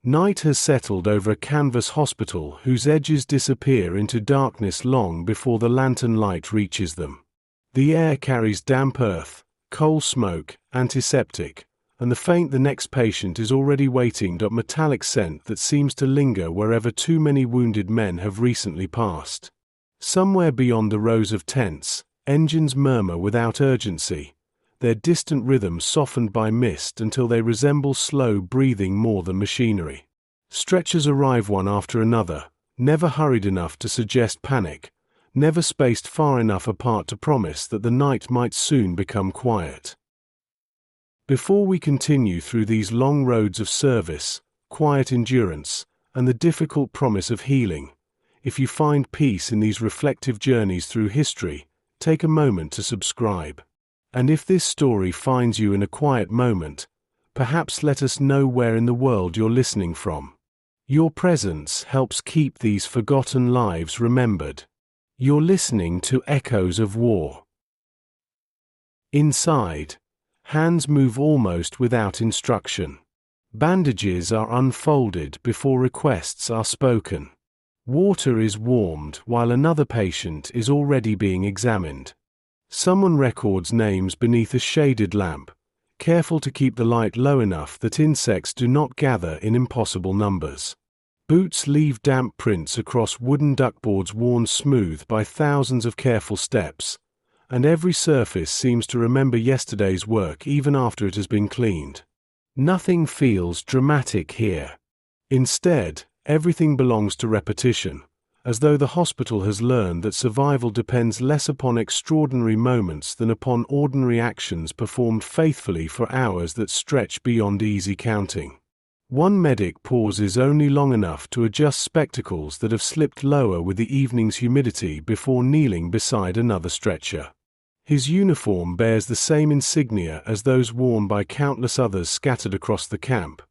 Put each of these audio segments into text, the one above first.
Night has settled over a canvas hospital whose edges disappear into darkness long before the lantern light reaches them. The air carries damp earth, coal smoke, antiseptic, and the next patient is already waiting. Metallic scent that seems to linger wherever too many wounded men have recently passed. Somewhere beyond the rows of tents, engines murmur without urgency, their distant rhythms softened by mist until they resemble slow breathing more than machinery. Stretchers arrive one after another, never hurried enough to suggest panic, never spaced far enough apart to promise that the night might soon become quiet. Before we continue through these long roads of service, quiet endurance, and the difficult promise of healing, if you find peace in these reflective journeys through history, take a moment to subscribe. And if this story finds you in a quiet moment, perhaps let us know where in the world you're listening from. Your presence helps keep these forgotten lives remembered. You're listening to Echoes of War. Inside, hands move almost without instruction. Bandages are unfolded before requests are spoken. Water is warmed while another patient is already being examined. Someone records names beneath a shaded lamp, careful to keep the light low enough that insects do not gather in impossible numbers. Boots leave damp prints across wooden duckboards worn smooth by thousands of careful steps, and every surface seems to remember yesterday's work even after it has been cleaned. Nothing feels dramatic here. Instead, everything belongs to repetition, as though the hospital has learned that survival depends less upon extraordinary moments than upon ordinary actions performed faithfully for hours that stretch beyond easy counting. One medic pauses only long enough to adjust spectacles that have slipped lower with the evening's humidity before kneeling beside another stretcher. His uniform bears the same insignia as those worn by countless others scattered across the camp,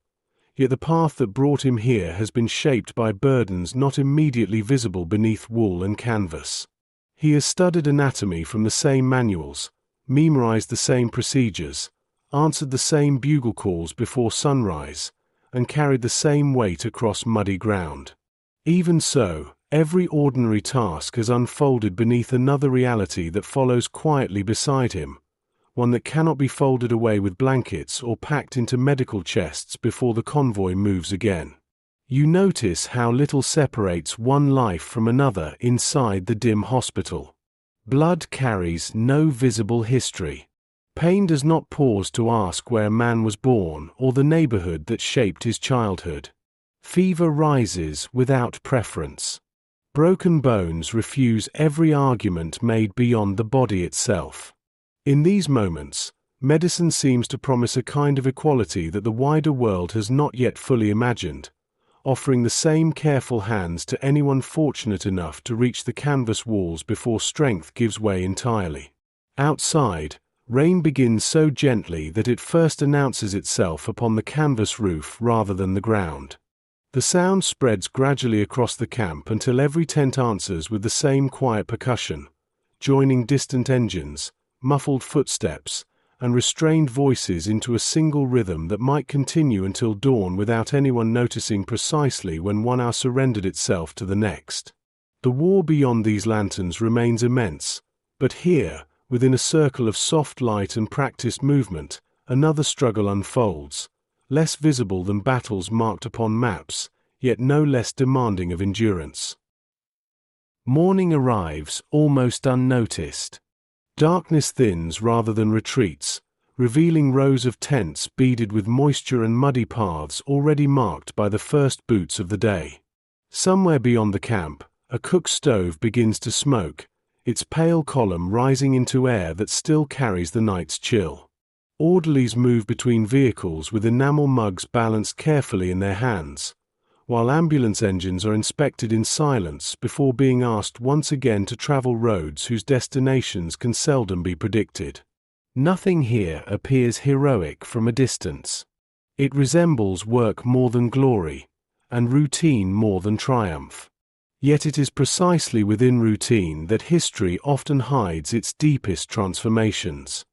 yet the path that brought him here has been shaped by burdens not immediately visible beneath wool and canvas. He has studied anatomy from the same manuals, memorized the same procedures, answered the same bugle calls before sunrise, and carried the same weight across muddy ground. Even so, every ordinary task has unfolded beneath another reality that follows quietly beside him, one that cannot be folded away with blankets or packed into medical chests before the convoy moves again. You notice how little separates one life from another inside the dim hospital. Blood carries no visible history. Pain does not pause to ask where a man was born or the neighborhood that shaped his childhood. Fever rises without preference. Broken bones refuse every argument made beyond the body itself. In these moments, medicine seems to promise a kind of equality that the wider world has not yet fully imagined, offering the same careful hands to anyone fortunate enough to reach the canvas walls before strength gives way entirely. Outside, rain begins so gently that it first announces itself upon the canvas roof rather than the ground. The sound spreads gradually across the camp until every tent answers with the same quiet percussion, joining distant engines, muffled footsteps, and restrained voices into a single rhythm that might continue until dawn without anyone noticing precisely when 1 hour surrendered itself to the next. The war beyond these lanterns remains immense, but here, within a circle of soft light and practiced movement, another struggle unfolds, less visible than battles marked upon maps, yet no less demanding of endurance. Morning arrives almost unnoticed. Darkness thins rather than retreats, revealing rows of tents beaded with moisture and muddy paths already marked by the first boots of the day. Somewhere beyond the camp, a cook stove begins to smoke, its pale column rising into air that still carries the night's chill. Orderlies move between vehicles with enamel mugs balanced carefully in their hands, while ambulance engines are inspected in silence before being asked once again to travel roads whose destinations can seldom be predicted. Nothing here appears heroic from a distance. It resembles work more than glory, and routine more than triumph. Yet it is precisely within routine that history often hides its deepest transformations.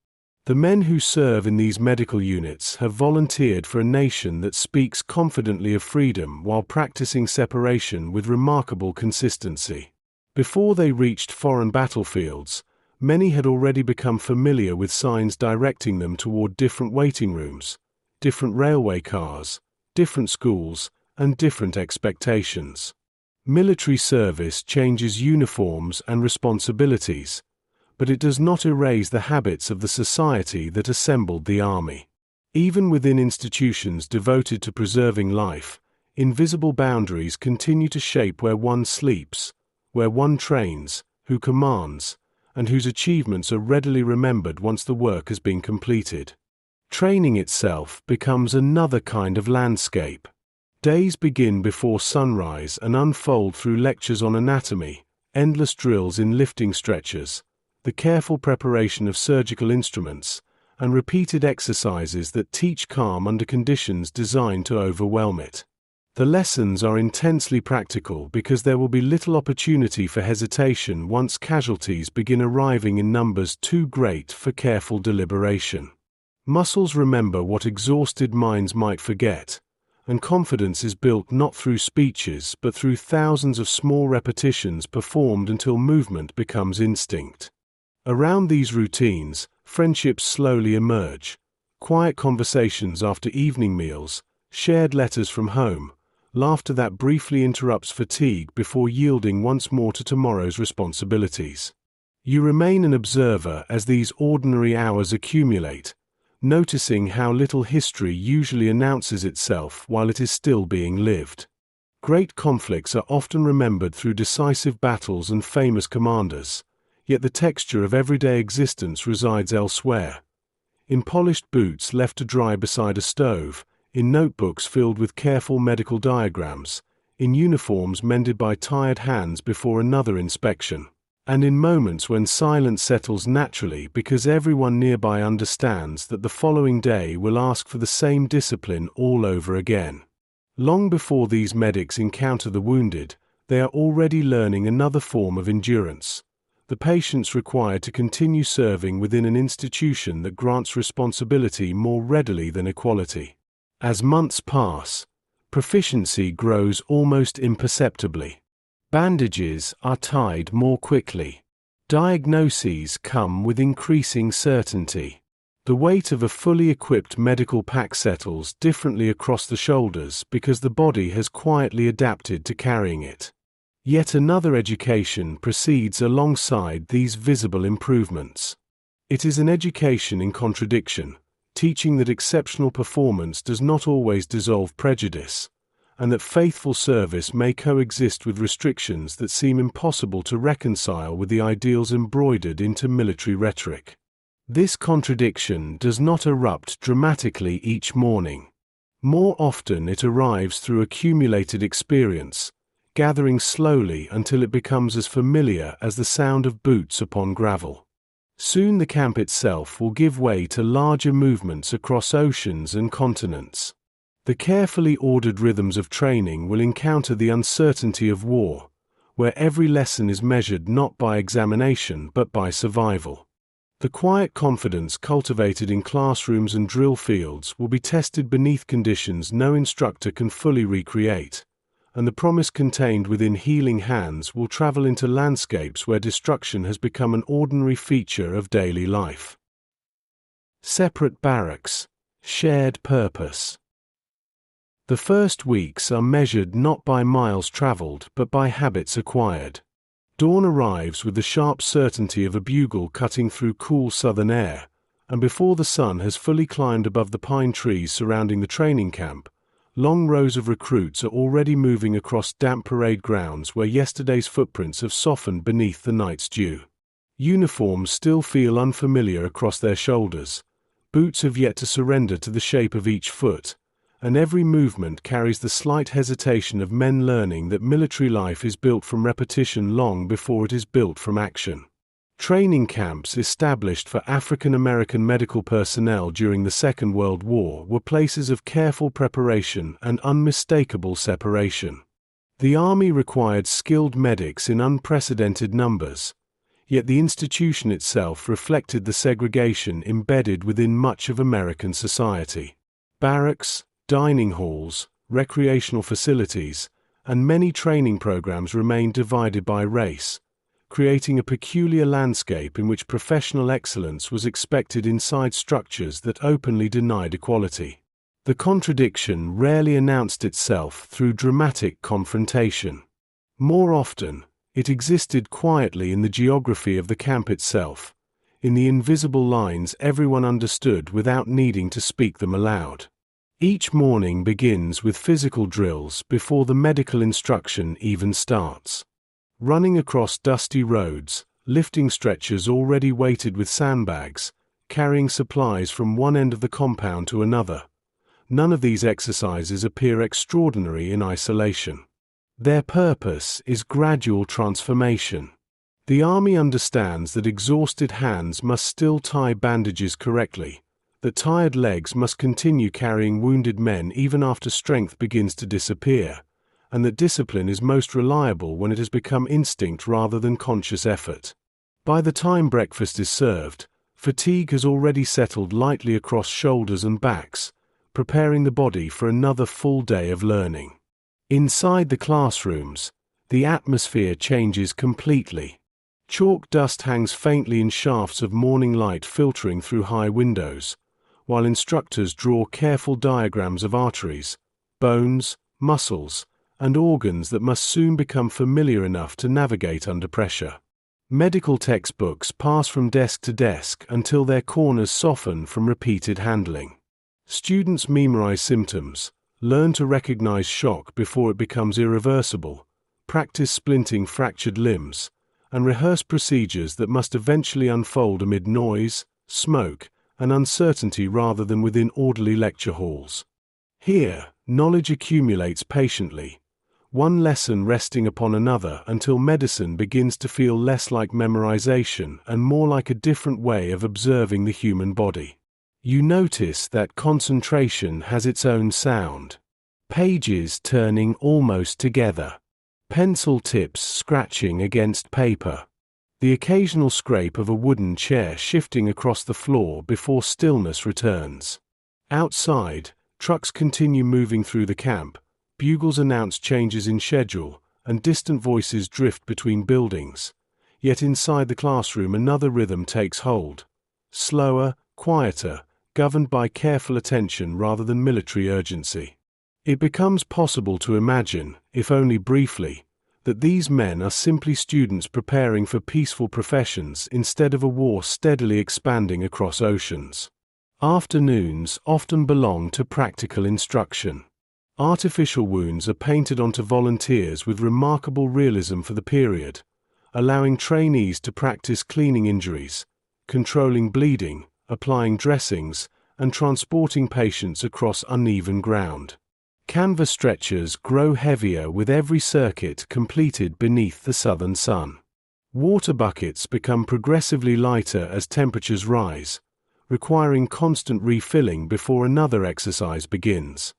The men who serve in these medical units have volunteered for a nation that speaks confidently of freedom while practicing separation with remarkable consistency. Before they reached foreign battlefields, many had already become familiar with signs directing them toward different waiting rooms, different railway cars, different schools, and different expectations. Military service changes uniforms and responsibilities, but it does not erase the habits of the society that assembled the army. Even within institutions devoted to preserving life, invisible boundaries continue to shape where one sleeps, where one trains, who commands, and whose achievements are readily remembered once the work has been completed. Training itself becomes another kind of landscape. Days begin before sunrise and unfold through lectures on anatomy, endless drills in lifting stretchers, the careful preparation of surgical instruments, and repeated exercises that teach calm under conditions designed to overwhelm it. The lessons are intensely practical because there will be little opportunity for hesitation once casualties begin arriving in numbers too great for careful deliberation. Muscles remember what exhausted minds might forget, and confidence is built not through speeches but through thousands of small repetitions performed until movement becomes instinct. Around these routines, friendships slowly emerge. Quiet conversations after evening meals, shared letters from home, laughter that briefly interrupts fatigue before yielding once more to tomorrow's responsibilities. You remain an observer as these ordinary hours accumulate, noticing how little history usually announces itself while it is still being lived. Great conflicts are often remembered through decisive battles and famous commanders, yet the texture of everyday existence resides elsewhere. In polished boots left to dry beside a stove, in notebooks filled with careful medical diagrams, in uniforms mended by tired hands before another inspection, and in moments when silence settles naturally because everyone nearby understands that the following day will ask for the same discipline all over again. Long before these medics encounter the wounded, they are already learning another form of endurance, the patience required to continue serving within an institution that grants responsibility more readily than equality. As months pass, proficiency grows almost imperceptibly. Bandages are tied more quickly. Diagnoses come with increasing certainty. The weight of a fully equipped medical pack settles differently across the shoulders because the body has quietly adapted to carrying it. Yet another education proceeds alongside these visible improvements. It is an education in contradiction, teaching that exceptional performance does not always dissolve prejudice, and that faithful service may coexist with restrictions that seem impossible to reconcile with the ideals embroidered into military rhetoric. This contradiction does not erupt dramatically each morning. More often it arrives through accumulated experience, gathering slowly until it becomes as familiar as the sound of boots upon gravel. Soon the camp itself will give way to larger movements across oceans and continents. The carefully ordered rhythms of training will encounter the uncertainty of war, where every lesson is measured not by examination but by survival. The quiet confidence cultivated in classrooms and drill fields will be tested beneath conditions no instructor can fully recreate, and the promise contained within healing hands will travel into landscapes where destruction has become an ordinary feature of daily life. Separate barracks, shared purpose. The first weeks are measured not by miles traveled but by habits acquired. Dawn arrives with the sharp certainty of a bugle cutting through cool southern air, and before the sun has fully climbed above the pine trees surrounding the training camp, long rows of recruits are already moving across damp parade grounds where yesterday's footprints have softened beneath the night's dew. Uniforms still feel unfamiliar across their shoulders, boots have yet to surrender to the shape of each foot, and every movement carries the slight hesitation of men learning that military life is built from repetition long before it is built from action. Training camps established for African American medical personnel during the Second World War were places of careful preparation and unmistakable separation. The Army required skilled medics in unprecedented numbers, Yet the institution itself reflected the segregation embedded within much of American society. Barracks, dining halls, recreational facilities, and many training programs remained divided by race, creating a peculiar landscape in which professional excellence was expected inside structures that openly denied equality. The contradiction rarely announced itself through dramatic confrontation. More often, it existed quietly in the geography of the camp itself, in the invisible lines everyone understood without needing to speak them aloud. Each morning begins with physical drills before the medical instruction even starts. Running across dusty roads, lifting stretchers already weighted with sandbags, carrying supplies from one end of the compound to another. None of these exercises appear extraordinary in isolation. Their purpose is gradual transformation. The army understands that exhausted hands must still tie bandages correctly, that tired legs must continue carrying wounded men even after strength begins to disappear, and that discipline is most reliable when it has become instinct rather than conscious effort. By the time breakfast is served, fatigue has already settled lightly across shoulders and backs, preparing the body for another full day of learning. Inside the classrooms, the atmosphere changes completely. Chalk dust hangs faintly in shafts of morning light filtering through high windows, while instructors draw careful diagrams of arteries, bones, muscles, and organs that must soon become familiar enough to navigate under pressure. Medical textbooks pass from desk to desk until their corners soften from repeated handling. Students memorize symptoms, learn to recognize shock before it becomes irreversible, practice splinting fractured limbs, and rehearse procedures that must eventually unfold amid noise, smoke, and uncertainty rather than within orderly lecture halls. Here, knowledge accumulates patiently, one lesson resting upon another until medicine begins to feel less like memorization and more like a different way of observing the human body. You notice that concentration has its own sound. Pages turning almost together. Pencil tips scratching against paper. The occasional scrape of a wooden chair shifting across the floor before stillness returns. Outside, trucks continue moving through the camp, bugles announce changes in schedule, and distant voices drift between buildings. Yet inside the classroom another rhythm takes hold. Slower, quieter, governed by careful attention rather than military urgency. It becomes possible to imagine, if only briefly, that these men are simply students preparing for peaceful professions instead of a war steadily expanding across oceans. Afternoons often belong to practical instruction. Artificial wounds are painted onto volunteers with remarkable realism for the period, allowing trainees to practice cleaning injuries, controlling bleeding, applying dressings, and transporting patients across uneven ground. Canvas stretchers grow heavier with every circuit completed beneath the southern sun. Water buckets become progressively lighter as temperatures rise, requiring constant refilling before another exercise begins.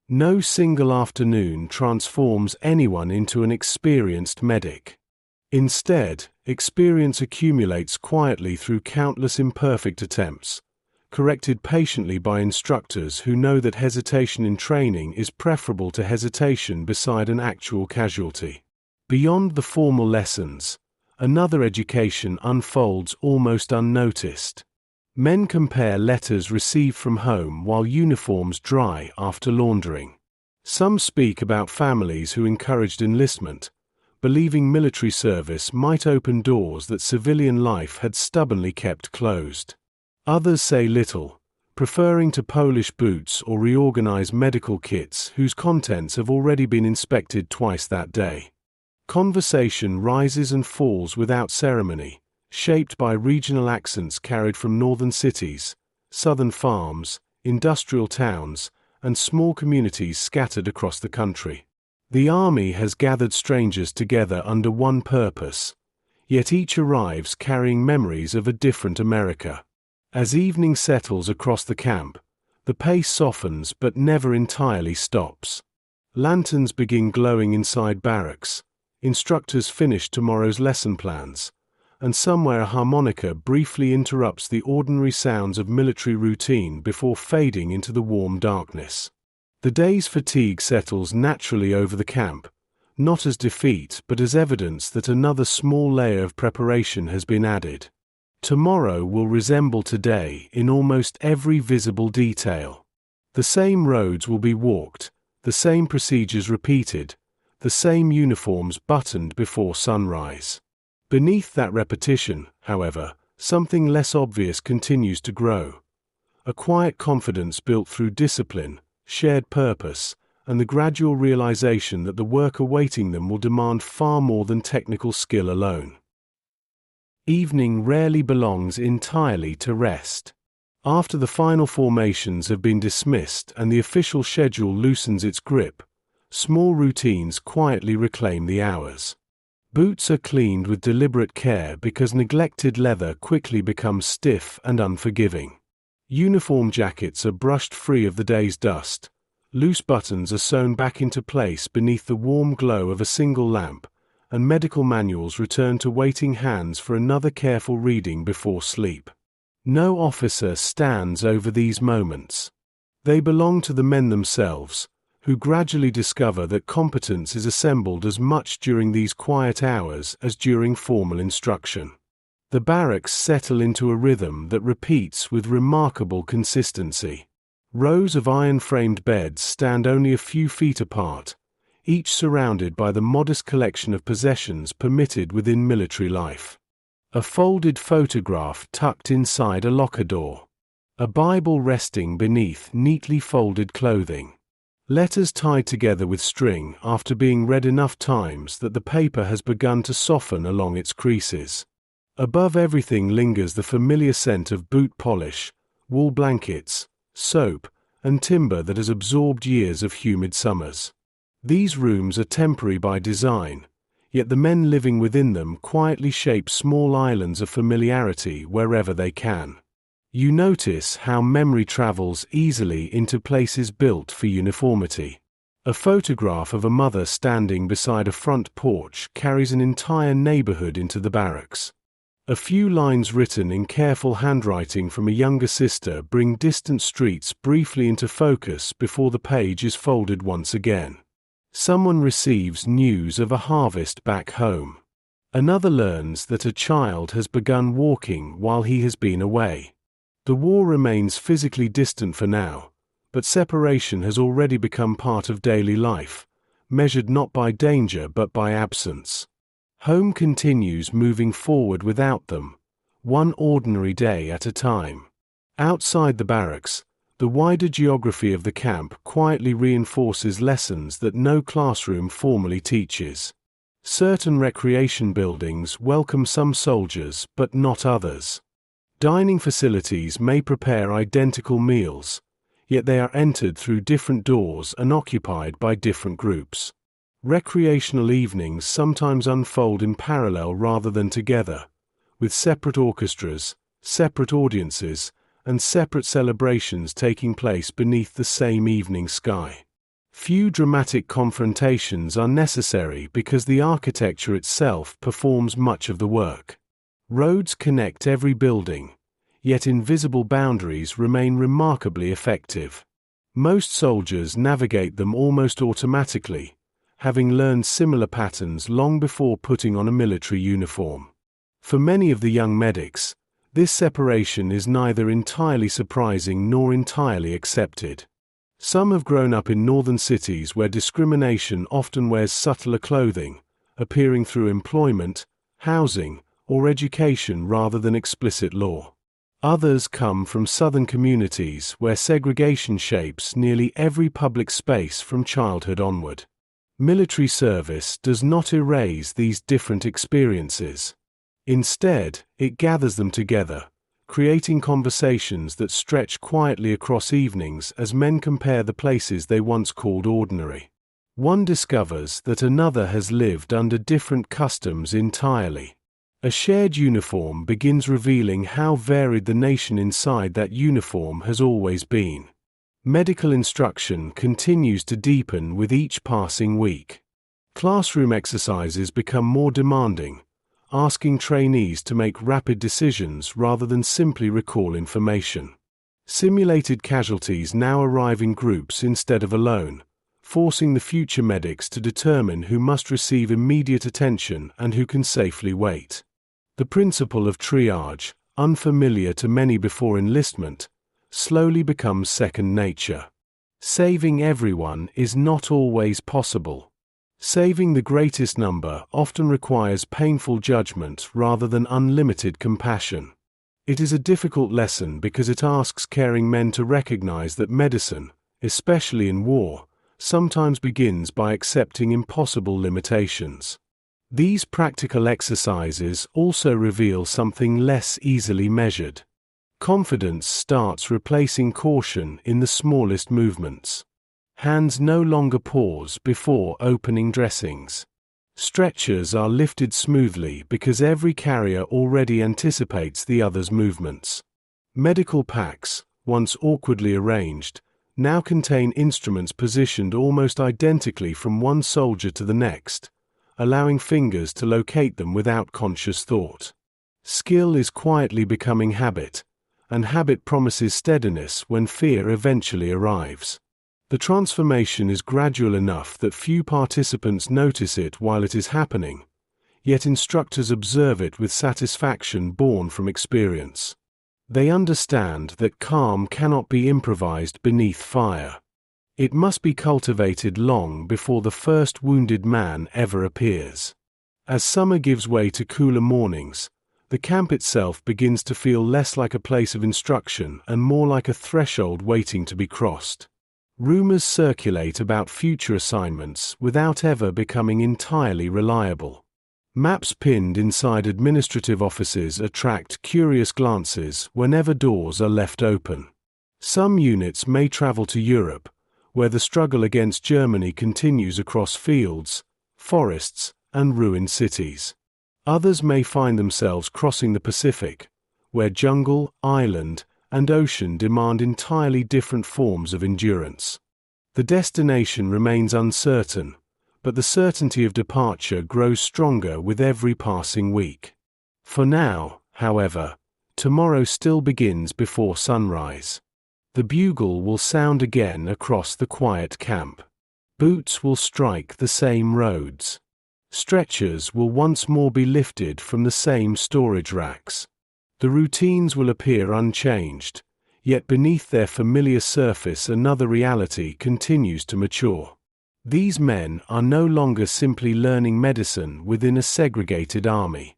No single afternoon transforms anyone into an experienced medic. Instead, experience accumulates quietly through countless imperfect attempts, corrected patiently by instructors who know that hesitation in training is preferable to hesitation beside an actual casualty. Beyond the formal lessons, another education unfolds almost unnoticed. Men compare letters received from home while uniforms dry after laundering. Some speak about families who encouraged enlistment, believing military service might open doors that civilian life had stubbornly kept closed. Others say little, preferring to polish boots or reorganize medical kits whose contents have already been inspected twice that day. Conversation rises and falls without ceremony, shaped by regional accents carried from northern cities, southern farms, industrial towns, and small communities scattered across the country. The army has gathered strangers together under one purpose, yet each arrives carrying memories of a different America. As evening settles across the camp, the pace softens but never entirely stops. Lanterns begin glowing inside barracks, instructors finish tomorrow's lesson plans, and somewhere a harmonica briefly interrupts the ordinary sounds of military routine before fading into the warm darkness. The day's fatigue settles naturally over the camp, not as defeat but as evidence that another small layer of preparation has been added. Tomorrow will resemble today in almost every visible detail. The same roads will be walked, the same procedures repeated, the same uniforms buttoned before sunrise. Beneath that repetition, however, something less obvious continues to grow. A quiet confidence built through discipline, shared purpose, and the gradual realization that the work awaiting them will demand far more than technical skill alone. Evening rarely belongs entirely to rest. After the final formations have been dismissed and the official schedule loosens its grip, small routines quietly reclaim the hours. Boots are cleaned with deliberate care because neglected leather quickly becomes stiff and unforgiving. Uniform jackets are brushed free of the day's dust. Loose buttons are sewn back into place beneath the warm glow of a single lamp, and medical manuals return to waiting hands for another careful reading before sleep. No officer stands over these moments. They belong to the men themselves, who gradually discover that competence is assembled as much during these quiet hours as during formal instruction. The barracks settle into a rhythm that repeats with remarkable consistency. Rows of iron-framed beds stand only a few feet apart, each surrounded by the modest collection of possessions permitted within military life. A folded photograph tucked inside a locker door. A Bible resting beneath neatly folded clothing. Letters tied together with string after being read enough times that the paper has begun to soften along its creases. Above everything lingers the familiar scent of boot polish, wool blankets, soap, and timber that has absorbed years of humid summers. These rooms are temporary by design, yet the men living within them quietly shape small islands of familiarity wherever they can. You notice how memory travels easily into places built for uniformity. A photograph of a mother standing beside a front porch carries an entire neighborhood into the barracks. A few lines written in careful handwriting from a younger sister bring distant streets briefly into focus before the page is folded once again. Someone receives news of a harvest back home. Another learns that a child has begun walking while he has been away. The war remains physically distant for now, but separation has already become part of daily life, measured not by danger but by absence. Home continues moving forward without them, one ordinary day at a time. Outside the barracks, the wider geography of the camp quietly reinforces lessons that no classroom formally teaches. Certain recreation buildings welcome some soldiers but not others. Dining facilities may prepare identical meals, yet they are entered through different doors and occupied by different groups. Recreational evenings sometimes unfold in parallel rather than together, with separate orchestras, separate audiences, and separate celebrations taking place beneath the same evening sky. Few dramatic confrontations are necessary because the architecture itself performs much of the work. Roads connect every building, yet invisible boundaries remain remarkably effective. Most soldiers navigate them almost automatically, having learned similar patterns long before putting on a military uniform. For many of the young medics, this separation is neither entirely surprising nor entirely accepted. Some have grown up in northern cities where discrimination often wears subtler clothing, appearing through employment, housing, or education rather than explicit law. Others come from southern communities where segregation shapes nearly every public space from childhood onward. Military service does not erase these different experiences. Instead, it gathers them together, creating conversations that stretch quietly across evenings as men compare the places they once called ordinary. One discovers that another has lived under different customs entirely. A shared uniform begins revealing how varied the nation inside that uniform has always been. Medical instruction continues to deepen with each passing week. Classroom exercises become more demanding, asking trainees to make rapid decisions rather than simply recall information. Simulated casualties now arrive in groups instead of alone, forcing the future medics to determine who must receive immediate attention and who can safely wait. The principle of triage, unfamiliar to many before enlistment, slowly becomes second nature. Saving everyone is not always possible. Saving the greatest number often requires painful judgment rather than unlimited compassion. It is a difficult lesson because it asks caring men to recognize that medicine, especially in war, sometimes begins by accepting impossible limitations. These practical exercises also reveal something less easily measured. Confidence starts replacing caution in the smallest movements. Hands no longer pause before opening dressings. Stretchers are lifted smoothly because every carrier already anticipates the other's movements. Medical packs, once awkwardly arranged, now contain instruments positioned almost identically from one soldier to the next, allowing fingers to locate them without conscious thought. Skill is quietly becoming habit, and habit promises steadiness when fear eventually arrives. The transformation is gradual enough that few participants notice it while it is happening, yet instructors observe it with satisfaction born from experience. They understand that calm cannot be improvised beneath fire. It must be cultivated long before the first wounded man ever appears. As summer gives way to cooler mornings, the camp itself begins to feel less like a place of instruction and more like a threshold waiting to be crossed. Rumors circulate about future assignments without ever becoming entirely reliable. Maps pinned inside administrative offices attract curious glances whenever doors are left open. Some units may travel to Europe, where the struggle against Germany continues across fields, forests, and ruined cities. Others may find themselves crossing the Pacific, where jungle, island, and ocean demand entirely different forms of endurance. The destination remains uncertain, but the certainty of departure grows stronger with every passing week. For now, however, tomorrow still begins before sunrise. The bugle will sound again across the quiet camp. Boots will strike the same roads. Stretchers will once more be lifted from the same storage racks. The routines will appear unchanged, yet beneath their familiar surface another reality continues to mature. These men are no longer simply learning medicine within a segregated army.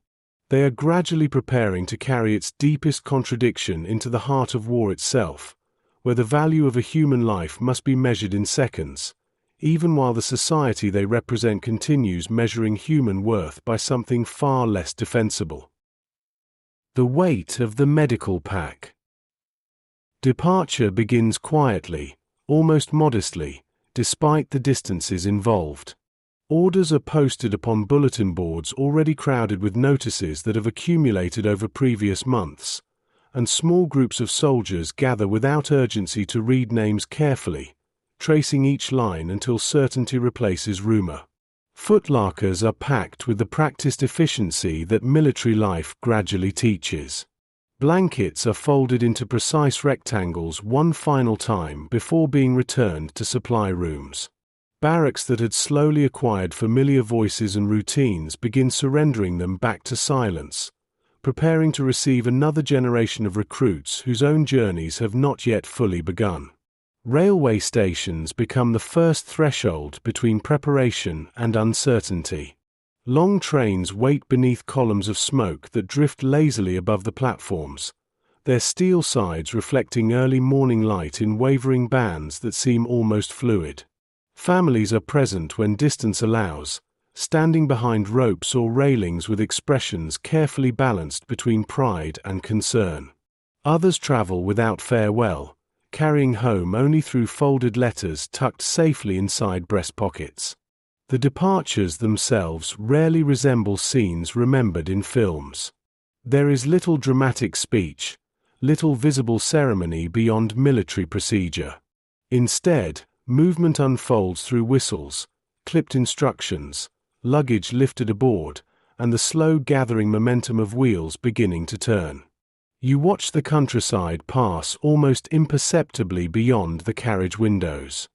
They are gradually preparing to carry its deepest contradiction into the heart of war itself, where the value of a human life must be measured in seconds, even while the society they represent continues measuring human worth by something far less defensible. The weight of the medical pack. Departure begins quietly, almost modestly, despite the distances involved. Orders are posted upon bulletin boards already crowded with notices that have accumulated over previous months, and small groups of soldiers gather without urgency to read names carefully, tracing each line until certainty replaces rumor. Footlockers are packed with the practiced efficiency that military life gradually teaches. Blankets are folded into precise rectangles one final time before being returned to supply rooms. Barracks that had slowly acquired familiar voices and routines begin surrendering them back to silence, preparing to receive another generation of recruits whose own journeys have not yet fully begun. Railway stations become the first threshold between preparation and uncertainty. Long trains wait beneath columns of smoke that drift lazily above the platforms, their steel sides reflecting early morning light in wavering bands that seem almost fluid. Families are present when distance allows, standing behind ropes or railings with expressions carefully balanced between pride and concern. Others travel without farewell, carrying home only through folded letters tucked safely inside breast pockets. The departures themselves rarely resemble scenes remembered in films. There is little dramatic speech, little visible ceremony beyond military procedure. Instead, movement unfolds through whistles, clipped instructions, luggage lifted aboard, and the slow gathering momentum of wheels beginning to turn. You watch the countryside pass almost imperceptibly beyond the carriage windows.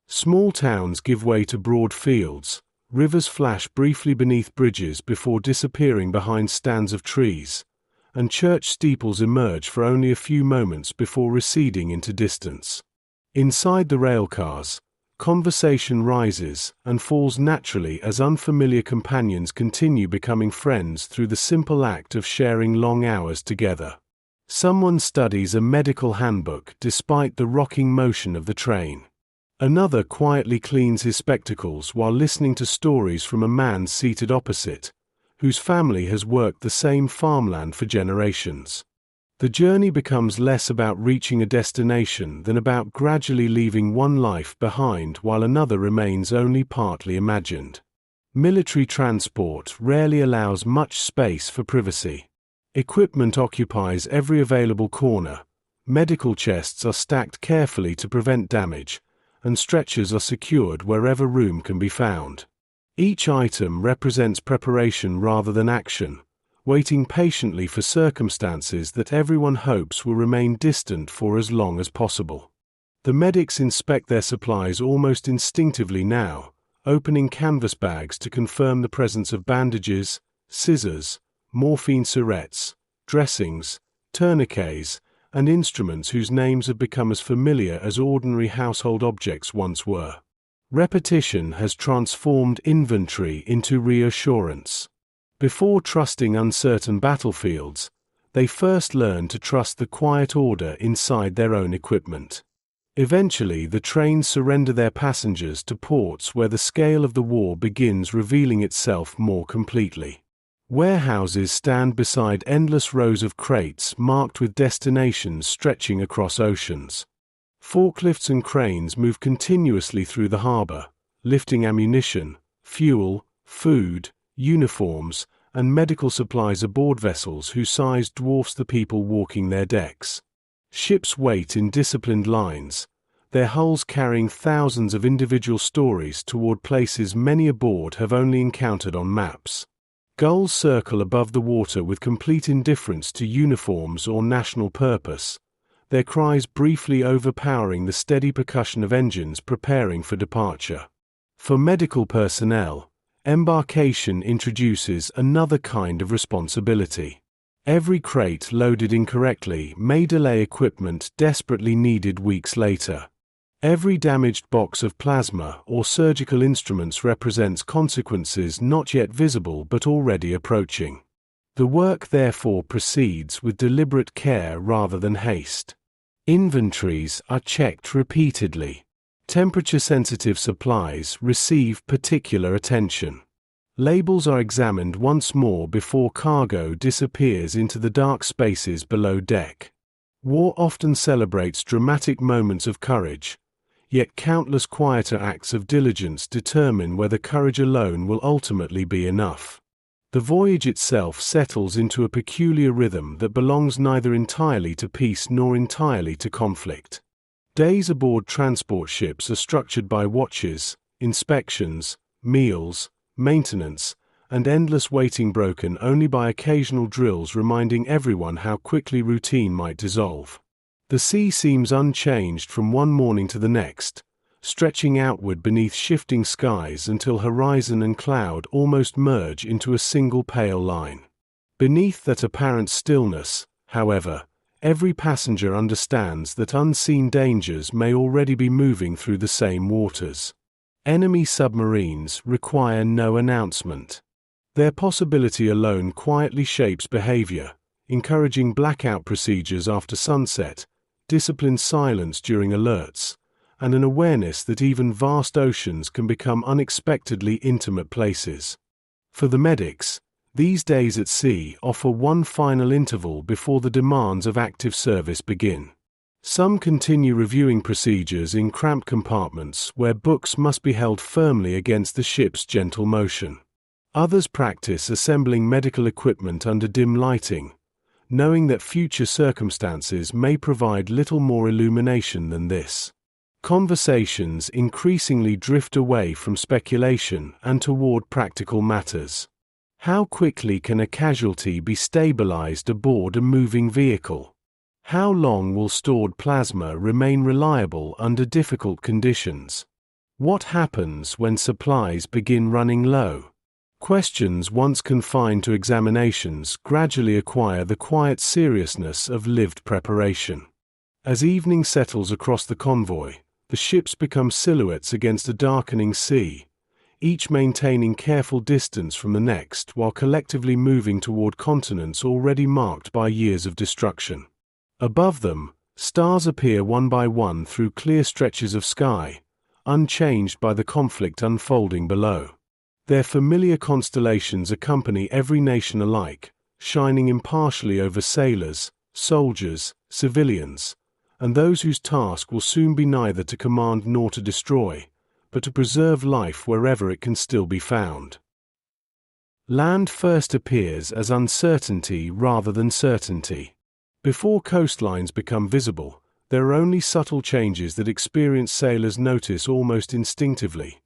Small towns give way to broad fields, rivers flash briefly beneath bridges before disappearing behind stands of trees, and church steeples emerge for only a few moments before receding into distance. Inside the railcars, conversation rises and falls naturally as unfamiliar companions continue becoming friends through the simple act of sharing long hours together. Someone studies a medical handbook despite the rocking motion of the train. Another quietly cleans his spectacles while listening to stories from a man seated opposite, whose family has worked the same farmland for generations. The journey becomes less about reaching a destination than about gradually leaving one life behind while another remains only partly imagined. Military transport rarely allows much space for privacy. Equipment occupies every available corner, medical chests are stacked carefully to prevent damage, and stretchers are secured wherever room can be found. Each item represents preparation rather than action, waiting patiently for circumstances that everyone hopes will remain distant for as long as possible. The medics inspect their supplies almost instinctively now, opening canvas bags to confirm the presence of bandages, scissors, morphine syringes, dressings, tourniquets, and instruments whose names have become as familiar as ordinary household objects once were. Repetition has transformed inventory into reassurance. Before trusting uncertain battlefields, they first learn to trust the quiet order inside their own equipment. Eventually, the trains surrender their passengers to ports where the scale of the war begins revealing itself more completely. Warehouses stand beside endless rows of crates marked with destinations stretching across oceans. Forklifts and cranes move continuously through the harbor, lifting ammunition, fuel, food, uniforms, and medical supplies aboard vessels whose size dwarfs the people walking their decks. Ships wait in disciplined lines, their hulls carrying thousands of individual stories toward places many aboard have only encountered on maps. Gulls circle above the water with complete indifference to uniforms or national purpose, their cries briefly overpowering the steady percussion of engines preparing for departure. For medical personnel, embarkation introduces another kind of responsibility. Every crate loaded incorrectly may delay equipment desperately needed weeks later. Every damaged box of plasma or surgical instruments represents consequences not yet visible but already approaching. The work therefore proceeds with deliberate care rather than haste. Inventories are checked repeatedly. Temperature-sensitive supplies receive particular attention. Labels are examined once more before cargo disappears into the dark spaces below deck. War often celebrates dramatic moments of courage, yet countless quieter acts of diligence determine whether courage alone will ultimately be enough. The voyage itself settles into a peculiar rhythm that belongs neither entirely to peace nor entirely to conflict. Days aboard transport ships are structured by watches, inspections, meals, maintenance, and endless waiting broken only by occasional drills reminding everyone how quickly routine might dissolve. The sea seems unchanged from one morning to the next, stretching outward beneath shifting skies until horizon and cloud almost merge into a single pale line. Beneath that apparent stillness, however, every passenger understands that unseen dangers may already be moving through the same waters. Enemy submarines require no announcement. Their possibility alone quietly shapes behavior, encouraging blackout procedures after sunset, disciplined silence during alerts, and an awareness that even vast oceans can become unexpectedly intimate places. For the medics, these days at sea offer one final interval before the demands of active service begin. Some continue reviewing procedures in cramped compartments where books must be held firmly against the ship's gentle motion. Others practice assembling medical equipment under dim lighting, knowing that future circumstances may provide little more illumination than this. Conversations increasingly drift away from speculation and toward practical matters. How quickly can a casualty be stabilized aboard a moving vehicle? How long will stored plasma remain reliable under difficult conditions? What happens when supplies begin running low? Questions once confined to examinations gradually acquire the quiet seriousness of lived preparation. As evening settles across the convoy, the ships become silhouettes against a darkening sea, each maintaining careful distance from the next while collectively moving toward continents already marked by years of destruction. Above them, stars appear one by one through clear stretches of sky, unchanged by the conflict unfolding below. Their familiar constellations accompany every nation alike, shining impartially over sailors, soldiers, civilians, and those whose task will soon be neither to command nor to destroy, but to preserve life wherever it can still be found. Land first appears as uncertainty rather than certainty. Before coastlines become visible, there are only subtle changes that experienced sailors notice almost instinctively.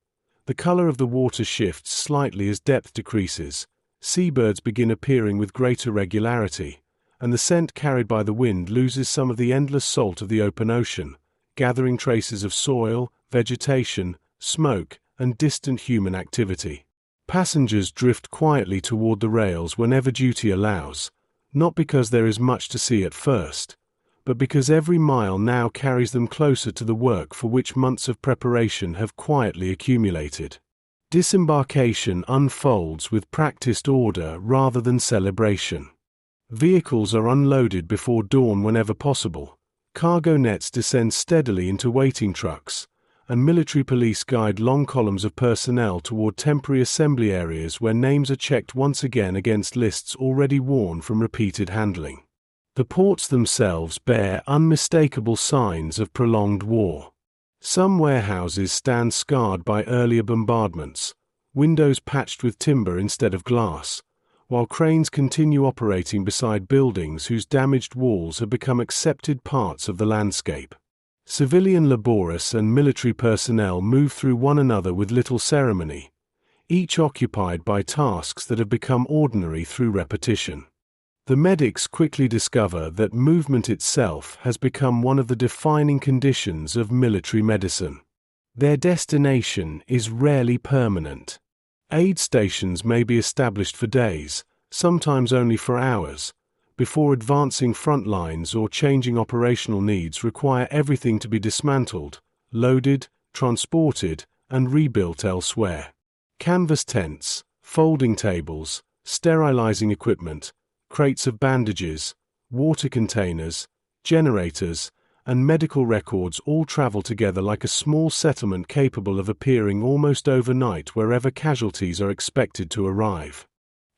The color of the water shifts slightly as depth decreases, seabirds begin appearing with greater regularity, and the scent carried by the wind loses some of the endless salt of the open ocean, gathering traces of soil, vegetation, smoke, and distant human activity. Passengers drift quietly toward the rails whenever duty allows, not because there is much to see at first, but because every mile now carries them closer to the work for which months of preparation have quietly accumulated. Disembarkation unfolds with practiced order rather than celebration. Vehicles are unloaded before dawn whenever possible, cargo nets descend steadily into waiting trucks, and military police guide long columns of personnel toward temporary assembly areas where names are checked once again against lists already worn from repeated handling. The ports themselves bear unmistakable signs of prolonged war. Some warehouses stand scarred by earlier bombardments, windows patched with timber instead of glass, while cranes continue operating beside buildings whose damaged walls have become accepted parts of the landscape. Civilian laborers and military personnel move through one another with little ceremony, each occupied by tasks that have become ordinary through repetition. The medics quickly discover that movement itself has become one of the defining conditions of military medicine. Their destination is rarely permanent. Aid stations may be established for days, sometimes only for hours, before advancing front lines or changing operational needs require everything to be dismantled, loaded, transported, and rebuilt elsewhere. Canvas tents, folding tables, sterilizing equipment, crates of bandages, water containers, generators, and medical records all travel together like a small settlement capable of appearing almost overnight wherever casualties are expected to arrive.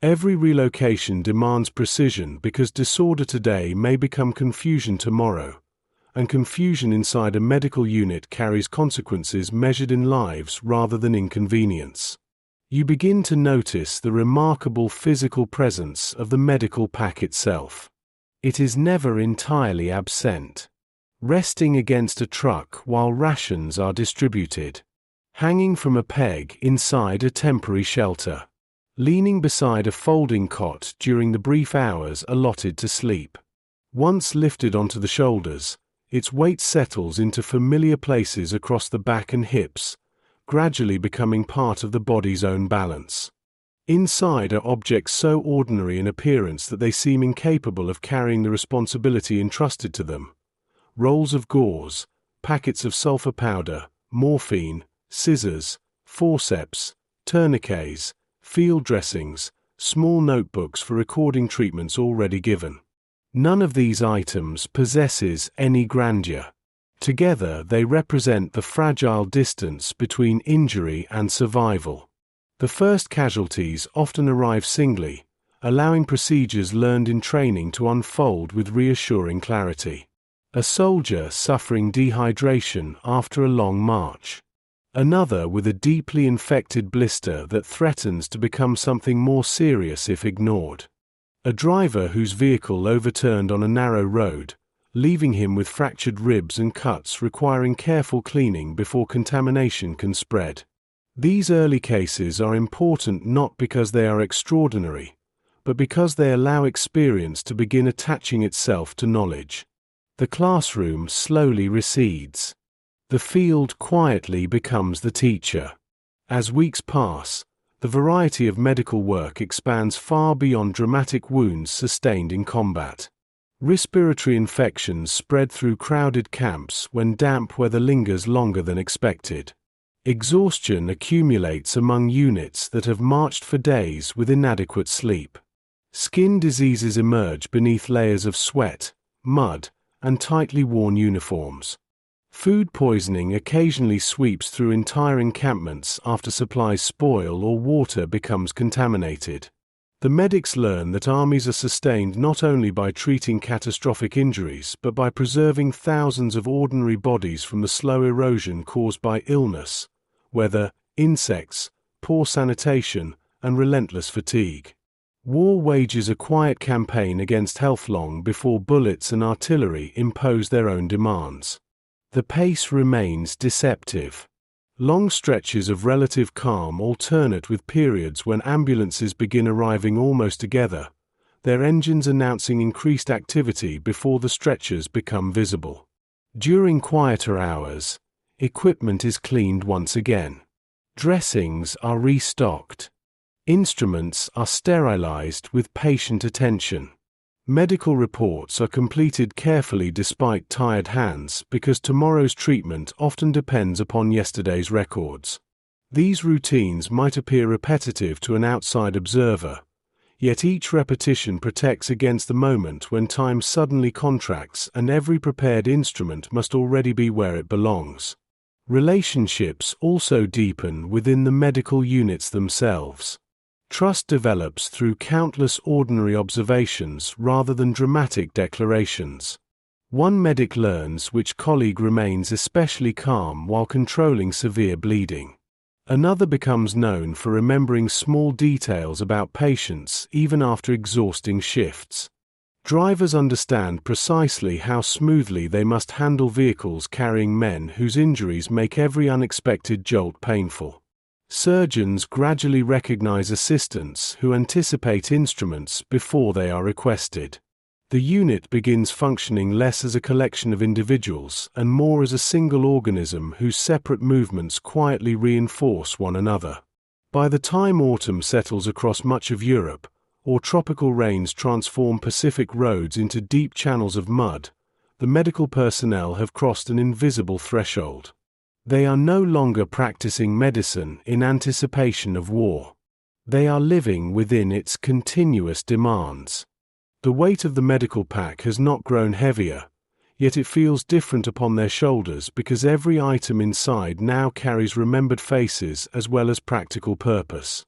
Every relocation demands precision because disorder today may become confusion tomorrow, and confusion inside a medical unit carries consequences measured in lives rather than inconvenience. You begin to notice the remarkable physical presence of the medical pack itself. It is never entirely absent. Resting against a truck while rations are distributed. Hanging from a peg inside a temporary shelter. Leaning beside a folding cot during the brief hours allotted to sleep. Once lifted onto the shoulders, its weight settles into familiar places across the back and hips, gradually becoming part of the body's own balance. Inside are objects so ordinary in appearance that they seem incapable of carrying the responsibility entrusted to them. Rolls of gauze, packets of sulfur powder, morphine, scissors, forceps, tourniquets, field dressings, small notebooks for recording treatments already given. None of these items possesses any grandeur. Together they represent the fragile distance between injury and survival. The first casualties often arrive singly, allowing procedures learned in training to unfold with reassuring clarity. A soldier suffering dehydration after a long march. Another with a deeply infected blister that threatens to become something more serious if ignored. A driver whose vehicle overturned on a narrow road, leaving him with fractured ribs and cuts requiring careful cleaning before contamination can spread. These early cases are important not because they are extraordinary, but because they allow experience to begin attaching itself to knowledge. The classroom slowly recedes. The field quietly becomes the teacher. As weeks pass, the variety of medical work expands far beyond dramatic wounds sustained in combat. Respiratory infections spread through crowded camps when damp weather lingers longer than expected. Exhaustion accumulates among units that have marched for days with inadequate sleep. Skin diseases emerge beneath layers of sweat, mud, and tightly worn uniforms. Food poisoning occasionally sweeps through entire encampments after supplies spoil or water becomes contaminated. The medics learn that armies are sustained not only by treating catastrophic injuries but by preserving thousands of ordinary bodies from the slow erosion caused by illness, weather, insects, poor sanitation, and relentless fatigue. War wages a quiet campaign against health long before bullets and artillery impose their own demands. The pace remains deceptive. Long stretches of relative calm alternate with periods when ambulances begin arriving almost together, their engines announcing increased activity before the stretchers become visible. During quieter hours, equipment is cleaned once again. Dressings are restocked. Instruments are sterilized with patient attention. Medical reports are completed carefully despite tired hands because tomorrow's treatment often depends upon yesterday's records. These routines might appear repetitive to an outside observer, yet each repetition protects against the moment when time suddenly contracts and every prepared instrument must already be where it belongs. Relationships also deepen within the medical units themselves. Trust develops through countless ordinary observations rather than dramatic declarations. One medic learns which colleague remains especially calm while controlling severe bleeding. Another becomes known for remembering small details about patients even after exhausting shifts. Drivers understand precisely how smoothly they must handle vehicles carrying men whose injuries make every unexpected jolt painful. Surgeons gradually recognize assistants who anticipate instruments before they are requested. The unit begins functioning less as a collection of individuals and more as a single organism whose separate movements quietly reinforce one another. By the time autumn settles across much of Europe, or tropical rains transform Pacific roads into deep channels of mud, the medical personnel have crossed an invisible threshold. They are no longer practicing medicine in anticipation of war. They are living within its continuous demands. The weight of the medical pack has not grown heavier, yet it feels different upon their shoulders because every item inside now carries remembered faces as well as practical purpose.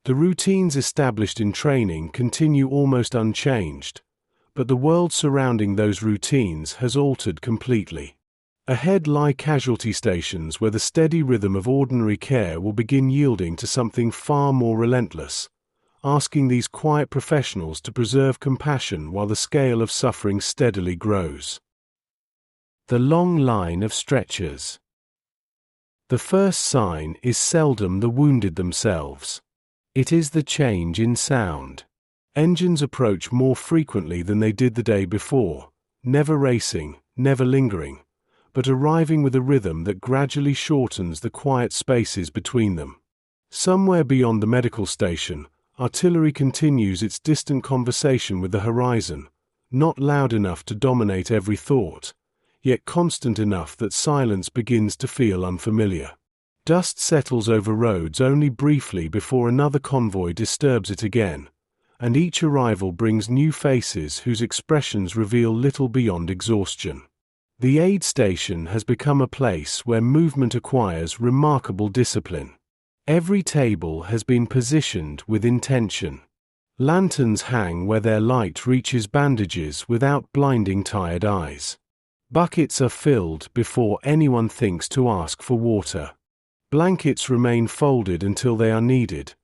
The routines established in training continue almost unchanged, but the world surrounding those routines has altered completely. Ahead lie casualty stations where the steady rhythm of ordinary care will begin yielding to something far more relentless, asking these quiet professionals to preserve compassion while the scale of suffering steadily grows. The long line of stretchers. The first sign is seldom the wounded themselves. It is the change in sound. Engines approach more frequently than they did the day before, never racing, never lingering, but arriving with a rhythm that gradually shortens the quiet spaces between them. Somewhere beyond the medical station, artillery continues its distant conversation with the horizon, not loud enough to dominate every thought, yet constant enough that silence begins to feel unfamiliar. Dust settles over roads only briefly before another convoy disturbs it again, and each arrival brings new faces whose expressions reveal little beyond exhaustion. The aid station has become a place where movement acquires remarkable discipline. Every table has been positioned with intention. Lanterns hang where their light reaches bandages without blinding tired eyes. Buckets are filled before anyone thinks to ask for water. Blankets remain folded until they are needed,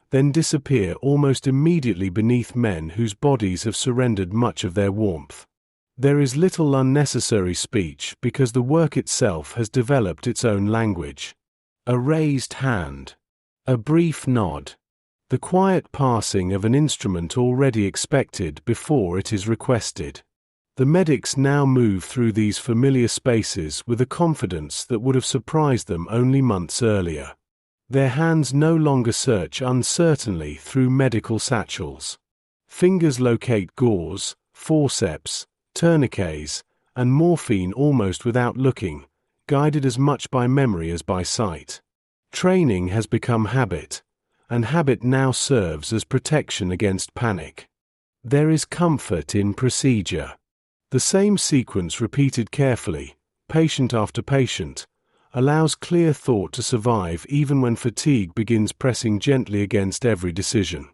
then disappear almost immediately beneath men whose bodies have surrendered much of their warmth. There is little unnecessary speech because the work itself has developed its own language. A raised hand, A brief nod. The quiet passing of an instrument already expected before it is requested. The medics now move through these familiar spaces with a confidence that would have surprised them only months earlier. Their hands no longer search uncertainly through medical satchels. Fingers locate gauze, forceps, tourniquets, and morphine almost without looking, guided as much by memory as by sight. Training has become habit, and habit now serves as protection against panic. There is comfort in procedure. The same sequence repeated carefully, patient after patient, allows clear thought to survive even when fatigue begins pressing gently against every decision.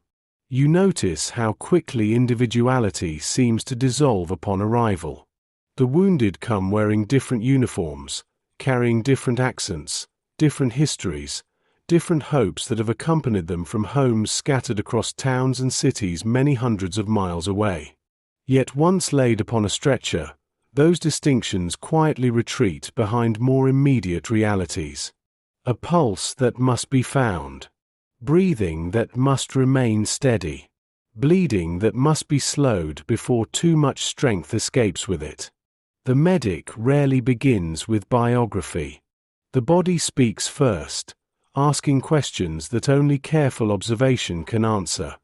You notice how quickly individuality seems to dissolve upon arrival. The wounded come wearing different uniforms, carrying different accents, different histories, different hopes that have accompanied them from homes scattered across towns and cities many hundreds of miles away. Yet once laid upon a stretcher, those distinctions quietly retreat behind more immediate realities. A pulse that must be found. Breathing that must remain steady. Bleeding that must be slowed before too much strength escapes with it. The medic rarely begins with biography. The body speaks first, asking questions that only careful observation can answer.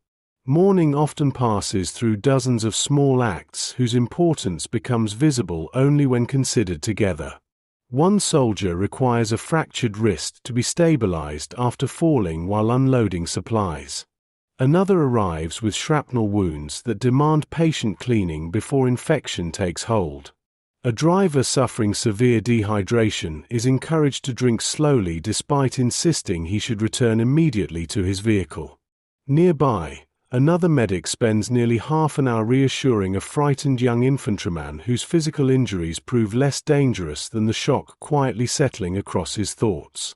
Mourning often passes through dozens of small acts whose importance becomes visible only when considered together. One soldier requires a fractured wrist to be stabilized after falling while unloading supplies. Another arrives with shrapnel wounds that demand patient cleaning before infection takes hold. A driver suffering severe dehydration is encouraged to drink slowly despite insisting he should return immediately to his vehicle. Nearby, another medic spends nearly half an hour reassuring a frightened young infantryman whose physical injuries prove less dangerous than the shock quietly settling across his thoughts.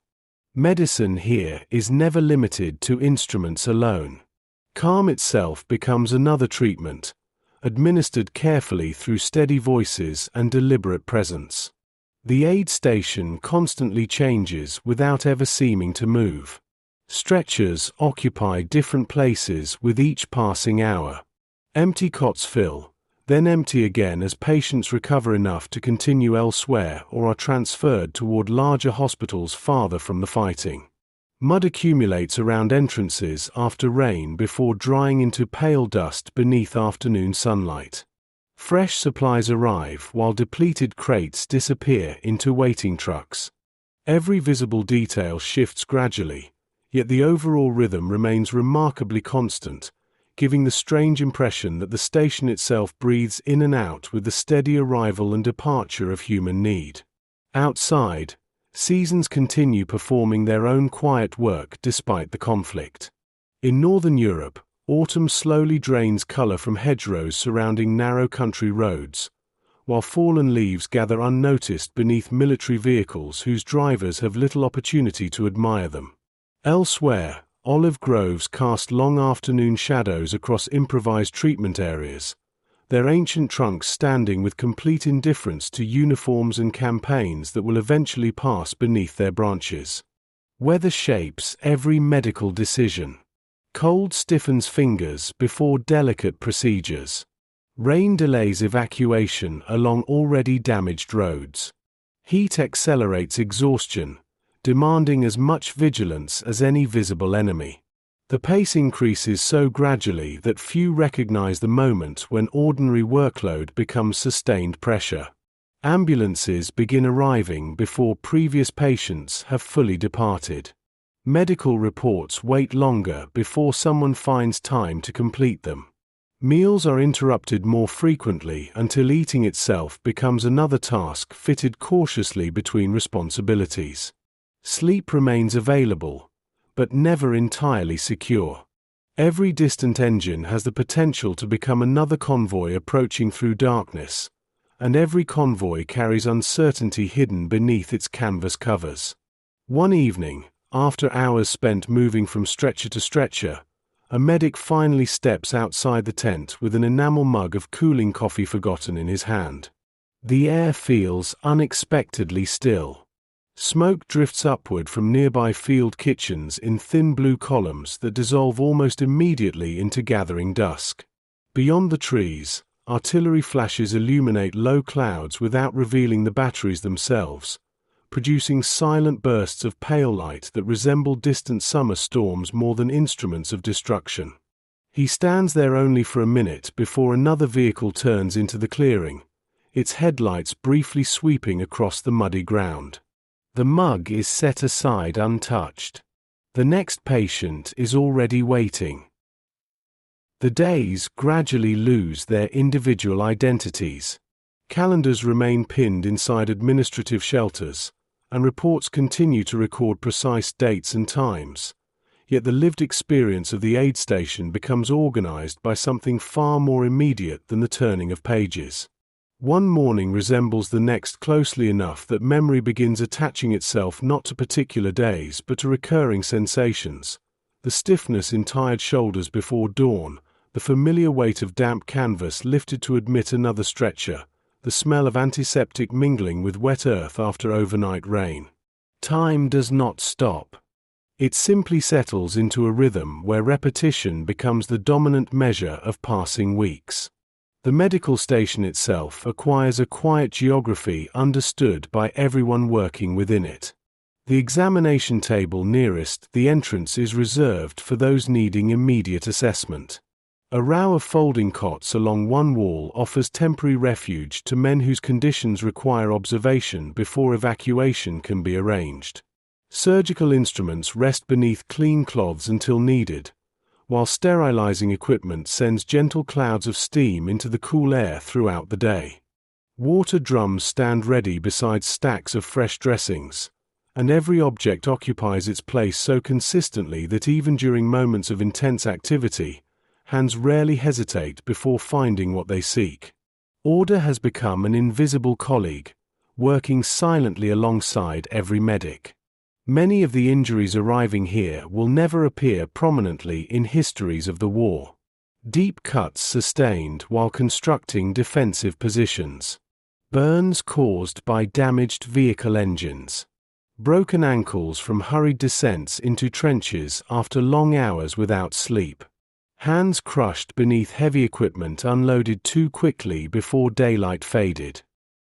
Medicine here is never limited to instruments alone. Calm itself becomes another treatment, administered carefully through steady voices and deliberate presence. The aid station constantly changes without ever seeming to move. Stretchers occupy different places with each passing hour. Empty cots fill, then empty again as patients recover enough to continue elsewhere or are transferred toward larger hospitals farther from the fighting. Mud accumulates around entrances after rain before drying into pale dust beneath afternoon sunlight. Fresh supplies arrive while depleted crates disappear into waiting trucks. Every visible detail shifts gradually, yet the overall rhythm remains remarkably constant, giving the strange impression that the station itself breathes in and out with the steady arrival and departure of human need. Outside, seasons continue performing their own quiet work despite the conflict. In northern Europe, autumn slowly drains color from hedgerows surrounding narrow country roads, while fallen leaves gather unnoticed beneath military vehicles whose drivers have little opportunity to admire them. Elsewhere, olive groves cast long afternoon shadows across improvised treatment areas, their ancient trunks standing with complete indifference to uniforms and campaigns that will eventually pass beneath their branches. Weather shapes every medical decision. Cold stiffens fingers before delicate procedures. Rain delays evacuation along already damaged roads. Heat accelerates exhaustion, demanding as much vigilance as any visible enemy. The pace increases so gradually that few recognize the moment when ordinary workload becomes sustained pressure. Ambulances begin arriving before previous patients have fully departed. Medical reports wait longer before someone finds time to complete them. Meals are interrupted more frequently until eating itself becomes another task fitted cautiously between responsibilities. Sleep remains available, but never entirely secure. Every distant engine has the potential to become another convoy approaching through darkness, and every convoy carries uncertainty hidden beneath its canvas covers. One evening, after hours spent moving from stretcher to stretcher, a medic finally steps outside the tent with an enamel mug of cooling coffee forgotten in his hand. The air feels unexpectedly still. Smoke drifts upward from nearby field kitchens in thin blue columns that dissolve almost immediately into gathering dusk. Beyond the trees, artillery flashes illuminate low clouds without revealing the batteries themselves, producing silent bursts of pale light that resemble distant summer storms more than instruments of destruction. He stands there only for a minute before another vehicle turns into the clearing, its headlights briefly sweeping across the muddy ground. The mug is set aside untouched. The next patient is already waiting. The days gradually lose their individual identities. Calendars remain pinned inside administrative shelters, and reports continue to record precise dates and times. Yet the lived experience of the aid station becomes organized by something far more immediate than the turning of pages. One morning resembles the next closely enough that memory begins attaching itself not to particular days but to recurring sensations. The stiffness in tired shoulders before dawn, the familiar weight of damp canvas lifted to admit another stretcher, the smell of antiseptic mingling with wet earth after overnight rain. Time does not stop. It simply settles into a rhythm where repetition becomes the dominant measure of passing weeks. The medical station itself acquires a quiet geography understood by everyone working within it. The examination table nearest the entrance is reserved for those needing immediate assessment. A row of folding cots along one wall offers temporary refuge to men whose conditions require observation before evacuation can be arranged. Surgical instruments rest beneath clean cloths until needed, while sterilizing equipment sends gentle clouds of steam into the cool air throughout the day. Water drums stand ready beside stacks of fresh dressings, and every object occupies its place so consistently that even during moments of intense activity, hands rarely hesitate before finding what they seek. Order has become an invisible colleague, working silently alongside every medic. Many of the injuries arriving here will never appear prominently in histories of the war. Deep cuts sustained while constructing defensive positions. Burns caused by damaged vehicle engines. Broken ankles from hurried descents into trenches after long hours without sleep. Hands crushed beneath heavy equipment unloaded too quickly before daylight faded.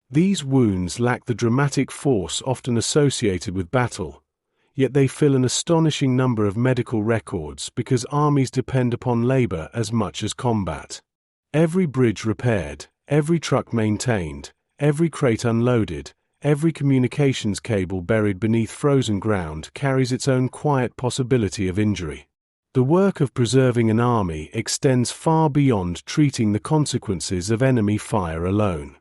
These wounds lack the dramatic force often associated with battle, yet they fill an astonishing number of medical records because armies depend upon labor as much as combat. Every bridge repaired, every truck maintained, every crate unloaded, every communications cable buried beneath frozen ground carries its own quiet possibility of injury. The work of preserving an army extends far beyond treating the consequences of enemy fire alone.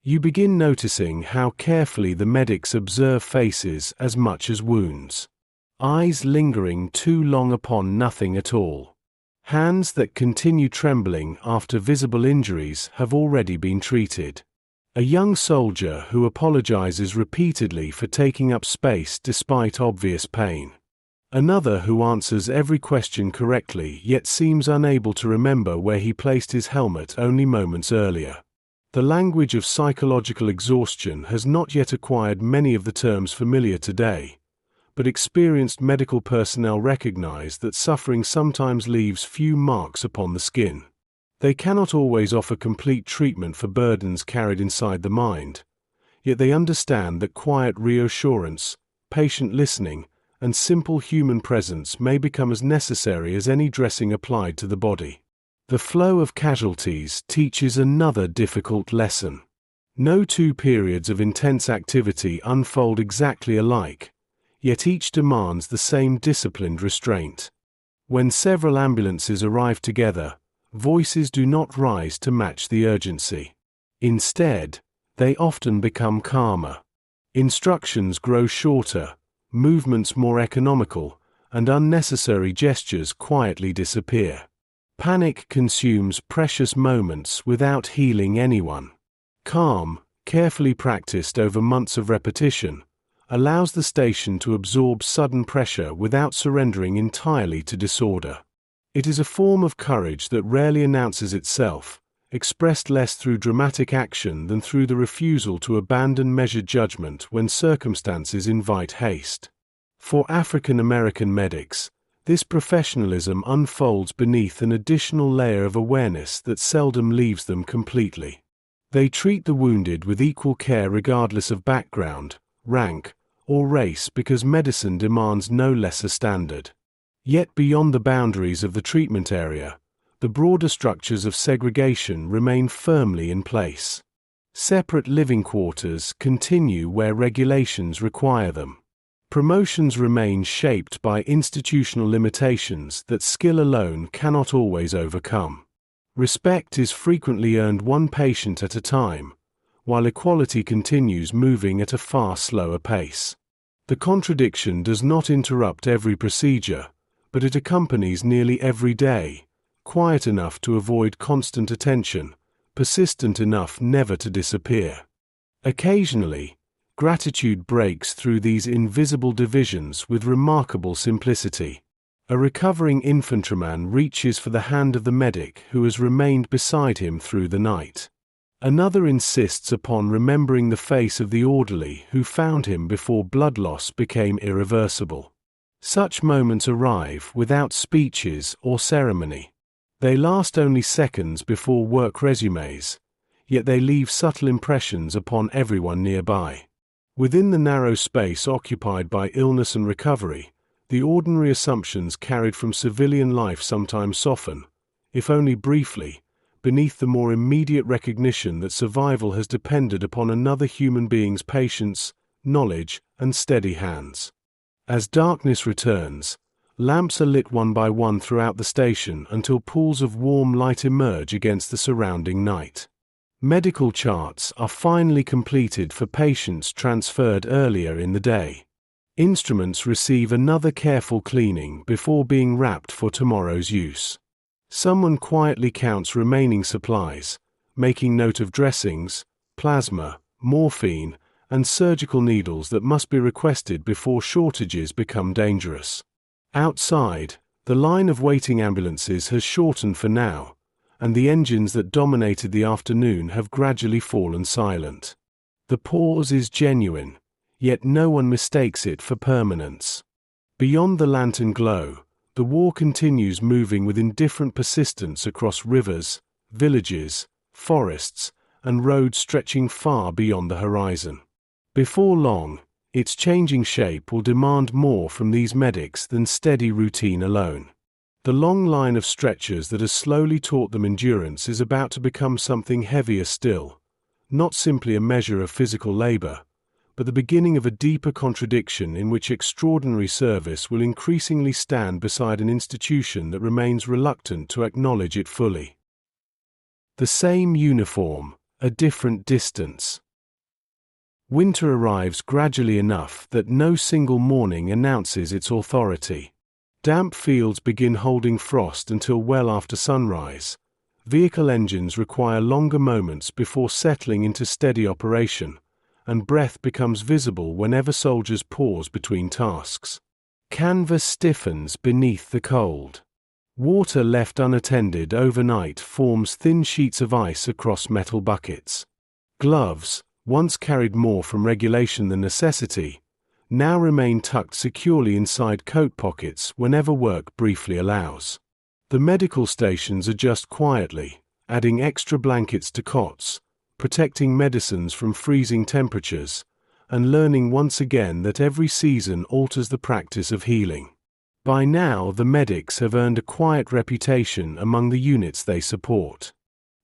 You begin noticing how carefully the medics observe faces as much as wounds. Eyes lingering too long upon nothing at all. Hands that continue trembling after visible injuries have already been treated. A young soldier who apologizes repeatedly for taking up space despite obvious pain. Another who answers every question correctly yet seems unable to remember where he placed his helmet only moments earlier. The language of psychological exhaustion has not yet acquired many of the terms familiar today, but experienced medical personnel recognize that suffering sometimes leaves few marks upon the skin. They cannot always offer complete treatment for burdens carried inside the mind, yet they understand that quiet reassurance, patient listening, and simple human presence may become as necessary as any dressing applied to the body. The flow of casualties teaches another difficult lesson. No two periods of intense activity unfold exactly alike, yet each demands the same disciplined restraint. When several ambulances arrive together, voices do not rise to match the urgency. Instead, they often become calmer. Instructions grow shorter, movements more economical, and unnecessary gestures quietly disappear. Panic consumes precious moments without healing anyone. Calm, carefully practiced over months of repetition, allows the station to absorb sudden pressure without surrendering entirely to disorder. It is a form of courage that rarely announces itself, expressed less through dramatic action than through the refusal to abandon measured judgment when circumstances invite haste. For African American medics, this professionalism unfolds beneath an additional layer of awareness that seldom leaves them completely. They treat the wounded with equal care regardless of background, rank, or race because medicine demands no lesser standard. Yet beyond the boundaries of the treatment area, the broader structures of segregation remain firmly in place. Separate living quarters continue where regulations require them. Promotions remain shaped by institutional limitations that skill alone cannot always overcome. Respect is frequently earned one patient at a time, while equality continues moving at a far slower pace. The contradiction does not interrupt every procedure, but it accompanies nearly every day, quiet enough to avoid constant attention, persistent enough never to disappear. Occasionally, gratitude breaks through these invisible divisions with remarkable simplicity. A recovering infantryman reaches for the hand of the medic who has remained beside him through the night. Another insists upon remembering the face of the orderly who found him before blood loss became irreversible. Such moments arrive without speeches or ceremony. They last only seconds before work resumes, yet they leave subtle impressions upon everyone nearby. Within the narrow space occupied by illness and recovery, the ordinary assumptions carried from civilian life sometimes soften, if only briefly, beneath the more immediate recognition that survival has depended upon another human being's patience, knowledge, and steady hands. As darkness returns, lamps are lit one by one throughout the station until pools of warm light emerge against the surrounding night. Medical charts are finally completed for patients transferred earlier in the day. Instruments receive another careful cleaning before being wrapped for tomorrow's use. Someone quietly counts remaining supplies, making note of dressings, plasma, morphine, and surgical needles that must be requested before shortages become dangerous. Outside, the line of waiting ambulances has shortened for now, and the engines that dominated the afternoon have gradually fallen silent. The pause is genuine, yet no one mistakes it for permanence. Beyond the lantern glow, the war continues moving with indifferent persistence across rivers, villages, forests, and roads stretching far beyond the horizon. Before long, its changing shape will demand more from these medics than steady routine alone. The long line of stretchers that has slowly taught them endurance is about to become something heavier still, not simply a measure of physical labor, but the beginning of a deeper contradiction in which extraordinary service will increasingly stand beside an institution that remains reluctant to acknowledge it fully. The same uniform, a different distance. Winter arrives gradually enough that no single morning announces its authority. Damp fields begin holding frost until well after sunrise. Vehicle engines require longer moments before settling into steady operation, and breath becomes visible whenever soldiers pause between tasks. Canvas stiffens beneath the cold. Water left unattended overnight forms thin sheets of ice across metal buckets. Gloves, once carried more from regulation than necessity, now remain tucked securely inside coat pockets whenever work briefly allows. The medical stations adjust quietly, adding extra blankets to cots, protecting medicines from freezing temperatures, and learning once again that every season alters the practice of healing. By now, the medics have earned a quiet reputation among the units they support.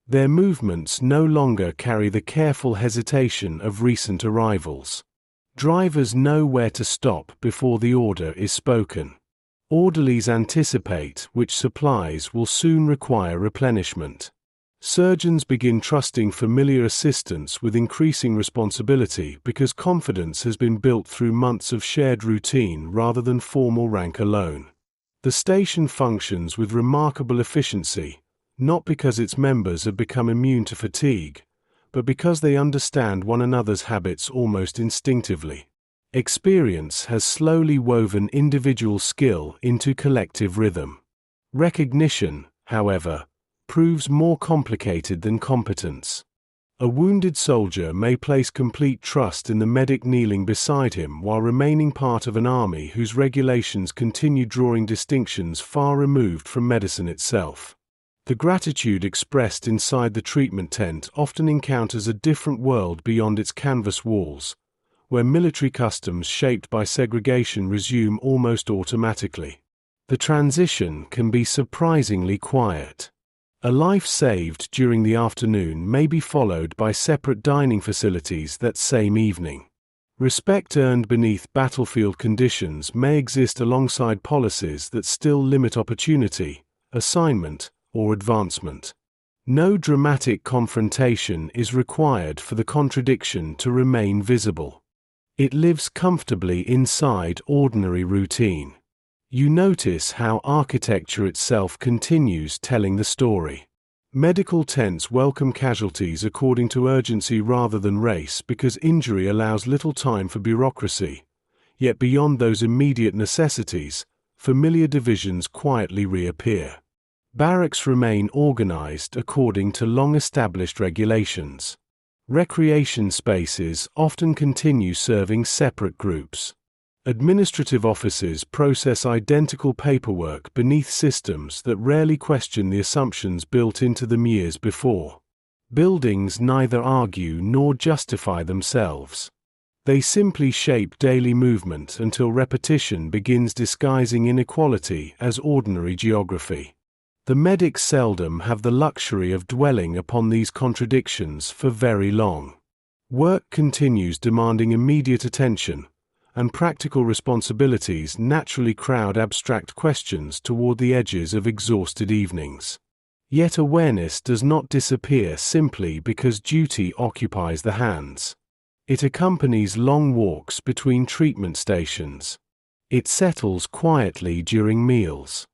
Their movements no longer carry the careful hesitation of recent arrivals. Drivers know where to stop before the order is spoken. Orderlies anticipate which supplies will soon require replenishment. Surgeons begin trusting familiar assistants with increasing responsibility because confidence has been built through months of shared routine rather than formal rank alone. The station functions with remarkable efficiency, not because its members have become immune to fatigue, but because they understand one another's habits almost instinctively. Experience has slowly woven individual skill into collective rhythm. Recognition, however, proves more complicated than competence. A wounded soldier may place complete trust in the medic kneeling beside him while remaining part of an army whose regulations continue drawing distinctions far removed from medicine itself. The gratitude expressed inside the treatment tent often encounters a different world beyond its canvas walls, where military customs shaped by segregation resume almost automatically. The transition can be surprisingly quiet. A life saved during the afternoon may be followed by separate dining facilities that same evening. Respect earned beneath battlefield conditions may exist alongside policies that still limit opportunity, assignment, or advancement. No dramatic confrontation is required for the contradiction to remain visible. It lives comfortably inside ordinary routine. You notice how architecture itself continues telling the story. Medical tents welcome casualties according to urgency rather than race because injury allows little time for bureaucracy. Yet beyond those immediate necessities, familiar divisions quietly reappear. Barracks remain organized according to long-established regulations. Recreation spaces often continue serving separate groups. Administrative offices process identical paperwork beneath systems that rarely question the assumptions built into them years before. Buildings neither argue nor justify themselves. They simply shape daily movement until repetition begins disguising inequality as ordinary geography. The medics seldom have the luxury of dwelling upon these contradictions for very long. Work continues demanding immediate attention, and practical responsibilities naturally crowd abstract questions toward the edges of exhausted evenings. Yet awareness does not disappear simply because duty occupies the hands. It accompanies long walks between treatment stations. It settles quietly during meals.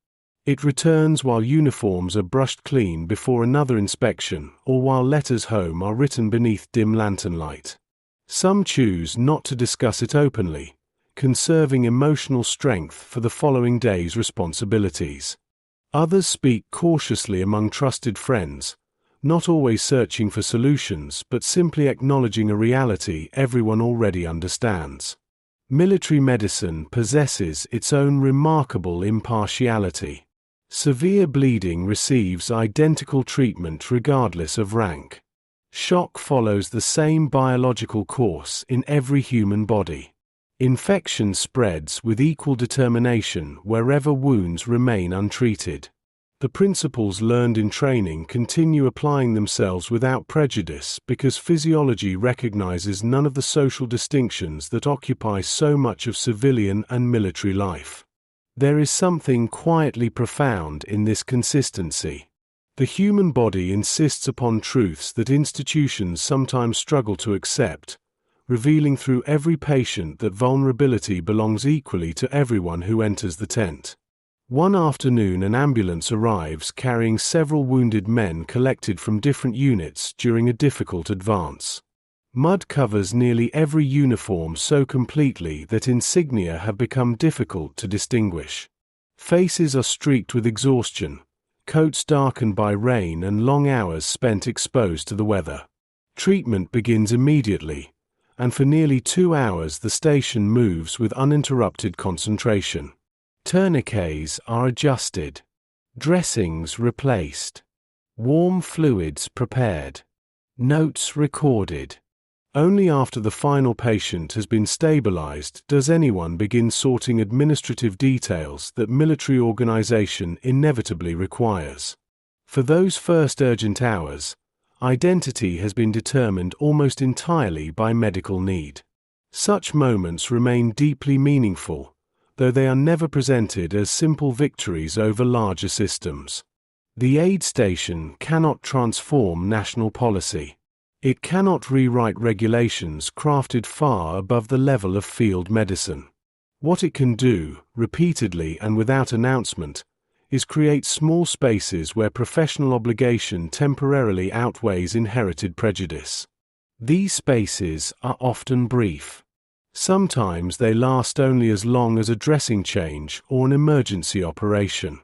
It returns while uniforms are brushed clean before another inspection or while letters home are written beneath dim lantern light. Some choose not to discuss it openly, conserving emotional strength for the following day's responsibilities. Others speak cautiously among trusted friends, not always searching for solutions but simply acknowledging a reality everyone already understands. Military medicine possesses its own remarkable impartiality. Severe bleeding receives identical treatment regardless of rank. Shock follows the same biological course in every human body. Infection spreads with equal determination wherever wounds remain untreated. The principles learned in training continue applying themselves without prejudice because physiology recognizes none of the social distinctions that occupy so much of civilian and military life. There is something quietly profound in this consistency. The human body insists upon truths that institutions sometimes struggle to accept, revealing through every patient that vulnerability belongs equally to everyone who enters the tent. One afternoon an ambulance arrives carrying several wounded men collected from different units during a difficult advance. Mud covers nearly every uniform so completely that insignia have become difficult to distinguish. Faces are streaked with exhaustion, coats darkened by rain and long hours spent exposed to the weather. Treatment begins immediately, and for nearly 2 hours the station moves with uninterrupted concentration. Tourniquets are adjusted, dressings replaced, warm fluids prepared, notes recorded. Only after the final patient has been stabilized does anyone begin sorting administrative details that military organization inevitably requires. For those first urgent hours, identity has been determined almost entirely by medical need. Such moments remain deeply meaningful, though they are never presented as simple victories over larger systems. The aid station cannot transform national policy. It cannot rewrite regulations crafted far above the level of field medicine. What it can do, repeatedly and without announcement, is create small spaces where professional obligation temporarily outweighs inherited prejudice. These spaces are often brief. Sometimes they last only as long as a dressing change or an emergency operation.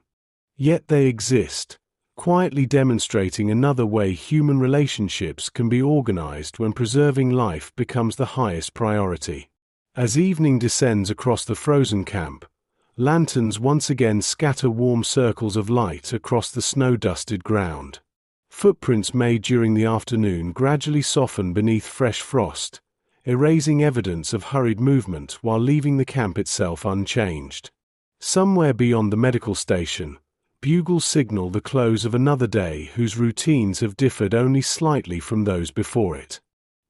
Yet they exist, quietly demonstrating another way human relationships can be organized when preserving life becomes the highest priority. As evening descends across the frozen camp, lanterns once again scatter warm circles of light across the snow-dusted ground. Footprints made during the afternoon gradually soften beneath fresh frost, erasing evidence of hurried movement while leaving the camp itself unchanged. Somewhere beyond the medical station, bugles signal the close of another day whose routines have differed only slightly from those before it.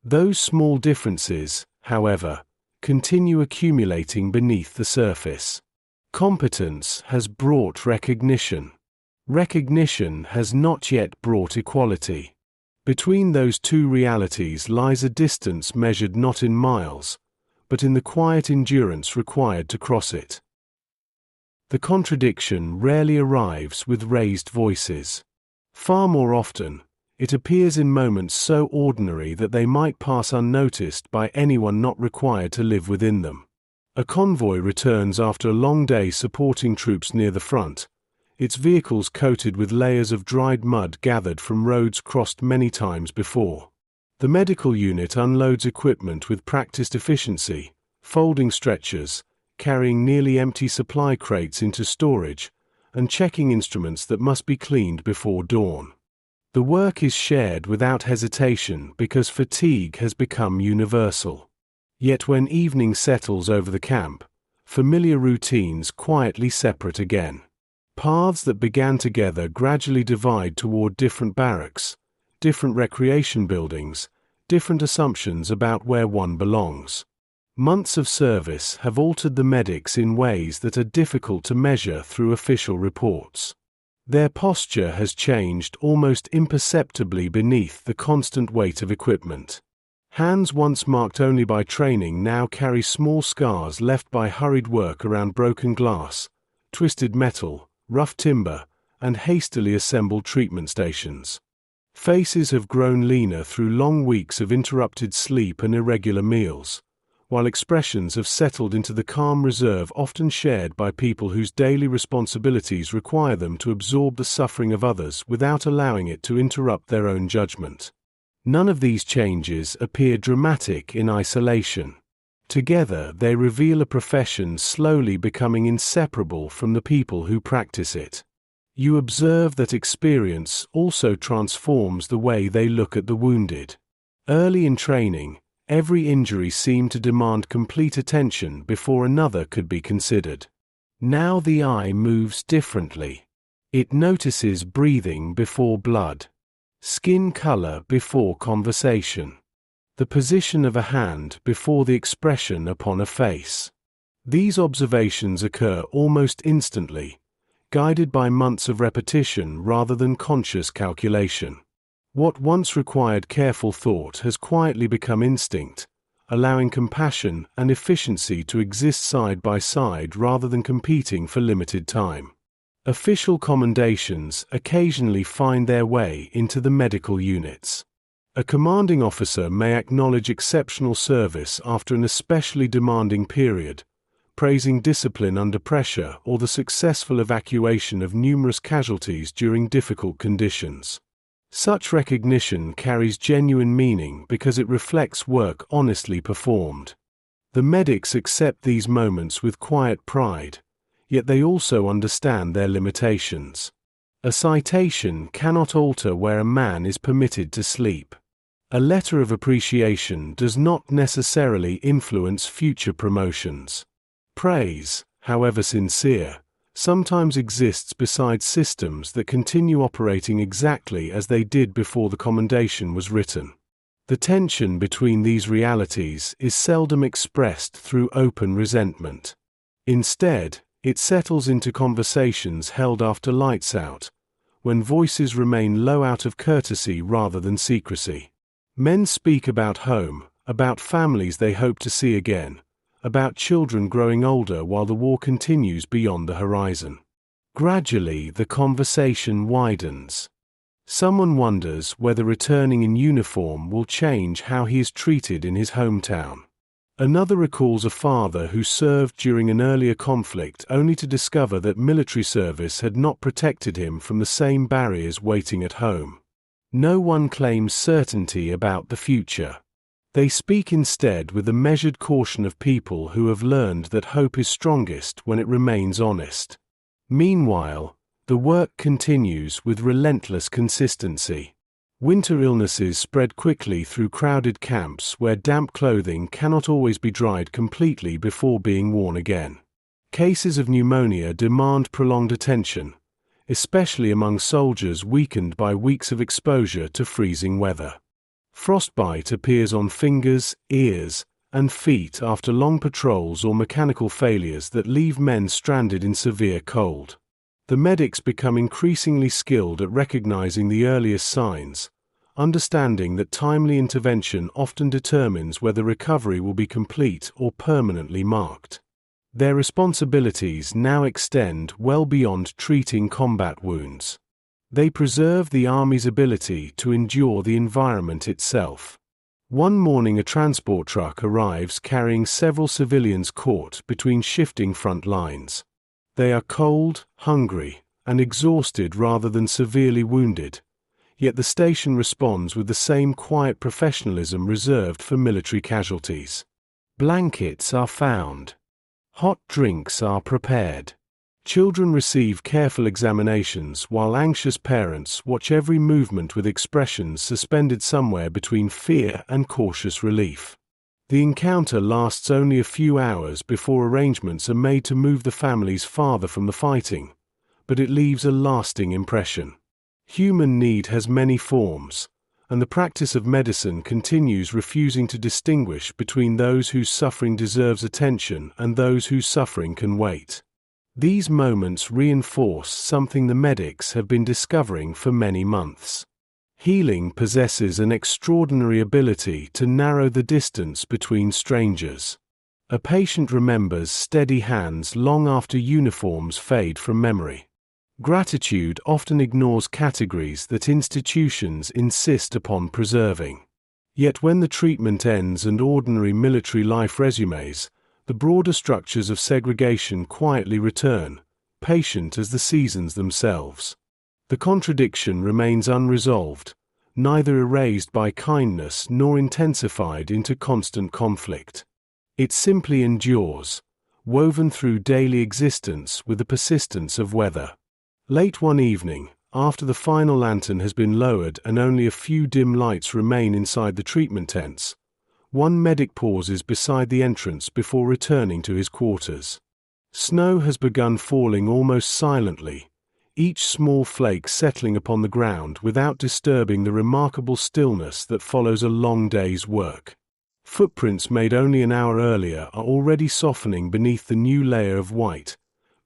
Those small differences, however, continue accumulating beneath the surface. Competence has brought recognition. Recognition has not yet brought equality. Between those two realities lies a distance measured not in miles, but in the quiet endurance required to cross it. The contradiction rarely arrives with raised voices. Far more often, it appears in moments so ordinary that they might pass unnoticed by anyone not required to live within them. A convoy returns after a long day supporting troops near the front, its vehicles coated with layers of dried mud gathered from roads crossed many times before. The medical unit unloads equipment with practiced efficiency, folding stretchers, carrying nearly empty supply crates into storage, and checking instruments that must be cleaned before dawn. The work is shared without hesitation because fatigue has become universal. Yet when evening settles over the camp, familiar routines quietly separate again. Paths that began together gradually divide toward different barracks, different recreation buildings, different assumptions about where one belongs. Months of service have altered the medics in ways that are difficult to measure through official reports. Their posture has changed almost imperceptibly beneath the constant weight of equipment. Hands once marked only by training now carry small scars left by hurried work around broken glass, twisted metal, rough timber, and hastily assembled treatment stations. Faces have grown leaner through long weeks of interrupted sleep and irregular meals, while expressions have settled into the calm reserve often shared by people whose daily responsibilities require them to absorb the suffering of others without allowing it to interrupt their own judgment. None of these changes appear dramatic in isolation. Together, they reveal a profession slowly becoming inseparable from the people who practice it. You observe that experience also transforms the way they look at the wounded. Early in training, every injury seemed to demand complete attention before another could be considered. Now the eye moves differently. It notices breathing before blood, skin color before conversation, the position of a hand before the expression upon a face. These observations occur almost instantly, guided by months of repetition rather than conscious calculation. What once required careful thought has quietly become instinct, allowing compassion and efficiency to exist side by side rather than competing for limited time. Official commendations occasionally find their way into the medical units. A commanding officer may acknowledge exceptional service after an especially demanding period, praising discipline under pressure or the successful evacuation of numerous casualties during difficult conditions. Such recognition carries genuine meaning because it reflects work honestly performed. The medics accept these moments with quiet pride, yet they also understand their limitations. A citation cannot alter where a man is permitted to sleep. A letter of appreciation does not necessarily influence future promotions. Praise, however sincere, sometimes exists beside systems that continue operating exactly as they did before the commendation was written. The tension between these realities is seldom expressed through open resentment. Instead, it settles into conversations held after lights out, when voices remain low out of courtesy rather than secrecy. Men speak about home, about families they hope to see again, about children growing older while the war continues beyond the horizon. Gradually, the conversation widens. Someone wonders whether returning in uniform will change how he is treated in his hometown. Another recalls a father who served during an earlier conflict only to discover that military service had not protected him from the same barriers waiting at home. No one claims certainty about the future. They speak instead with the measured caution of people who have learned that hope is strongest when it remains honest. Meanwhile, the work continues with relentless consistency. Winter illnesses spread quickly through crowded camps where damp clothing cannot always be dried completely before being worn again. Cases of pneumonia demand prolonged attention, especially among soldiers weakened by weeks of exposure to freezing weather. Frostbite appears on fingers, ears, and feet after long patrols or mechanical failures that leave men stranded in severe cold. The medics become increasingly skilled at recognizing the earliest signs, understanding that timely intervention often determines whether recovery will be complete or permanently marked. Their responsibilities now extend well beyond treating combat wounds. They preserve the Army's ability to endure the environment itself. One morning a transport truck arrives carrying several civilians caught between shifting front lines. They are cold, hungry, and exhausted rather than severely wounded, yet the station responds with the same quiet professionalism reserved for military casualties. Blankets are found. Hot drinks are prepared. Children receive careful examinations while anxious parents watch every movement with expressions suspended somewhere between fear and cautious relief. The encounter lasts only a few hours before arrangements are made to move the families farther from the fighting, but it leaves a lasting impression. Human need has many forms, and the practice of medicine continues, refusing to distinguish between those whose suffering deserves attention and those whose suffering can wait. These moments reinforce something the medics have been discovering for many months. Healing possesses an extraordinary ability to narrow the distance between strangers. A patient remembers steady hands long after uniforms fade from memory. Gratitude often ignores categories that institutions insist upon preserving. Yet when the treatment ends and ordinary military life resumes, the broader structures of segregation quietly return, patient as the seasons themselves. The contradiction remains unresolved, neither erased by kindness nor intensified into constant conflict. It simply endures, woven through daily existence with the persistence of weather. Late one evening, after the final lantern has been lowered and only a few dim lights remain inside the treatment tents, one medic pauses beside the entrance before returning to his quarters. Snow has begun falling almost silently, each small flake settling upon the ground without disturbing the remarkable stillness that follows a long day's work. Footprints made only an hour earlier are already softening beneath the new layer of white,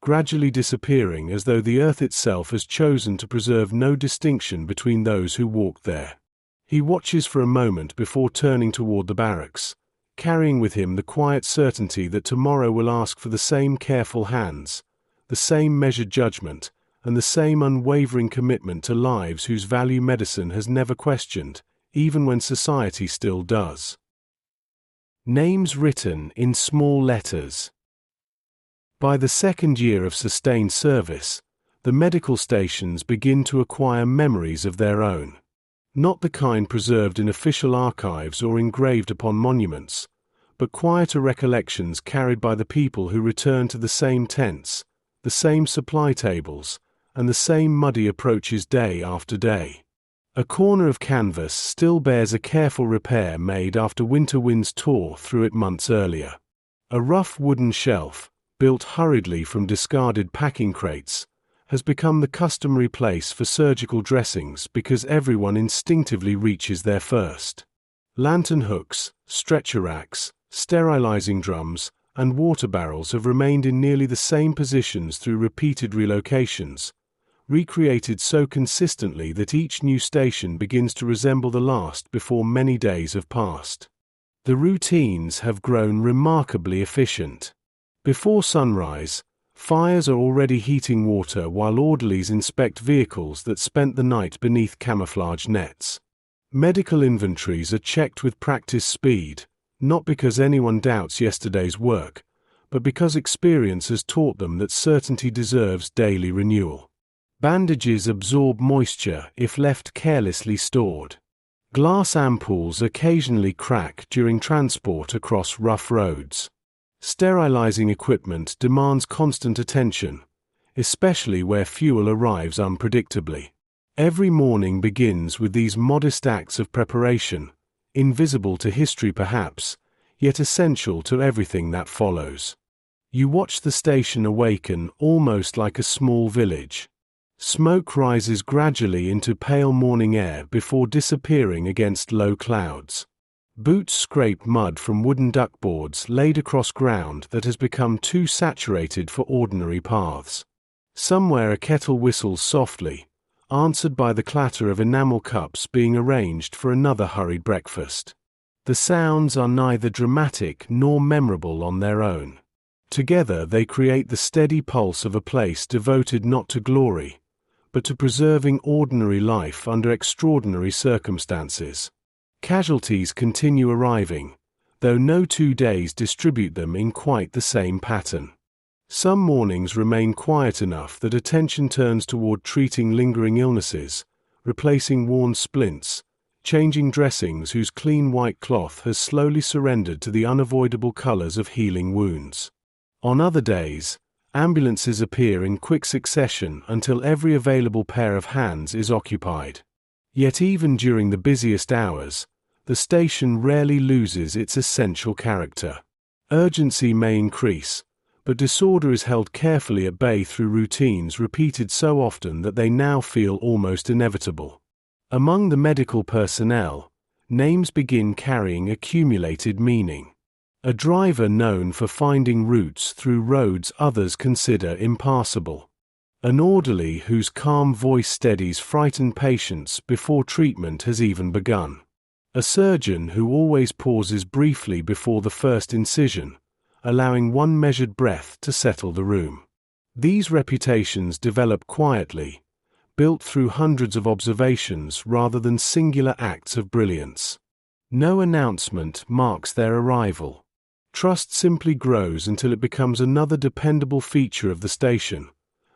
gradually disappearing as though the earth itself has chosen to preserve no distinction between those who walked there. He watches for a moment before turning toward the barracks, carrying with him the quiet certainty that tomorrow will ask for the same careful hands, the same measured judgment, and the same unwavering commitment to lives whose value medicine has never questioned, even when society still does. Names written in small letters. By the second year of sustained service, the medical stations begin to acquire memories of their own. Not the kind preserved in official archives or engraved upon monuments, but quieter recollections carried by the people who return to the same tents, the same supply tables, and the same muddy approaches day after day. A corner of canvas still bears a careful repair made after winter winds tore through it months earlier. A rough wooden shelf, built hurriedly from discarded packing crates, has become the customary place for surgical dressings because everyone instinctively reaches there first. Lantern hooks, stretcher racks, sterilizing drums, and water barrels have remained in nearly the same positions through repeated relocations, recreated so consistently that each new station begins to resemble the last before many days have passed. The routines have grown remarkably efficient. Before sunrise, fires are already heating water while orderlies inspect vehicles that spent the night beneath camouflage nets. Medical inventories are checked with practiced speed, not because anyone doubts yesterday's work, but because experience has taught them that certainty deserves daily renewal. Bandages absorb moisture if left carelessly stored. Glass ampoules occasionally crack during transport across rough roads. Sterilizing equipment demands constant attention, especially where fuel arrives unpredictably. Every morning begins with these modest acts of preparation, invisible to history perhaps, yet essential to everything that follows. You watch the station awaken almost like a small village. Smoke rises gradually into pale morning air before disappearing against low clouds. Boots scrape mud from wooden duckboards laid across ground that has become too saturated for ordinary paths. Somewhere a kettle whistles softly, answered by the clatter of enamel cups being arranged for another hurried breakfast. The sounds are neither dramatic nor memorable on their own. Together they create the steady pulse of a place devoted not to glory, but to preserving ordinary life under extraordinary circumstances. Casualties continue arriving, though no 2 days distribute them in quite the same pattern. Some mornings remain quiet enough that attention turns toward treating lingering illnesses, replacing worn splints, changing dressings whose clean white cloth has slowly surrendered to the unavoidable colors of healing wounds. On other days, ambulances appear in quick succession until every available pair of hands is occupied. Yet even during the busiest hours, the station rarely loses its essential character. Urgency may increase, but disorder is held carefully at bay through routines repeated so often that they now feel almost inevitable. Among the medical personnel, names begin carrying accumulated meaning. A driver known for finding routes through roads others consider impassable. An orderly whose calm voice steadies frightened patients before treatment has even begun. A surgeon who always pauses briefly before the first incision, allowing one measured breath to settle the room. These reputations develop quietly, built through hundreds of observations rather than singular acts of brilliance. No announcement marks their arrival. Trust simply grows until it becomes another dependable feature of the station,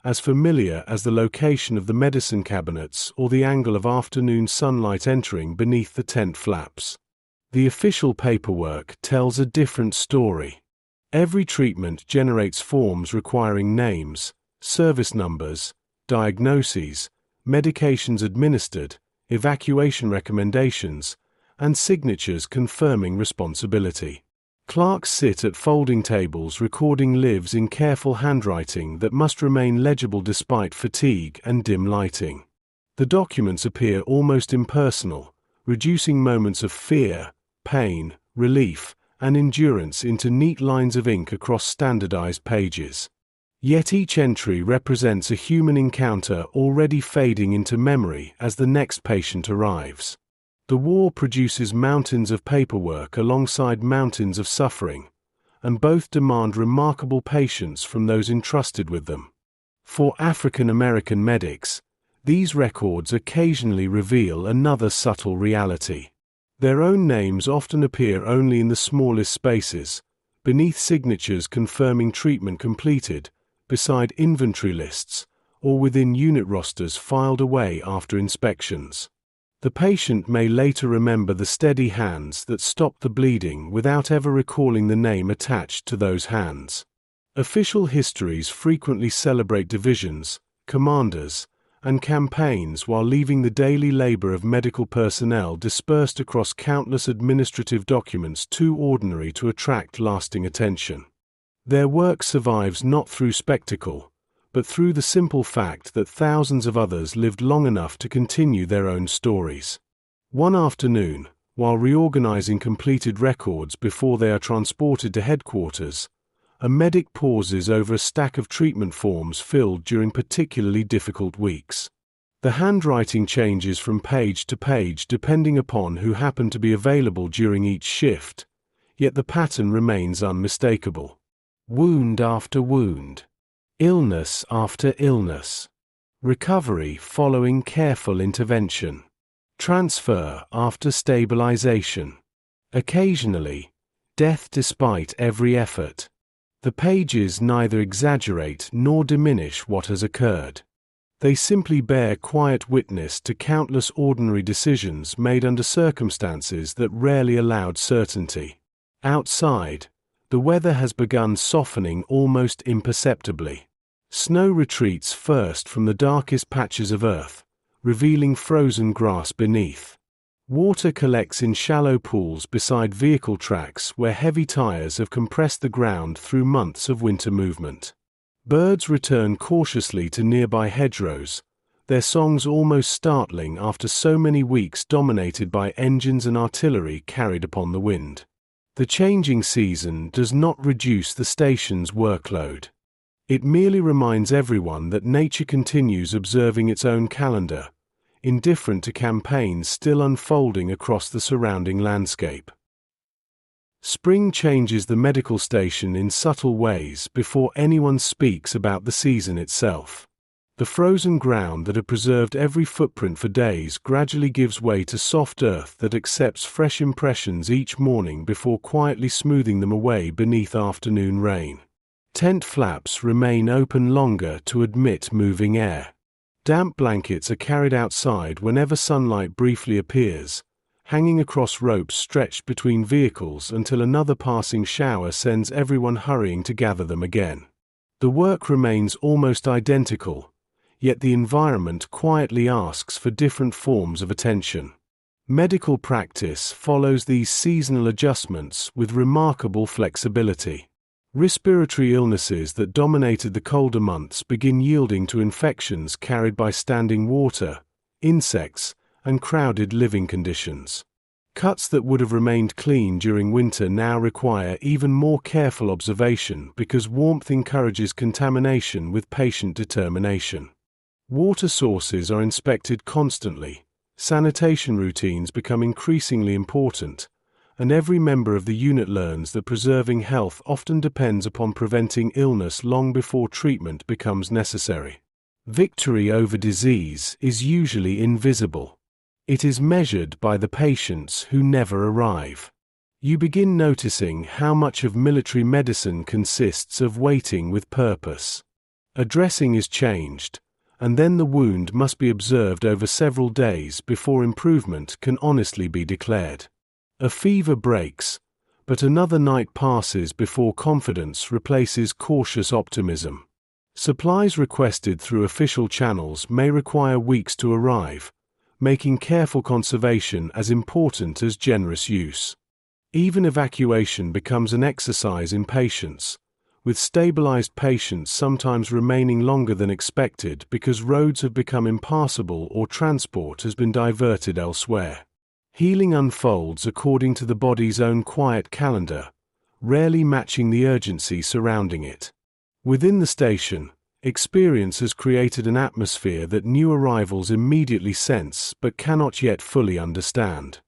as familiar as the location of the medicine cabinets or the angle of afternoon sunlight entering beneath the tent flaps. The official paperwork tells a different story. Every treatment generates forms requiring names, service numbers, diagnoses, medications administered, evacuation recommendations, and signatures confirming responsibility. Clerks sit at folding tables recording lives in careful handwriting that must remain legible despite fatigue and dim lighting. The documents appear almost impersonal, reducing moments of fear, pain, relief, and endurance into neat lines of ink across standardized pages. Yet each entry represents a human encounter already fading into memory as the next patient arrives. The war produces mountains of paperwork alongside mountains of suffering, and both demand remarkable patience from those entrusted with them. For African American medics, these records occasionally reveal another subtle reality. Their own names often appear only in the smallest spaces, beneath signatures confirming treatment completed, beside inventory lists, or within unit rosters filed away after inspections. The patient may later remember the steady hands that stopped the bleeding without ever recalling the name attached to those hands. Official histories frequently celebrate divisions, commanders, and campaigns while leaving the daily labor of medical personnel dispersed across countless administrative documents too ordinary to attract lasting attention. Their work survives not through spectacle, but through the simple fact that thousands of others lived long enough to continue their own stories. One afternoon, while reorganizing completed records before they are transported to headquarters, a medic pauses over a stack of treatment forms filled during particularly difficult weeks. The handwriting changes from page to page depending upon who happened to be available during each shift, yet the pattern remains unmistakable. Wound after wound. Illness after illness. Recovery following careful intervention. Transfer after stabilization. Occasionally, Death despite every effort. The pages neither exaggerate nor diminish what has occurred. They simply bear quiet witness to countless ordinary decisions made under circumstances that rarely allowed certainty. Outside, the weather has begun softening almost imperceptibly. Snow retreats first from the darkest patches of earth, revealing frozen grass beneath. Water collects in shallow pools beside vehicle tracks where heavy tires have compressed the ground through months of winter movement. Birds return cautiously to nearby hedgerows, their songs almost startling after so many weeks dominated by engines and artillery carried upon the wind. The changing season does not reduce the station's workload. It merely reminds everyone that nature continues observing its own calendar, indifferent to campaigns still unfolding across the surrounding landscape. Spring changes the medical station in subtle ways before anyone speaks about the season itself. The frozen ground that had preserved every footprint for days gradually gives way to soft earth that accepts fresh impressions each morning before quietly smoothing them away beneath afternoon rain. Tent flaps remain open longer to admit moving air. Damp blankets are carried outside whenever sunlight briefly appears, hanging across ropes stretched between vehicles until another passing shower sends everyone hurrying to gather them again. The work remains almost identical, yet the environment quietly asks for different forms of attention. Medical practice follows these seasonal adjustments with remarkable flexibility. Respiratory illnesses that dominated the colder months begin yielding to infections carried by standing water, insects, and crowded living conditions. Cuts that would have remained clean during winter now require even more careful observation because warmth encourages contamination with patient determination. Water sources are inspected constantly, sanitation routines become increasingly important, and every member of the unit learns that preserving health often depends upon preventing illness long before treatment becomes necessary. Victory over disease is usually invisible. It is measured by the patients who never arrive. You begin noticing how much of military medicine consists of waiting with purpose. A dressing is changed, and then the wound must be observed over several days before improvement can honestly be declared. A fever breaks, but another night passes before confidence replaces cautious optimism. Supplies requested through official channels may require weeks to arrive, making careful conservation as important as generous use. Even evacuation becomes an exercise in patience, with stabilized patients sometimes remaining longer than expected because roads have become impassable or transport has been diverted elsewhere. Healing unfolds according to the body's own quiet calendar, rarely matching the urgency surrounding it. Within the station, experience has created an atmosphere that new arrivals immediately sense but cannot yet fully understand.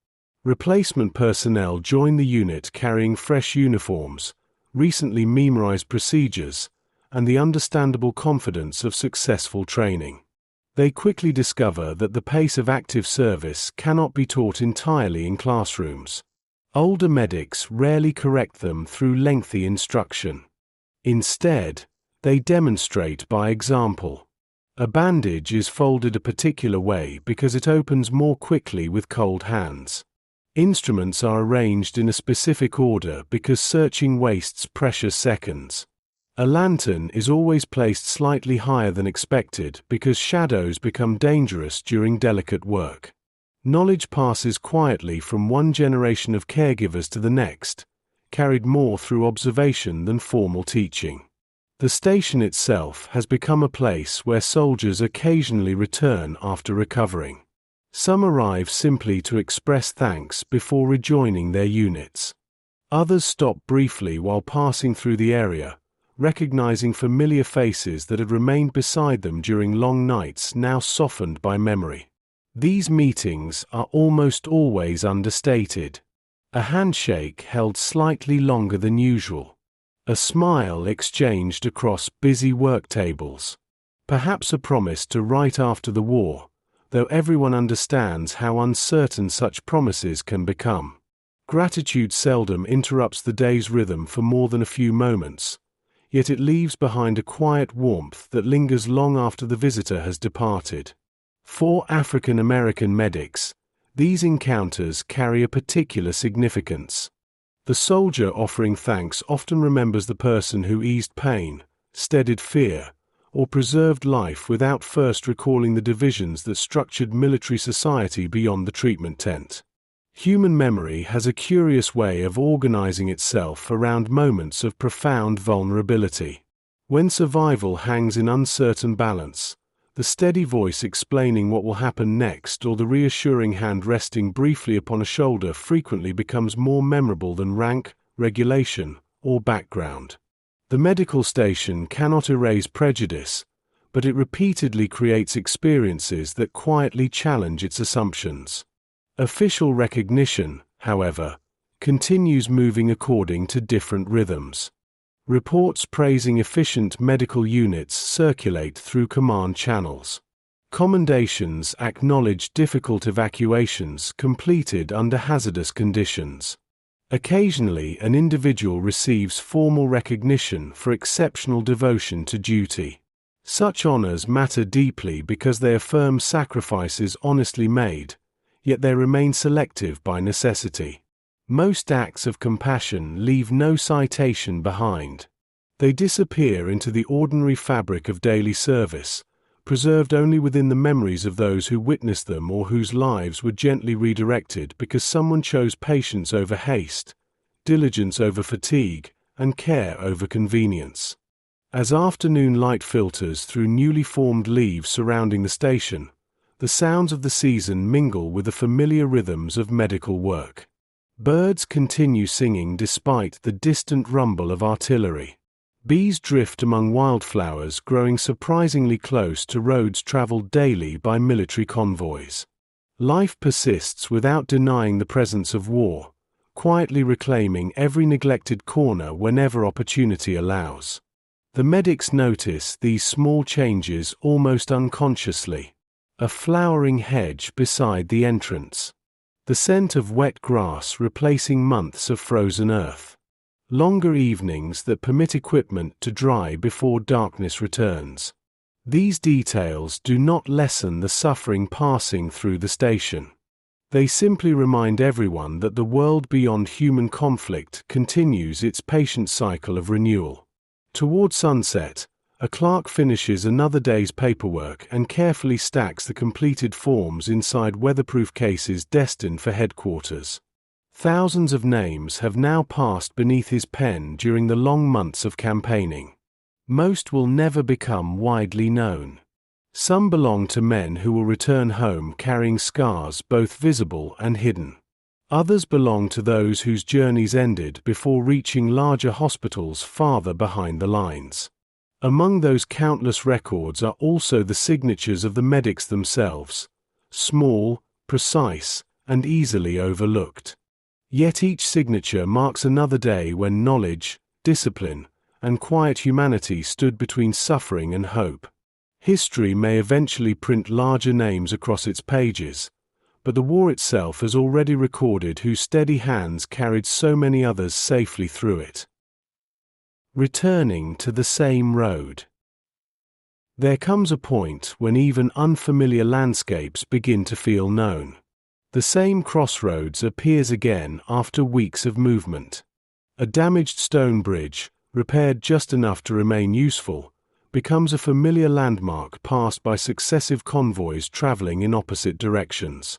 Replacement personnel join the unit carrying fresh uniforms, recently memorized procedures, and the understandable confidence of successful training. They quickly discover that the pace of active service cannot be taught entirely in classrooms. Older medics rarely correct them through lengthy instruction. Instead, they demonstrate by example. A bandage is folded a particular way because it opens more quickly with cold hands. Instruments are arranged in a specific order because searching wastes precious seconds. A lantern is always placed slightly higher than expected because shadows become dangerous during delicate work. Knowledge passes quietly from one generation of caregivers to the next, carried more through observation than formal teaching. The station itself has become a place where soldiers occasionally return after recovering. Some arrive simply to express thanks before rejoining their units. Others stop briefly while passing through the area, recognizing familiar faces that had remained beside them during long nights now softened by memory. These meetings are almost always understated. A handshake held slightly longer than usual. A smile exchanged across busy work tables. Perhaps a promise to write after the war, though everyone understands how uncertain such promises can become. Gratitude seldom interrupts the day's rhythm for more than a few moments, yet it leaves behind a quiet warmth that lingers long after the visitor has departed. For African American medics, these encounters carry a particular significance. The soldier offering thanks often remembers the person who eased pain, steadied fear, or preserved life without first recalling the divisions that structured military society beyond the treatment tent. Human memory has a curious way of organizing itself around moments of profound vulnerability. When survival hangs in uncertain balance, the steady voice explaining what will happen next or the reassuring hand resting briefly upon a shoulder frequently becomes more memorable than rank, regulation, or background. The medical station cannot erase prejudice, but it repeatedly creates experiences that quietly challenge its assumptions. Official recognition, however, continues moving according to different rhythms. Reports praising efficient medical units circulate through command channels. Commendations acknowledge difficult evacuations completed under hazardous conditions. Occasionally, an individual receives formal recognition for exceptional devotion to duty. Such honors matter deeply because they affirm sacrifices honestly made, yet they remain selective by necessity. Most acts of compassion leave no citation behind. They disappear into the ordinary fabric of daily service, preserved only within the memories of those who witnessed them or whose lives were gently redirected because someone chose patience over haste, diligence over fatigue, and care over convenience. As afternoon light filters through newly formed leaves surrounding the station, the sounds of the season mingle with the familiar rhythms of medical work. Birds continue singing despite the distant rumble of artillery. Bees drift among wildflowers growing surprisingly close to roads traveled daily by military convoys. Life persists without denying the presence of war, quietly reclaiming every neglected corner whenever opportunity allows. The medics notice these small changes almost unconsciously. A flowering hedge beside the entrance. The scent of wet grass replacing months of frozen earth. Longer evenings that permit equipment to dry before darkness returns. These details do not lessen the suffering passing through the station. They simply remind everyone that the world beyond human conflict continues its patient cycle of renewal. Toward sunset, a clerk finishes another day's paperwork and carefully stacks the completed forms inside weatherproof cases destined for headquarters. Thousands of names have now passed beneath his pen during the long months of campaigning. Most will never become widely known. Some belong to men who will return home carrying scars both visible and hidden. Others belong to those whose journeys ended before reaching larger hospitals farther behind the lines. Among those countless records are also the signatures of the medics themselves, small, precise, and easily overlooked. Yet each signature marks another day when knowledge, discipline, and quiet humanity stood between suffering and hope. History may eventually print larger names across its pages, but the war itself has already recorded whose steady hands carried so many others safely through it. Returning to the same road. There comes a point when even unfamiliar landscapes begin to feel known. The same crossroads appears again after weeks of movement. A damaged stone bridge, repaired just enough to remain useful, becomes a familiar landmark passed by successive convoys traveling in opposite directions.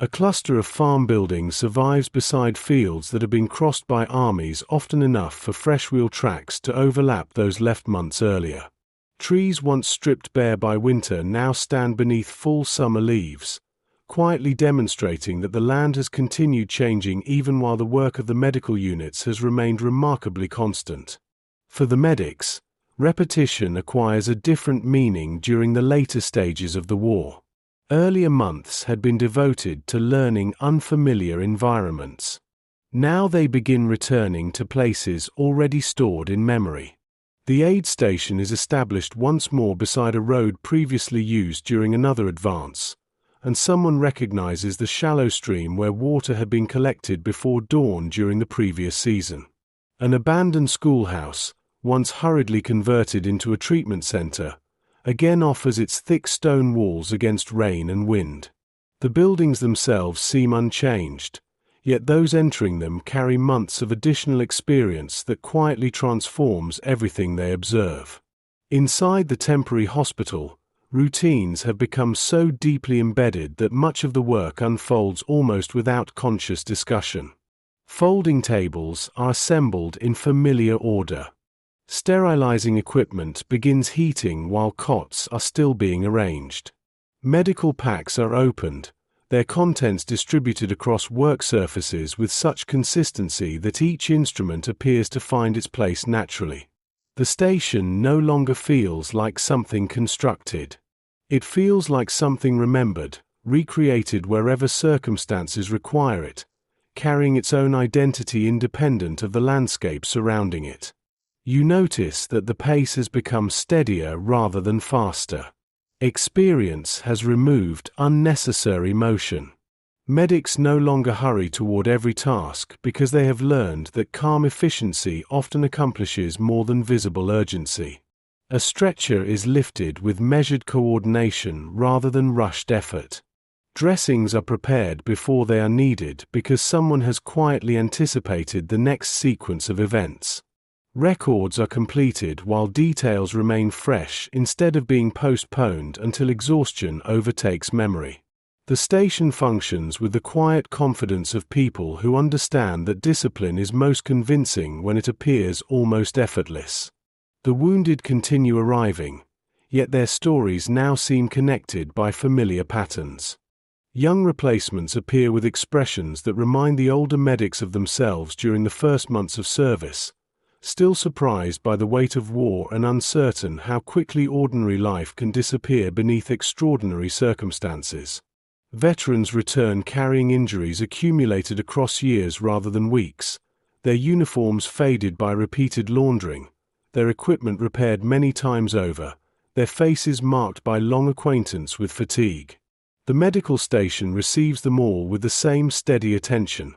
A cluster of farm buildings survives beside fields that have been crossed by armies often enough for fresh-wheel tracks to overlap those left months earlier. Trees once stripped bare by winter now stand beneath full summer leaves, quietly demonstrating that the land has continued changing even while the work of the medical units has remained remarkably constant. For the medics, repetition acquires a different meaning during the later stages of the war. Earlier months had been devoted to learning unfamiliar environments. Now they begin returning to places already stored in memory. The aid station is established once more beside a road previously used during another advance, and someone recognizes the shallow stream where water had been collected before dawn during the previous season. An abandoned schoolhouse, once hurriedly converted into a treatment center, again offers its thick stone walls against rain and wind. The buildings themselves seem unchanged, yet those entering them carry months of additional experience that quietly transforms everything they observe. Inside the temporary hospital, routines have become so deeply embedded that much of the work unfolds almost without conscious discussion. Folding tables are assembled in familiar order. Sterilizing equipment begins heating while cots are still being arranged. Medical packs are opened, their contents distributed across work surfaces with such consistency that each instrument appears to find its place naturally. The station no longer feels like something constructed. It feels like something remembered, recreated wherever circumstances require it, carrying its own identity independent of the landscape surrounding it. You notice that the pace has become steadier rather than faster. Experience has removed unnecessary motion. Medics no longer hurry toward every task because they have learned that calm efficiency often accomplishes more than visible urgency. A stretcher is lifted with measured coordination rather than rushed effort. Dressings are prepared before they are needed because someone has quietly anticipated the next sequence of events. Records are completed while details remain fresh instead of being postponed until exhaustion overtakes memory. The station functions with the quiet confidence of people who understand that discipline is most convincing when it appears almost effortless. The wounded continue arriving, yet their stories now seem connected by familiar patterns. Young replacements appear with expressions that remind the older medics of themselves during the first months of service, still surprised by the weight of war and uncertain how quickly ordinary life can disappear beneath extraordinary circumstances. Veterans return carrying injuries accumulated across years rather than weeks, their uniforms faded by repeated laundering, their equipment repaired many times over, their faces marked by long acquaintance with fatigue. The medical station receives them all with the same steady attention,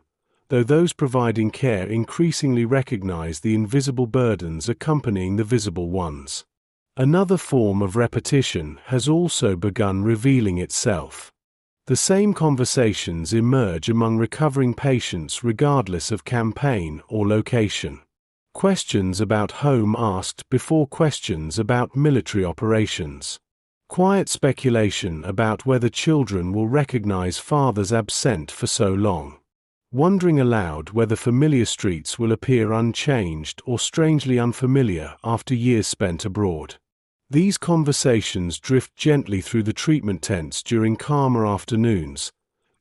though those providing care increasingly recognize the invisible burdens accompanying the visible ones. Another form of repetition has also begun revealing itself. The same conversations emerge among recovering patients regardless of campaign or location. Questions about home asked before questions about military operations. Quiet speculation about whether children will recognize fathers absent for so long. Wondering aloud whether familiar streets will appear unchanged or strangely unfamiliar after years spent abroad. These conversations drift gently through the treatment tents during calmer afternoons,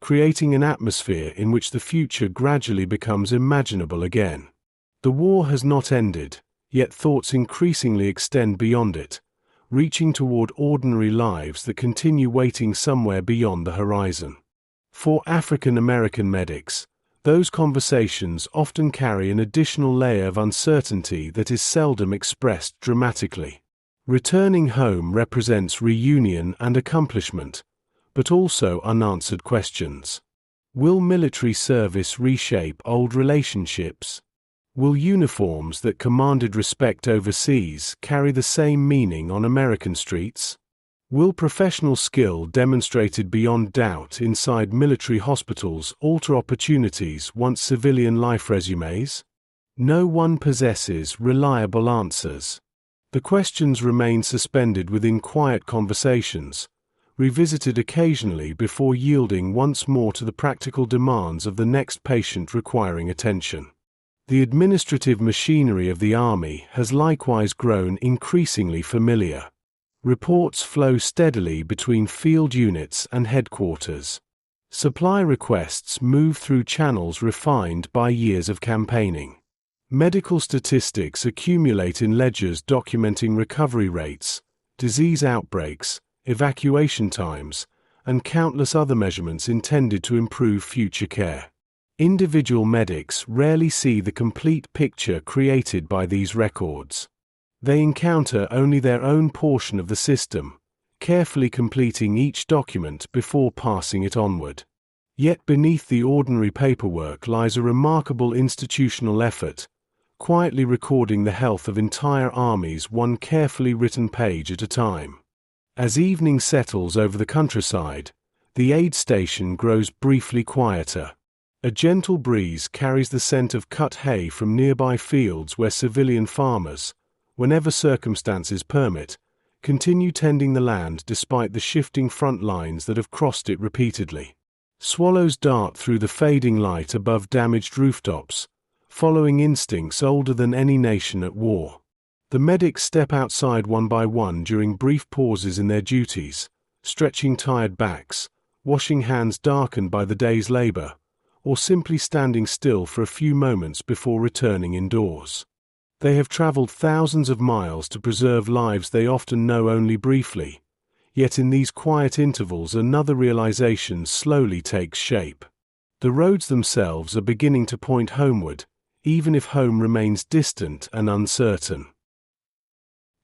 creating an atmosphere in which the future gradually becomes imaginable again. The war has not ended, yet thoughts increasingly extend beyond it, reaching toward ordinary lives that continue waiting somewhere beyond the horizon. For African American medics, those conversations often carry an additional layer of uncertainty that is seldom expressed dramatically. Returning home represents reunion and accomplishment, but also unanswered questions. Will military service reshape old relationships? Will uniforms that commanded respect overseas carry the same meaning on American streets? Will professional skill demonstrated beyond doubt inside military hospitals alter opportunities once civilian life resumes? No one possesses reliable answers. The questions remain suspended within quiet conversations, revisited occasionally before yielding once more to the practical demands of the next patient requiring attention. The administrative machinery of the Army has likewise grown increasingly familiar. Reports flow steadily between field units and headquarters. Supply requests move through channels refined by years of campaigning. Medical statistics accumulate in ledgers documenting recovery rates, disease outbreaks, evacuation times, and countless other measurements intended to improve future care. Individual medics rarely see the complete picture created by these records. They encounter only their own portion of the system, carefully completing each document before passing it onward. Yet beneath the ordinary paperwork lies a remarkable institutional effort, quietly recording the health of entire armies one carefully written page at a time. As evening settles over the countryside, the aid station grows briefly quieter. A gentle breeze carries the scent of cut hay from nearby fields where civilian farmers, whenever circumstances permit, continue tending the land despite the shifting front lines that have crossed it repeatedly. Swallows dart through the fading light above damaged rooftops, following instincts older than any nation at war. The medics step outside one by one during brief pauses in their duties, stretching tired backs, washing hands darkened by the day's labor, or simply standing still for a few moments before returning indoors. They have traveled thousands of miles to preserve lives they often know only briefly, yet in these quiet intervals another realization slowly takes shape. The roads themselves are beginning to point homeward, even if home remains distant and uncertain.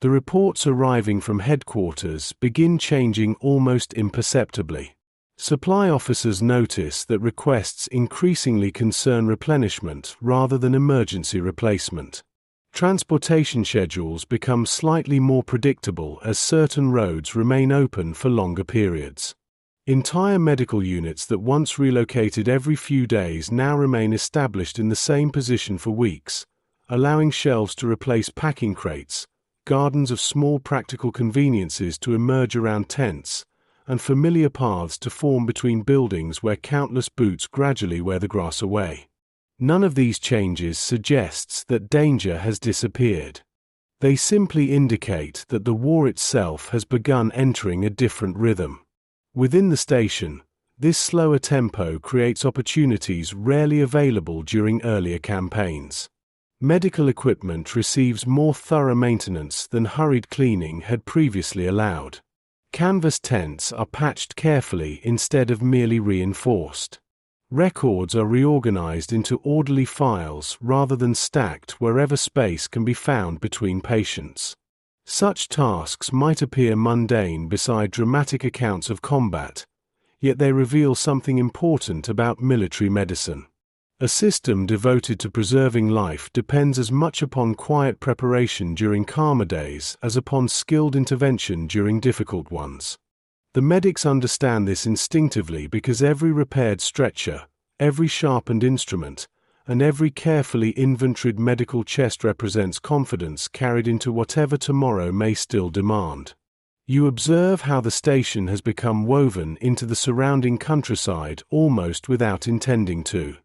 The reports arriving from headquarters begin changing almost imperceptibly. Supply officers notice that requests increasingly concern replenishment rather than emergency replacement. Transportation schedules become slightly more predictable as certain roads remain open for longer periods. Entire medical units that once relocated every few days now remain established in the same position for weeks, allowing shelves to replace packing crates, gardens of small practical conveniences to emerge around tents, and familiar paths to form between buildings where countless boots gradually wear the grass away. None of these changes suggests that danger has disappeared. They simply indicate that the war itself has begun entering a different rhythm. Within the station, this slower tempo creates opportunities rarely available during earlier campaigns. Medical equipment receives more thorough maintenance than hurried cleaning had previously allowed. Canvas tents are patched carefully instead of merely reinforced. Records are reorganized into orderly files rather than stacked wherever space can be found between patients. Such tasks might appear mundane beside dramatic accounts of combat, yet they reveal something important about military medicine. A system devoted to preserving life depends as much upon quiet preparation during calmer days as upon skilled intervention during difficult ones. The medics understand this instinctively because every repaired stretcher, every sharpened instrument, and every carefully inventoried medical chest represents confidence carried into whatever tomorrow may still demand. You observe how the station has become woven into the surrounding countryside almost without intending to.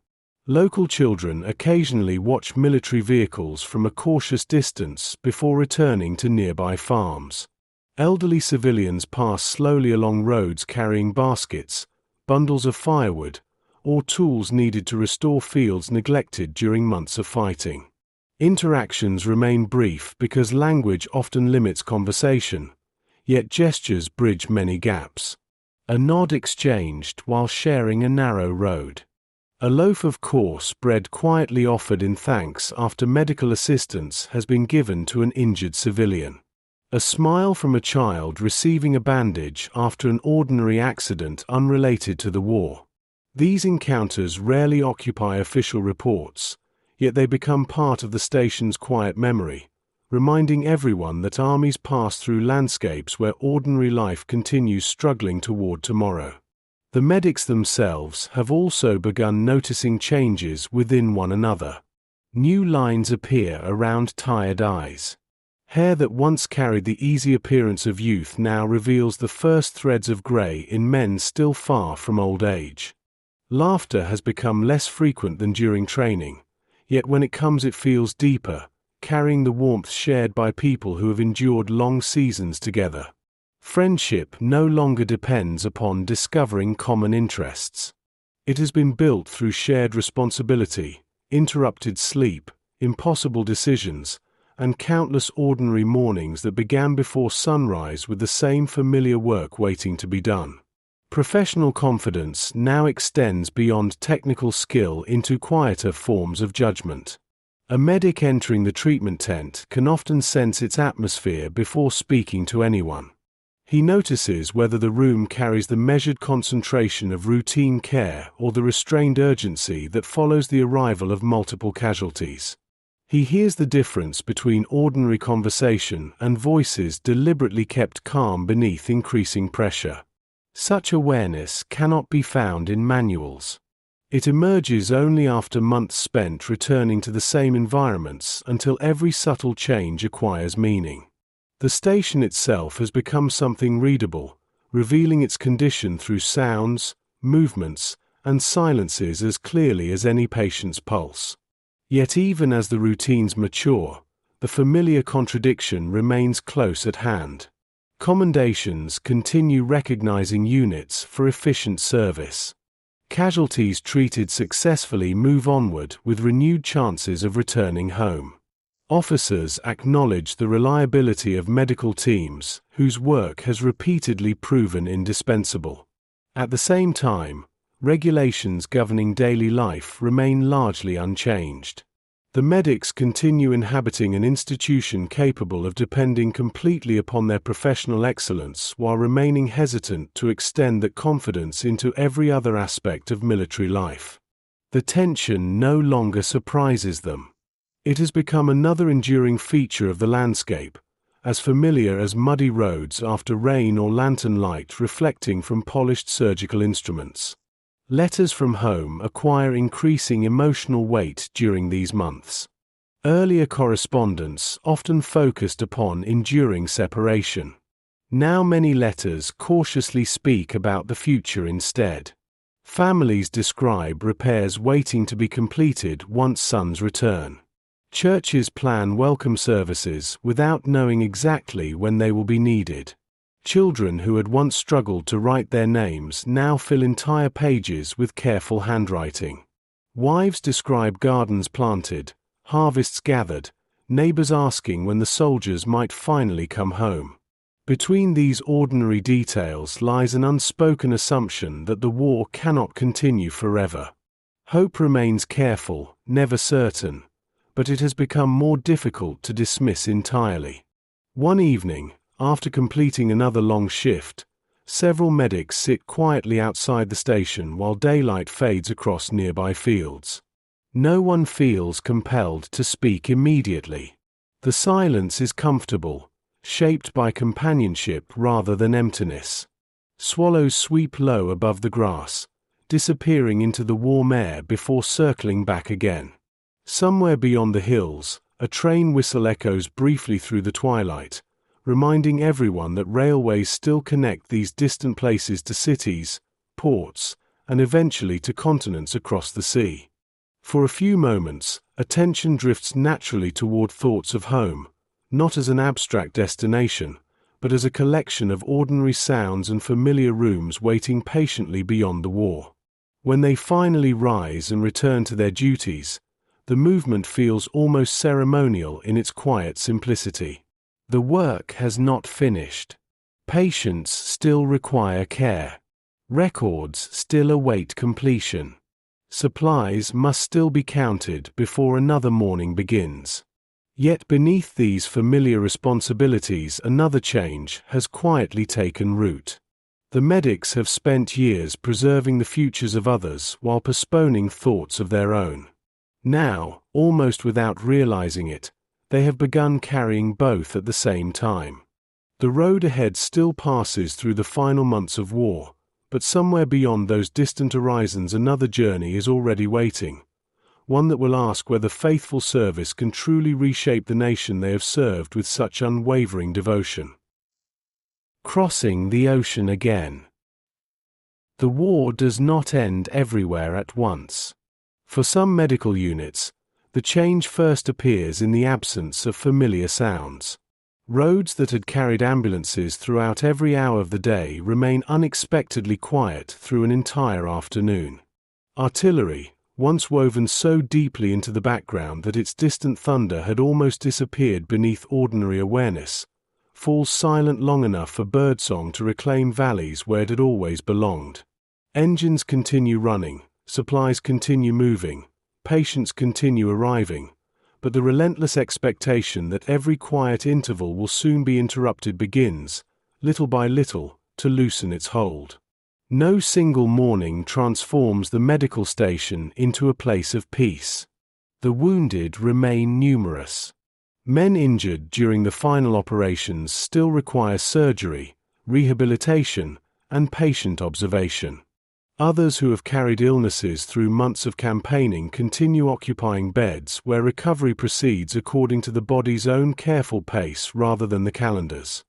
Local children occasionally watch military vehicles from a cautious distance before returning to nearby farms. Elderly civilians pass slowly along roads carrying baskets, bundles of firewood, or tools needed to restore fields neglected during months of fighting. Interactions remain brief because language often limits conversation, yet gestures bridge many gaps. A nod exchanged while sharing a narrow road. A loaf of coarse bread quietly offered in thanks after medical assistance has been given to an injured civilian. A smile from a child receiving a bandage after an ordinary accident unrelated to the war. These encounters rarely occupy official reports, yet they become part of the station's quiet memory, reminding everyone that armies pass through landscapes where ordinary life continues struggling toward tomorrow. The medics themselves have also begun noticing changes within one another. New lines appear around tired eyes. Hair that once carried the easy appearance of youth now reveals the first threads of gray in men still far from old age. Laughter has become less frequent than during training, yet when it comes it feels deeper, carrying the warmth shared by people who have endured long seasons together. Friendship no longer depends upon discovering common interests. It has been built through shared responsibility, interrupted sleep, impossible decisions, and countless ordinary mornings that began before sunrise with the same familiar work waiting to be done. Professional confidence now extends beyond technical skill into quieter forms of judgment. A medic entering the treatment tent can often sense its atmosphere before speaking to anyone. He notices whether the room carries the measured concentration of routine care or the restrained urgency that follows the arrival of multiple casualties. He hears the difference between ordinary conversation and voices deliberately kept calm beneath increasing pressure. Such awareness cannot be found in manuals. It emerges only after months spent returning to the same environments until every subtle change acquires meaning. The station itself has become something readable, revealing its condition through sounds, movements, and silences as clearly as any patient's pulse. Yet even as the routines mature, the familiar contradiction remains close at hand. Commendations continue recognizing units for efficient service. Casualties treated successfully move onward with renewed chances of returning home. Officers acknowledge the reliability of medical teams, whose work has repeatedly proven indispensable. At the same time, regulations governing daily life remain largely unchanged. The medics continue inhabiting an institution capable of depending completely upon their professional excellence while remaining hesitant to extend that confidence into every other aspect of military life. The tension no longer surprises them. It has become another enduring feature of the landscape, as familiar as muddy roads after rain or lantern light reflecting from polished surgical instruments. Letters from home acquire increasing emotional weight during these months. Earlier correspondence often focused upon enduring separation. Now many letters cautiously speak about the future instead. Families describe repairs waiting to be completed once sons return. Churches plan welcome services without knowing exactly when they will be needed. Children who had once struggled to write their names now fill entire pages with careful handwriting. Wives describe gardens planted, harvests gathered, neighbors asking when the soldiers might finally come home. Between these ordinary details lies an unspoken assumption that the war cannot continue forever. Hope remains careful, never certain, but it has become more difficult to dismiss entirely. One evening, after completing another long shift, several medics sit quietly outside the station while daylight fades across nearby fields. No one feels compelled to speak immediately. The silence is comfortable, shaped by companionship rather than emptiness. Swallows sweep low above the grass, disappearing into the warm air before circling back again. Somewhere beyond the hills, a train whistle echoes briefly through the twilight, reminding everyone that railways still connect these distant places to cities, ports, and eventually to continents across the sea. For a few moments, attention drifts naturally toward thoughts of home, not as an abstract destination, but as a collection of ordinary sounds and familiar rooms waiting patiently beyond the war. When they finally rise and return to their duties, the movement feels almost ceremonial in its quiet simplicity. The work has not finished. Patients still require care. Records still await completion. Supplies must still be counted before another morning begins. Yet beneath these familiar responsibilities, another change has quietly taken root. The medics have spent years preserving the futures of others while postponing thoughts of their own. Now, almost without realizing it, they have begun carrying both at the same time. The road ahead still passes through the final months of war, but somewhere beyond those distant horizons another journey is already waiting, one that will ask whether faithful service can truly reshape the nation they have served with such unwavering devotion. Crossing the ocean again. The war does not end everywhere at once. For some medical units, the change first appears in the absence of familiar sounds. Roads that had carried ambulances throughout every hour of the day remain unexpectedly quiet through an entire afternoon. Artillery, once woven so deeply into the background that its distant thunder had almost disappeared beneath ordinary awareness, falls silent long enough for birdsong to reclaim valleys where it had always belonged. Engines continue running, supplies continue moving, patients continue arriving, but the relentless expectation that every quiet interval will soon be interrupted begins, little by little, to loosen its hold. No single morning transforms the medical station into a place of peace. The wounded remain numerous. Men injured during the final operations still require surgery, rehabilitation, and patient observation. Others who have carried illnesses through months of campaigning continue occupying beds where recovery proceeds according to the body's own careful pace rather than the calendar's.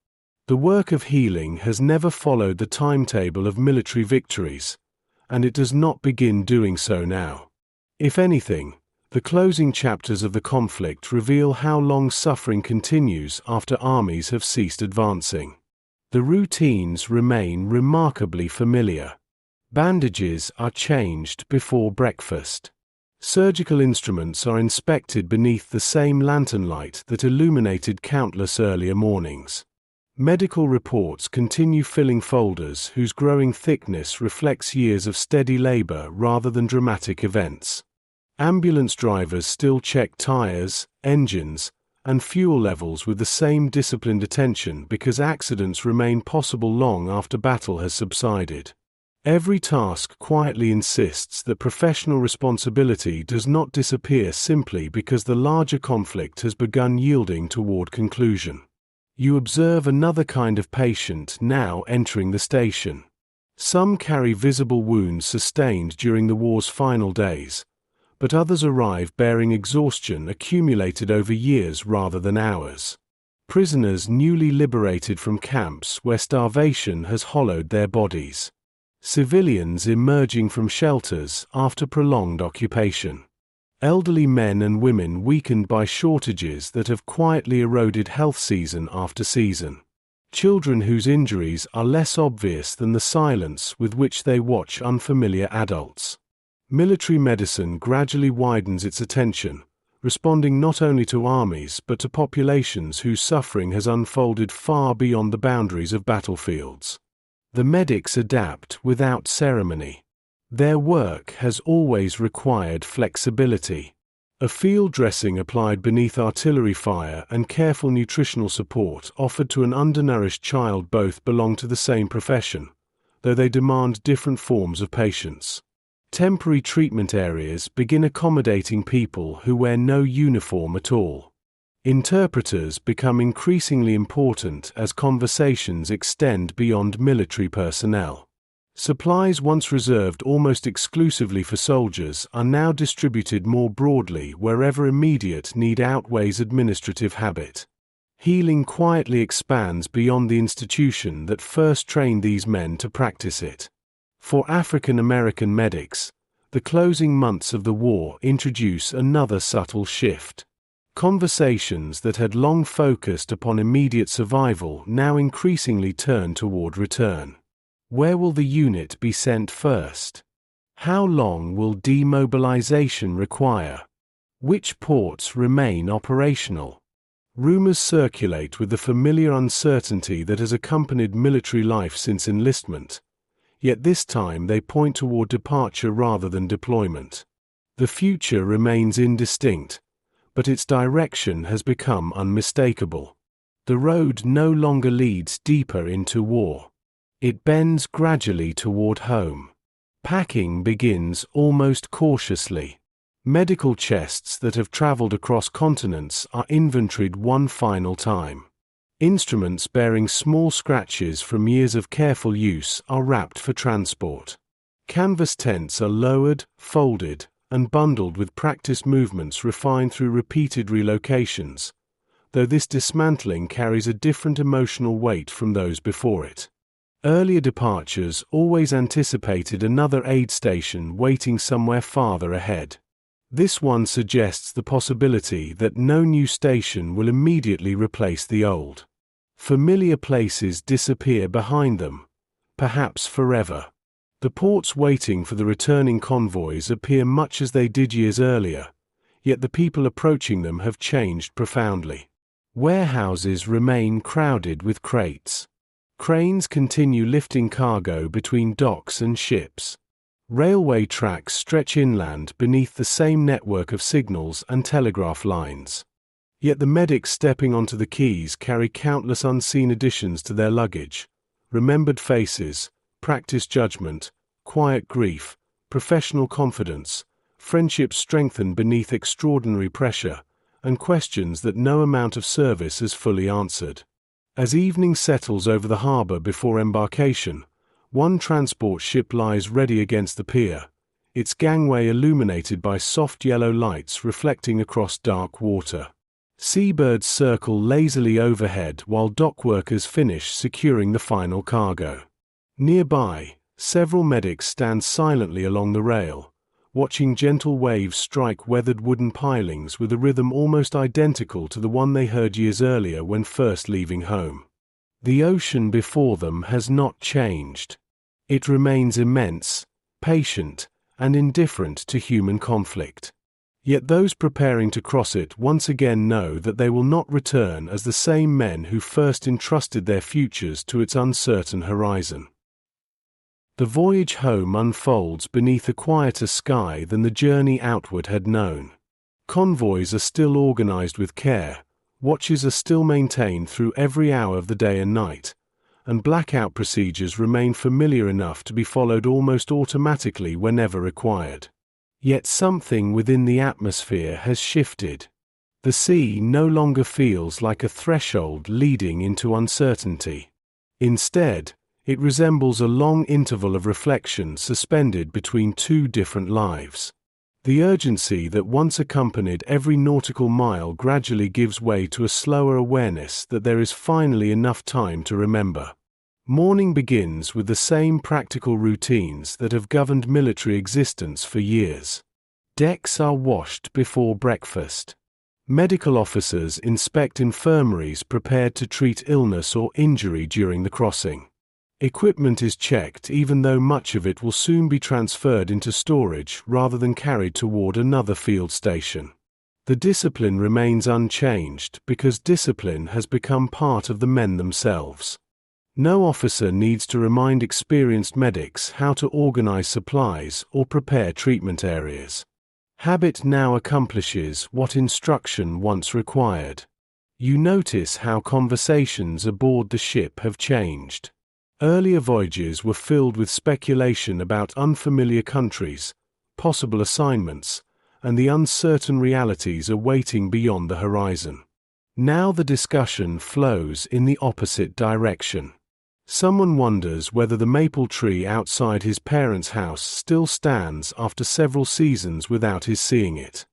The work of healing has never followed the timetable of military victories, and it does not begin doing so now. If anything, the closing chapters of the conflict reveal how long suffering continues after armies have ceased advancing. The routines remain remarkably familiar. Bandages are changed before breakfast. Surgical instruments are inspected beneath the same lantern light that illuminated countless earlier mornings. Medical reports continue filling folders whose growing thickness reflects years of steady labor rather than dramatic events. Ambulance drivers still check tires, engines, and fuel levels with the same disciplined attention because accidents remain possible long after battle has subsided. Every task quietly insists that professional responsibility does not disappear simply because the larger conflict has begun yielding toward conclusion. You observe another kind of patient now entering the station. Some carry visible wounds sustained during the war's final days, but others arrive bearing exhaustion accumulated over years rather than hours. Prisoners newly liberated from camps where starvation has hollowed their bodies. Civilians emerging from shelters after prolonged occupation. Elderly men and women weakened by shortages that have quietly eroded health season after season. Children whose injuries are less obvious than the silence with which they watch unfamiliar adults. Military medicine gradually widens its attention, responding not only to armies but to populations whose suffering has unfolded far beyond the boundaries of battlefields. The medics adapt without ceremony. Their work has always required flexibility. A field dressing applied beneath artillery fire and careful nutritional support offered to an undernourished child both belong to the same profession, though they demand different forms of patience. Temporary treatment areas begin accommodating people who wear no uniform at all. Interpreters become increasingly important as conversations extend beyond military personnel. Supplies once reserved almost exclusively for soldiers are now distributed more broadly wherever immediate need outweighs administrative habit. Healing quietly expands beyond the institution that first trained these men to practice it. For African American medics, the closing months of the war introduce another subtle shift. Conversations that had long focused upon immediate survival now increasingly turn toward return. Where will the unit be sent first? How long will demobilization require? Which ports remain operational? Rumors circulate with the familiar uncertainty that has accompanied military life since enlistment, yet this time they point toward departure rather than deployment. The future remains indistinct, but its direction has become unmistakable. The road no longer leads deeper into war. It bends gradually toward home. Packing begins almost cautiously. Medical chests that have traveled across continents are inventoried one final time. Instruments bearing small scratches from years of careful use are wrapped for transport. Canvas tents are lowered, folded, and bundled with practice movements refined through repeated relocations, though this dismantling carries a different emotional weight from those before it. Earlier departures always anticipated another aid station waiting somewhere farther ahead. This one suggests the possibility that no new station will immediately replace the old. Familiar places disappear behind them, perhaps forever. The ports waiting for the returning convoys appear much as they did years earlier, yet the people approaching them have changed profoundly. Warehouses remain crowded with crates. Cranes continue lifting cargo between docks and ships. Railway tracks stretch inland beneath the same network of signals and telegraph lines. Yet the medics stepping onto the quays carry countless unseen additions to their luggage: remembered faces, practiced judgment, quiet grief, professional confidence, friendships strengthened beneath extraordinary pressure, and questions that no amount of service has fully answered. As evening settles over the harbor before embarkation, one transport ship lies ready against the pier, its gangway illuminated by soft yellow lights reflecting across dark water. Seabirds circle lazily overhead while dockworkers finish securing the final cargo. Nearby, several medics stand silently along the rail, watching gentle waves strike weathered wooden pilings with a rhythm almost identical to the one they heard years earlier when first leaving home. The ocean before them has not changed. It remains immense, patient, and indifferent to human conflict. Yet those preparing to cross it once again know that they will not return as the same men who first entrusted their futures to its uncertain horizon. The voyage home unfolds beneath a quieter sky than the journey outward had known. Convoys are still organized with care, watches are still maintained through every hour of the day and night, and blackout procedures remain familiar enough to be followed almost automatically whenever required. Yet something within the atmosphere has shifted. The sea no longer feels like a threshold leading into uncertainty. Instead, it resembles a long interval of reflection suspended between two different lives. The urgency that once accompanied every nautical mile gradually gives way to a slower awareness that there is finally enough time to remember. Morning begins with the same practical routines that have governed military existence for years. Decks are washed before breakfast. Medical officers inspect infirmaries prepared to treat illness or injury during the crossing. Equipment is checked even though much of it will soon be transferred into storage rather than carried toward another field station. The discipline remains unchanged because discipline has become part of the men themselves. No officer needs to remind experienced medics how to organize supplies or prepare treatment areas. Habit now accomplishes what instruction once required. You notice how conversations aboard the ship have changed. Earlier voyages were filled with speculation about unfamiliar countries, possible assignments, and the uncertain realities awaiting beyond the horizon. Now the discussion flows in the opposite direction. Someone wonders whether the maple tree outside his parents' house still stands after several seasons without his seeing it.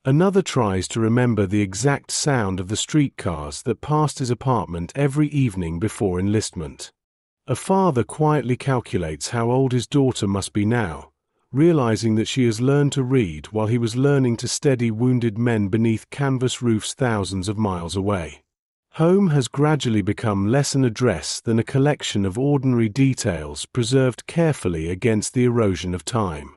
Another tries to remember the exact sound of the streetcars that passed his apartment every evening before enlistment. A father quietly calculates how old his daughter must be now, realizing that she has learned to read while he was learning to steady wounded men beneath canvas roofs thousands of miles away. Home has gradually become less an address than a collection of ordinary details preserved carefully against the erosion of time.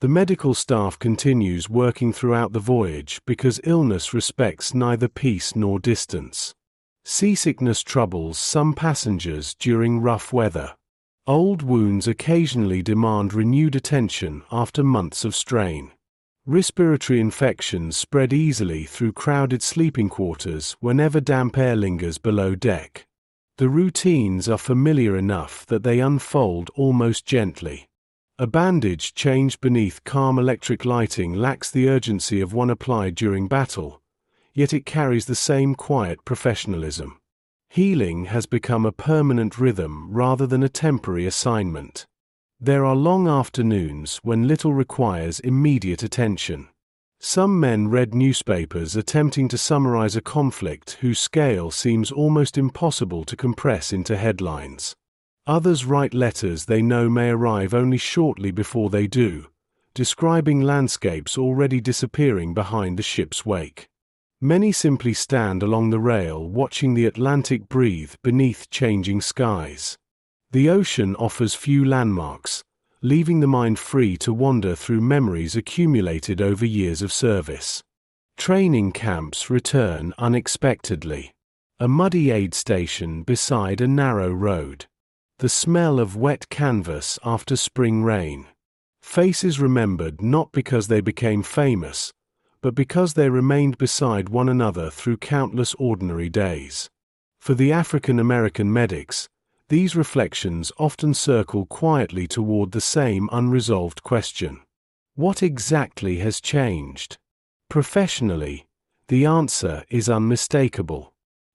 The medical staff continues working throughout the voyage because illness respects neither peace nor distance. Seasickness troubles some passengers during rough weather. Old wounds occasionally demand renewed attention after months of strain. Respiratory infections spread easily through crowded sleeping quarters whenever damp air lingers below deck. The routines are familiar enough that they unfold almost gently. A bandage changed beneath calm electric lighting lacks the urgency of one applied during battle, yet it carries the same quiet professionalism. Healing has become a permanent rhythm rather than a temporary assignment. There are long afternoons when little requires immediate attention. Some men read newspapers attempting to summarize a conflict whose scale seems almost impossible to compress into headlines. Others write letters they know may arrive only shortly before they do, describing landscapes already disappearing behind the ship's wake. Many simply stand along the rail watching the Atlantic breathe beneath changing skies. The ocean offers few landmarks, leaving the mind free to wander through memories accumulated over years of service. Training camps return unexpectedly. A muddy aid station beside a narrow road. The smell of wet canvas after spring rain. Faces remembered not because they became famous, but because they remained beside one another through countless ordinary days. For the African American medics, these reflections often circle quietly toward the same unresolved question. What exactly has changed? Professionally, the answer is unmistakable.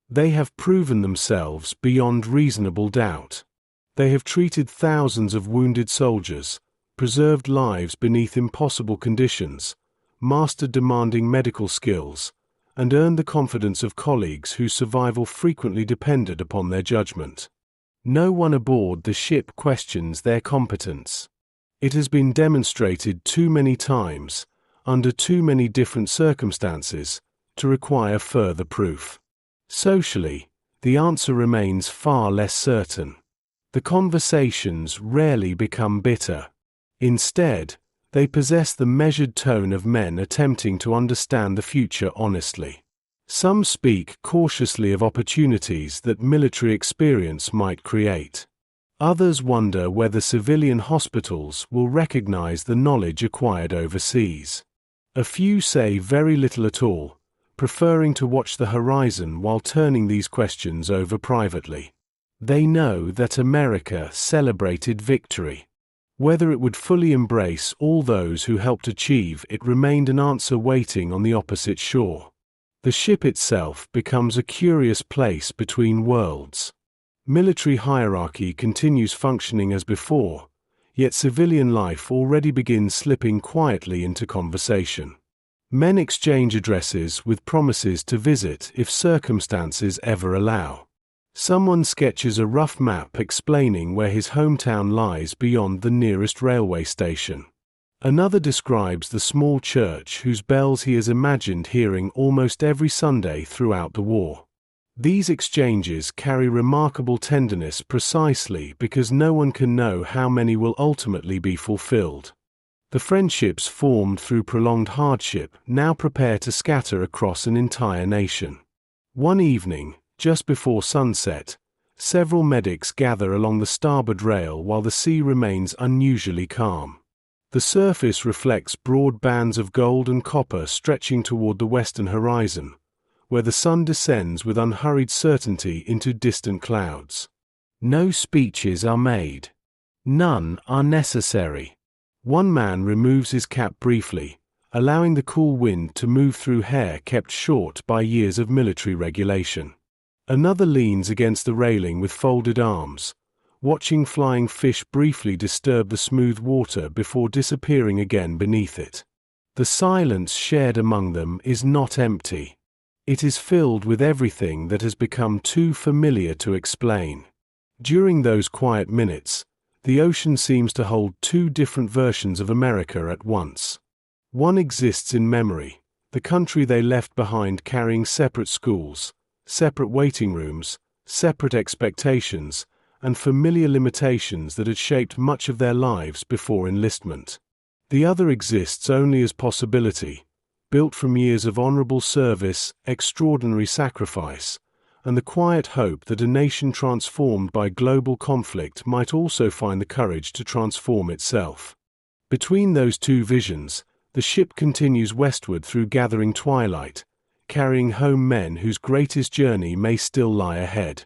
They have proven themselves beyond reasonable doubt. They have treated thousands of wounded soldiers, preserved lives beneath impossible conditions, mastered demanding medical skills, and earned the confidence of colleagues whose survival frequently depended upon their judgment. No one aboard the ship questions their competence. It has been demonstrated too many times, under too many different circumstances, to require further proof. Socially, the answer remains far less certain. The conversations rarely become bitter. Instead, they possess the measured tone of men attempting to understand the future honestly. Some speak cautiously of opportunities that military experience might create. Others wonder whether civilian hospitals will recognize the knowledge acquired overseas. A few say very little at all, preferring to watch the horizon while turning these questions over privately. They know that America celebrated victory. Whether it would fully embrace all those who helped achieve it remained an answer waiting on the opposite shore. The ship itself becomes a curious place between worlds. Military hierarchy continues functioning as before, yet civilian life already begins slipping quietly into conversation. Men exchange addresses with promises to visit if circumstances ever allow. Someone sketches a rough map explaining where his hometown lies beyond the nearest railway station. Another describes the small church whose bells he has imagined hearing almost every Sunday throughout the war. These exchanges carry remarkable tenderness precisely because no one can know how many will ultimately be fulfilled. The friendships formed through prolonged hardship now prepare to scatter across an entire nation. One evening, just before sunset, several medics gather along the starboard rail while the sea remains unusually calm. The surface reflects broad bands of gold and copper stretching toward the western horizon, where the sun descends with unhurried certainty into distant clouds. No speeches are made. None are necessary. One man removes his cap briefly, allowing the cool wind to move through hair kept short by years of military regulation. Another leans against the railing with folded arms, watching flying fish briefly disturb the smooth water before disappearing again beneath it. The silence shared among them is not empty. It is filled with everything that has become too familiar to explain. During those quiet minutes, the ocean seems to hold two different versions of America at once. One exists in memory, the country they left behind carrying separate schools, separate waiting rooms, separate expectations, and familiar limitations that had shaped much of their lives before enlistment. The other exists only as possibility, built from years of honorable service, extraordinary sacrifice, and the quiet hope that a nation transformed by global conflict might also find the courage to transform itself. Between those two visions, the ship continues westward through gathering twilight, carrying home men whose greatest journey may still lie ahead.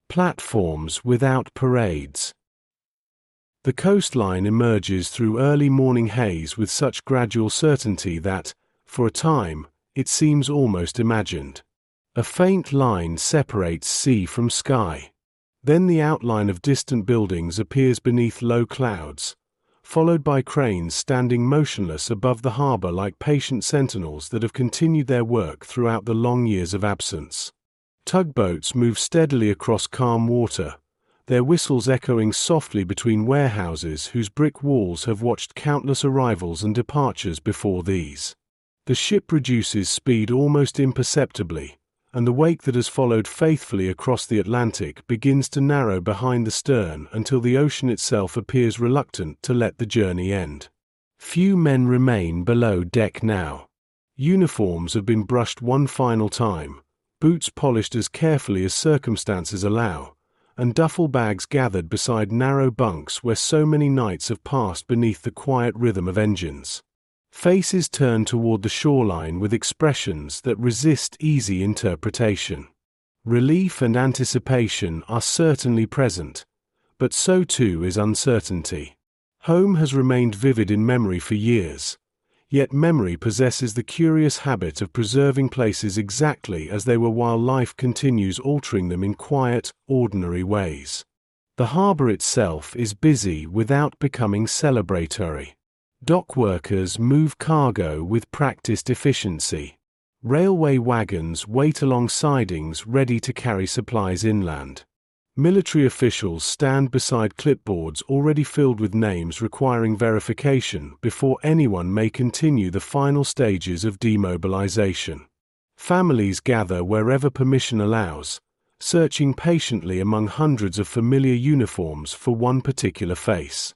Platforms without parades. The coastline emerges through early morning haze with such gradual certainty that, for a time, it seems almost imagined. A faint line separates sea from sky. Then the outline of distant buildings appears beneath low clouds, followed by cranes standing motionless above the harbor like patient sentinels that have continued their work throughout the long years of absence. Tugboats move steadily across calm water, their whistles echoing softly between warehouses whose brick walls have watched countless arrivals and departures before these. The ship reduces speed almost imperceptibly, and the wake that has followed faithfully across the Atlantic begins to narrow behind the stern until the ocean itself appears reluctant to let the journey end. Few men remain below deck now. Uniforms have been brushed one final time, boots polished as carefully as circumstances allow, and duffel bags gathered beside narrow bunks where so many nights have passed beneath the quiet rhythm of engines. Faces turn toward the shoreline with expressions that resist easy interpretation. Relief and anticipation are certainly present, but so too is uncertainty. Home has remained vivid in memory for years, yet memory possesses the curious habit of preserving places exactly as they were while life continues altering them in quiet, ordinary ways. The harbor itself is busy without becoming celebratory. Dock workers move cargo with practiced efficiency. Railway wagons wait along sidings ready to carry supplies inland. Military officials stand beside clipboards already filled with names requiring verification before anyone may continue the final stages of demobilization. Families gather wherever permission allows, searching patiently among hundreds of familiar uniforms for one particular face.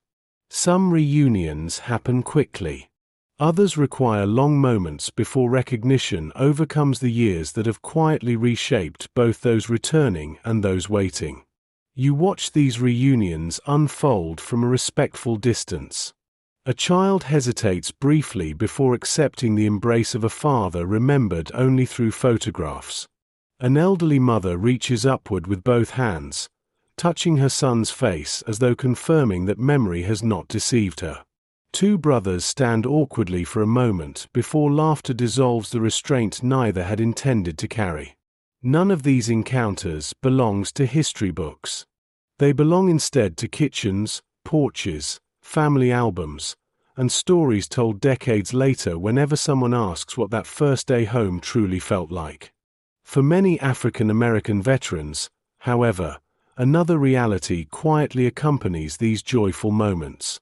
Some reunions happen quickly. Others require long moments before recognition overcomes the years that have quietly reshaped both those returning and those waiting. You watch these reunions unfold from a respectful distance. A child hesitates briefly before accepting the embrace of a father remembered only through photographs. An elderly mother reaches upward with both hands, touching her son's face as though confirming that memory has not deceived her. Two brothers stand awkwardly for a moment before laughter dissolves the restraint neither had intended to carry. None of these encounters belongs to history books. They belong instead to kitchens, porches, family albums, and stories told decades later whenever someone asks what that first day home truly felt like. For many African American veterans, however, another reality quietly accompanies these joyful moments.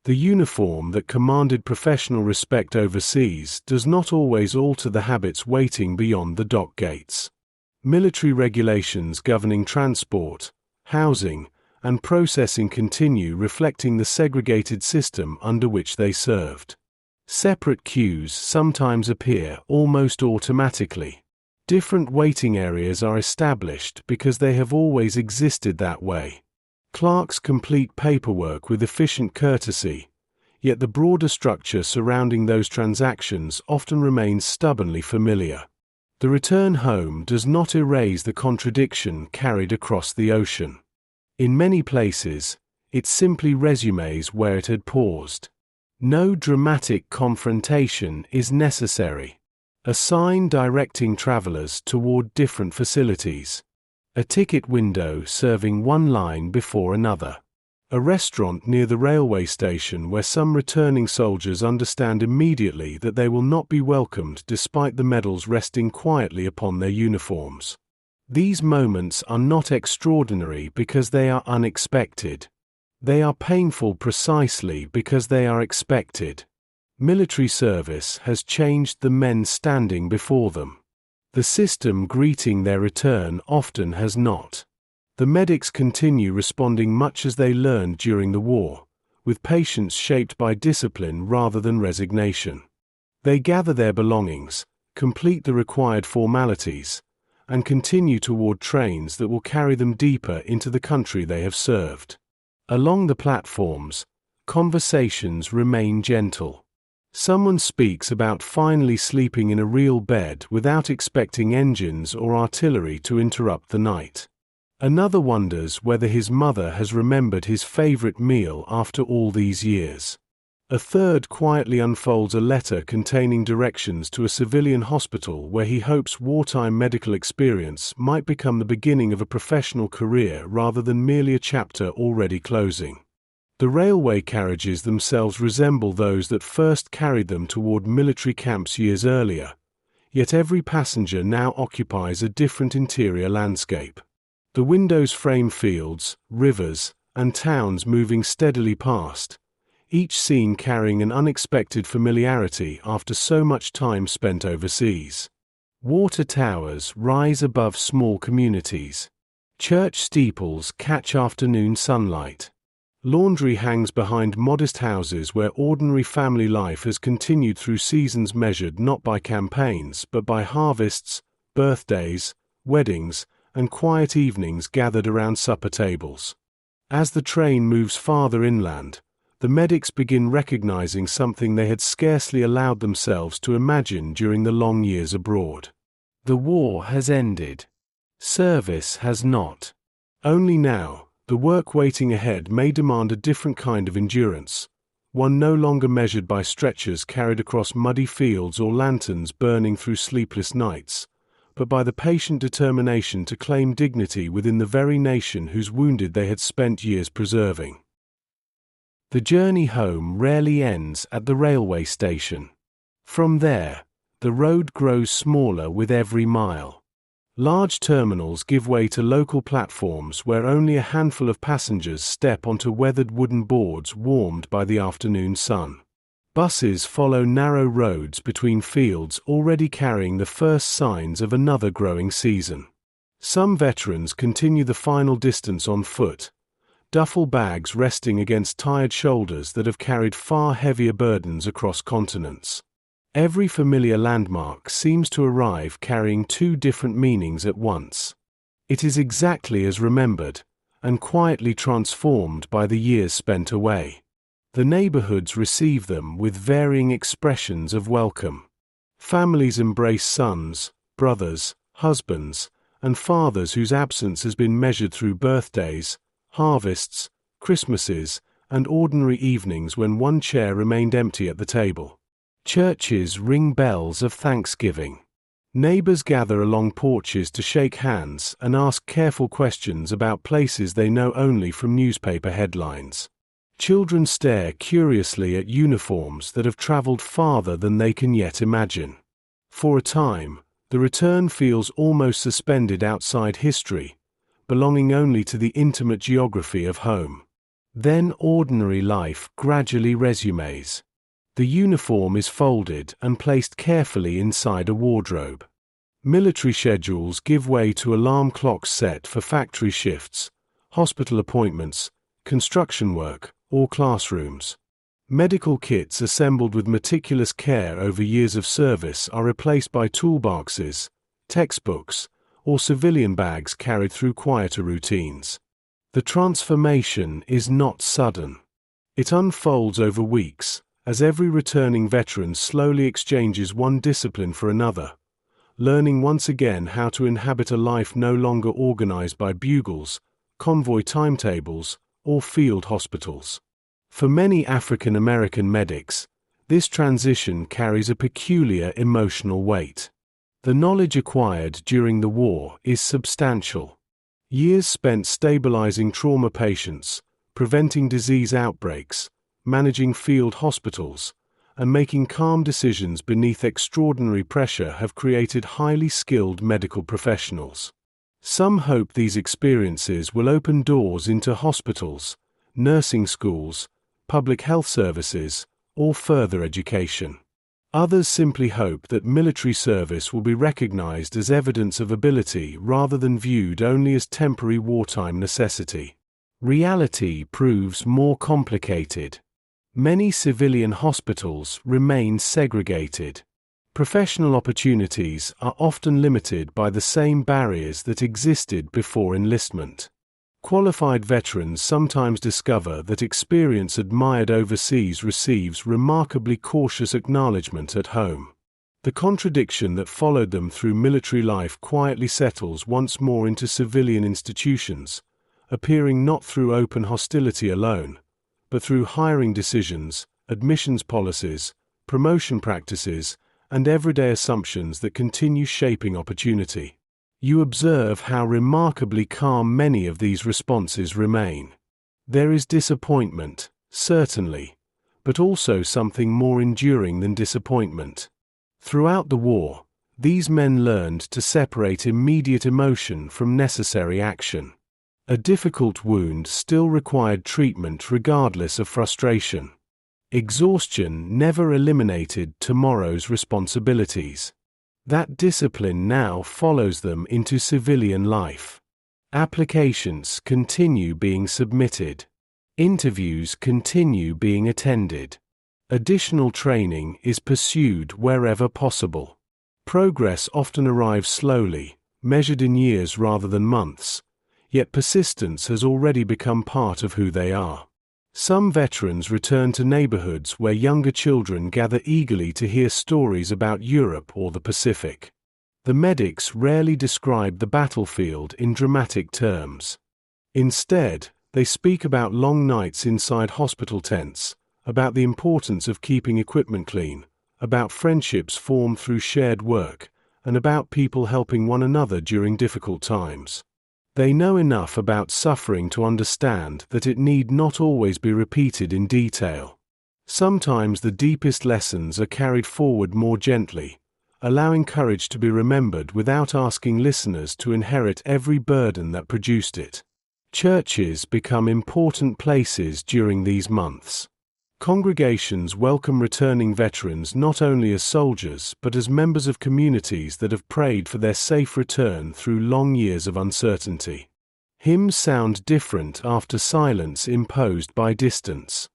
The uniform that commanded professional respect overseas does not always alter the habits waiting beyond the dock gates. Military regulations governing transport, housing, and processing continue reflecting the segregated system under which they served. Separate queues sometimes appear almost automatically. Different waiting areas are established because they have always existed that way. Clerks complete paperwork with efficient courtesy, yet the broader structure surrounding those transactions often remains stubbornly familiar. The return home does not erase the contradiction carried across the ocean. In many places, it simply resumes where it had paused. No dramatic confrontation is necessary. A sign directing travelers toward different facilities. A ticket window serving one line before another. A restaurant near the railway station where some returning soldiers understand immediately that they will not be welcomed despite the medals resting quietly upon their uniforms. These moments are not extraordinary because they are unexpected. They are painful precisely because they are expected. Military service has changed the men standing before them. The system greeting their return often has not. The medics continue responding much as they learned during the war, with patience shaped by discipline rather than resignation. They gather their belongings, complete the required formalities, and continue toward trains that will carry them deeper into the country they have served. Along the platforms, conversations remain gentle. Someone speaks about finally sleeping in a real bed without expecting engines or artillery to interrupt the night. Another wonders whether his mother has remembered his favorite meal after all these years. A third quietly unfolds a letter containing directions to a civilian hospital where he hopes wartime medical experience might become the beginning of a professional career rather than merely a chapter already closing. The railway carriages themselves resemble those that first carried them toward military camps years earlier, yet every passenger now occupies a different interior landscape. The windows frame fields, rivers, and towns moving steadily past, each scene carrying an unexpected familiarity after so much time spent overseas. Water towers rise above small communities. Church steeples catch afternoon sunlight. Laundry hangs behind modest houses where ordinary family life has continued through seasons measured not by campaigns but by harvests, birthdays, weddings, and quiet evenings gathered around supper tables. As the train moves farther inland, The medics begin recognizing something they had scarcely allowed themselves to imagine during the long years abroad. The war has ended. Service has not. Only now, the work waiting ahead may demand a different kind of endurance, one no longer measured by stretchers carried across muddy fields or lanterns burning through sleepless nights, but by the patient determination to claim dignity within the very nation whose wounded they had spent years preserving. The journey home rarely ends at the railway station. From there, the road grows smaller with every mile. Large terminals give way to local platforms where only a handful of passengers step onto weathered wooden boards warmed by the afternoon sun. Buses follow narrow roads between fields already carrying the first signs of another growing season. Some veterans continue the final distance on foot, duffel bags resting against tired shoulders that have carried far heavier burdens across continents. Every familiar landmark seems to arrive carrying two different meanings at once. It is exactly as remembered, and quietly transformed by the years spent away. The neighborhoods receive them with varying expressions of welcome. Families embrace sons, brothers, husbands, and fathers whose absence has been measured through birthdays, harvests, Christmases, and ordinary evenings when one chair remained empty at the table. Churches ring bells of thanksgiving. Neighbors gather along porches to shake hands and ask careful questions about places they know only from newspaper headlines. Children stare curiously at uniforms that have traveled farther than they can yet imagine. For a time, the return feels almost suspended outside history, belonging only to the intimate geography of home. Then ordinary life gradually resumes. The uniform is folded and placed carefully inside a wardrobe. Military schedules give way to alarm clocks set for factory shifts, hospital appointments, construction work, or classrooms. Medical kits assembled with meticulous care over years of service are replaced by toolboxes, textbooks, or civilian bags carried through quieter routines. The transformation is not sudden. It unfolds over weeks, as every returning veteran slowly exchanges one discipline for another, learning once again how to inhabit a life no longer organized by bugles, convoy timetables, or field hospitals. For many African American medics, this transition carries a peculiar emotional weight. The knowledge acquired during the war is substantial. Years spent stabilizing trauma patients, preventing disease outbreaks, managing field hospitals, and making calm decisions beneath extraordinary pressure have created highly skilled medical professionals. Some hope these experiences will open doors into hospitals, nursing schools, public health services, or further education. Others simply hope that military service will be recognized as evidence of ability rather than viewed only as temporary wartime necessity. Reality proves more complicated. Many civilian hospitals remain segregated. Professional opportunities are often limited by the same barriers that existed before enlistment. Qualified veterans sometimes discover that experience admired overseas receives remarkably cautious acknowledgement at home. The contradiction that followed them through military life quietly settles once more into civilian institutions, appearing not through open hostility alone, but through hiring decisions, admissions policies, promotion practices, and everyday assumptions that continue shaping opportunity. You observe how remarkably calm many of these responses remain. There is disappointment, certainly, but also something more enduring than disappointment. Throughout the war, these men learned to separate immediate emotion from necessary action. A difficult wound still required treatment regardless of frustration. Exhaustion never eliminated tomorrow's responsibilities. That discipline now follows them into civilian life. Applications continue being submitted. Interviews continue being attended. Additional training is pursued wherever possible. Progress often arrives slowly, measured in years rather than months, yet persistence has already become part of who they are. Some veterans return to neighborhoods where younger children gather eagerly to hear stories about Europe or the Pacific. The medics rarely describe the battlefield in dramatic terms. Instead, they speak about long nights inside hospital tents, about the importance of keeping equipment clean, about friendships formed through shared work, and about people helping one another during difficult times. They know enough about suffering to understand that it need not always be repeated in detail. Sometimes the deepest lessons are carried forward more gently, allowing courage to be remembered without asking listeners to inherit every burden that produced it. Churches become important places during these months. Congregations welcome returning veterans not only as soldiers but as members of communities that have prayed for their safe return through long years of uncertainty. Hymns sound different after silence imposed by distance.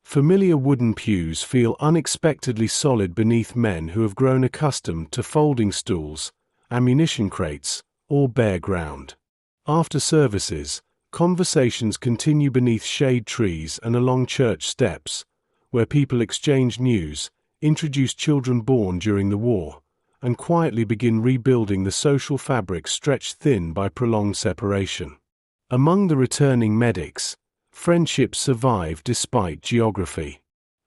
Familiar wooden pews feel unexpectedly solid beneath men who have grown accustomed to folding stools, ammunition crates, or bare ground. After services, conversations continue beneath shade trees and along church steps, where people exchange news, introduce children born during the war, and quietly begin rebuilding the social fabric stretched thin by prolonged separation. Among the returning medics, friendships survive despite geography.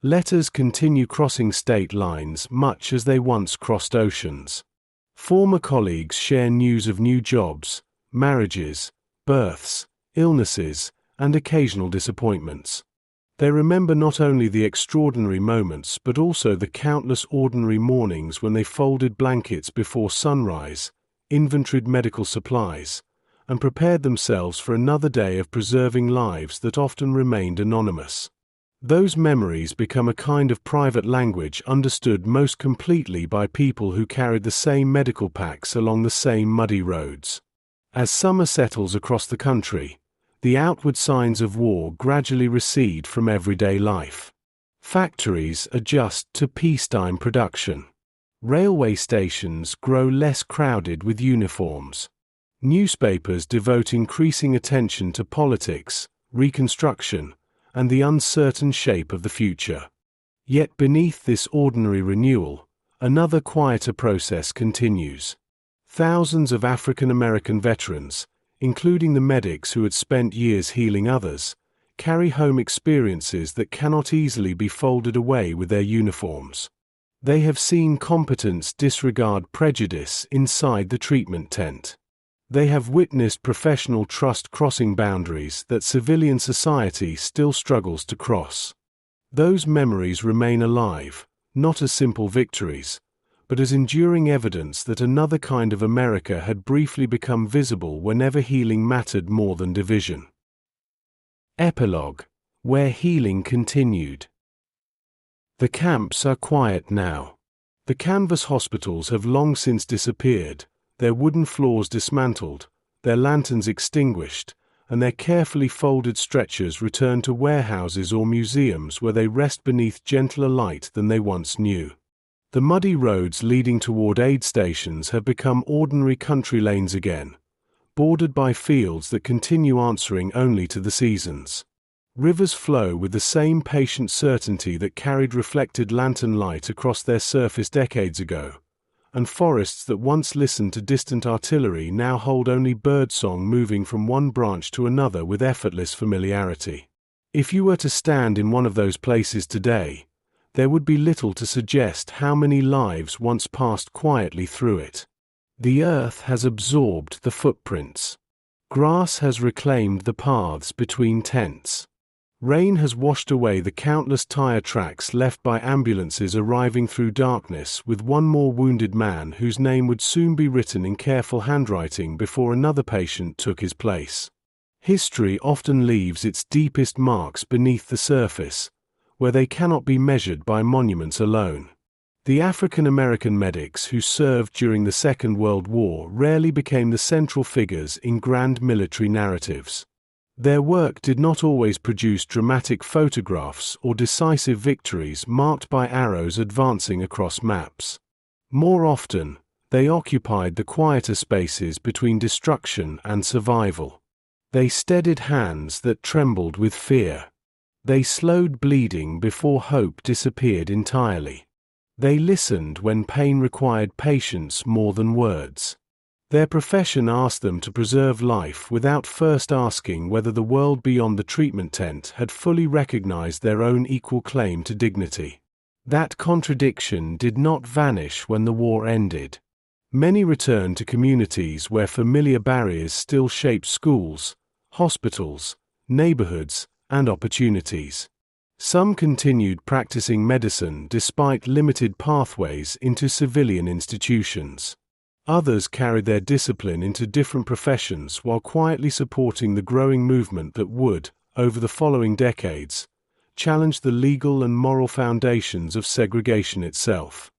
Letters continue crossing state lines much as they once crossed oceans. Former colleagues share news of new jobs, marriages, births, illnesses, and occasional disappointments. They remember not only the extraordinary moments but also the countless ordinary mornings when they folded blankets before sunrise, inventoried medical supplies, and prepared themselves for another day of preserving lives that often remained anonymous. Those memories become a kind of private language understood most completely by people who carried the same medical packs along the same muddy roads. As summer settles across the country, the outward signs of war gradually recede from everyday life. Factories adjust to peacetime production. Railway stations grow less crowded with uniforms. Newspapers devote increasing attention to politics, reconstruction, and the uncertain shape of the future. Yet beneath this ordinary renewal, another quieter process continues. Thousands of African American veterans, including the medics who had spent years healing others, carry home experiences that cannot easily be folded away with their uniforms. They have seen competence disregard prejudice inside the treatment tent. They have witnessed professional trust crossing boundaries that civilian society still struggles to cross. Those memories remain alive, not as simple victories, but as enduring evidence that another kind of America had briefly become visible whenever healing mattered more than division. Epilogue, where healing continued. The camps are quiet now. The canvas hospitals have long since disappeared, their wooden floors dismantled, their lanterns extinguished, and their carefully folded stretchers returned to warehouses or museums where they rest beneath gentler light than they once knew. The muddy roads leading toward aid stations have become ordinary country lanes again, bordered by fields that continue answering only to the seasons. Rivers flow with the same patient certainty that carried reflected lantern light across their surface decades ago, and forests that once listened to distant artillery now hold only birdsong moving from one branch to another with effortless familiarity. If you were to stand in one of those places today, there would be little to suggest how many lives once passed quietly through it. The earth has absorbed the footprints. Grass has reclaimed the paths between tents. Rain has washed away the countless tire tracks left by ambulances arriving through darkness with one more wounded man whose name would soon be written in careful handwriting before another patient took his place. History often leaves its deepest marks beneath the surface, where they cannot be measured by monuments alone. The African American medics who served during the Second World War rarely became the central figures in grand military narratives. Their work did not always produce dramatic photographs or decisive victories marked by arrows advancing across maps. More often, they occupied the quieter spaces between destruction and survival. They steadied hands that trembled with fear. They slowed bleeding before hope disappeared entirely. They listened when pain required patience more than words. Their profession asked them to preserve life without first asking whether the world beyond the treatment tent had fully recognized their own equal claim to dignity. That contradiction did not vanish when the war ended. Many returned to communities where familiar barriers still shaped schools, hospitals, neighborhoods, and opportunities. Some continued practicing medicine despite limited pathways into civilian institutions. Others carried their discipline into different professions while quietly supporting the growing movement that would, over the following decades, challenge the legal and moral foundations of segregation itself.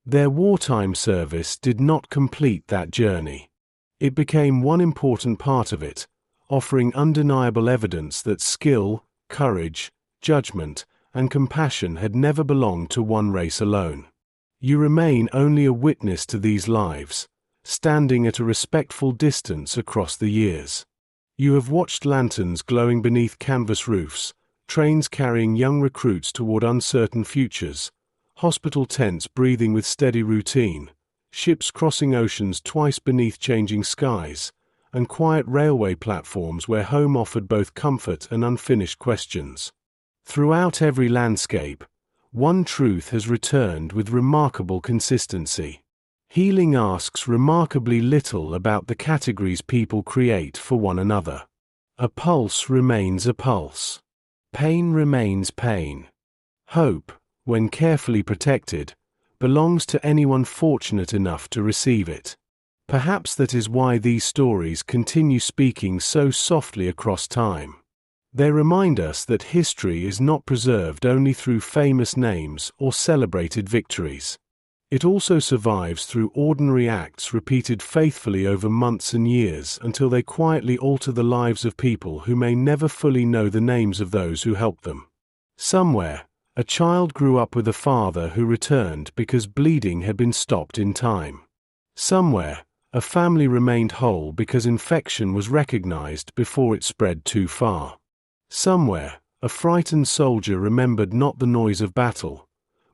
Their wartime service did not complete that journey. It became one important part of it, offering undeniable evidence that skill, courage, judgment, and compassion had never belonged to one race alone. You remain only a witness to these lives, standing at a respectful distance across the years. You have watched lanterns glowing beneath canvas roofs, trains carrying young recruits toward uncertain futures, hospital tents breathing with steady routine, ships crossing oceans twice beneath changing skies, and quiet railway platforms where home offered both comfort and unfinished questions. Throughout every landscape, one truth has returned with remarkable consistency. Healing asks remarkably little about the categories people create for one another. A pulse remains a pulse. Pain remains pain. Hope, when carefully protected, belongs to anyone fortunate enough to receive it. Perhaps that is why these stories continue speaking so softly across time. They remind us that history is not preserved only through famous names or celebrated victories. It also survives through ordinary acts repeated faithfully over months and years until they quietly alter the lives of people who may never fully know the names of those who helped them. Somewhere, a child grew up with a father who returned because bleeding had been stopped in time. Somewhere, a family remained whole because infection was recognized before it spread too far. Somewhere, a frightened soldier remembered not the noise of battle,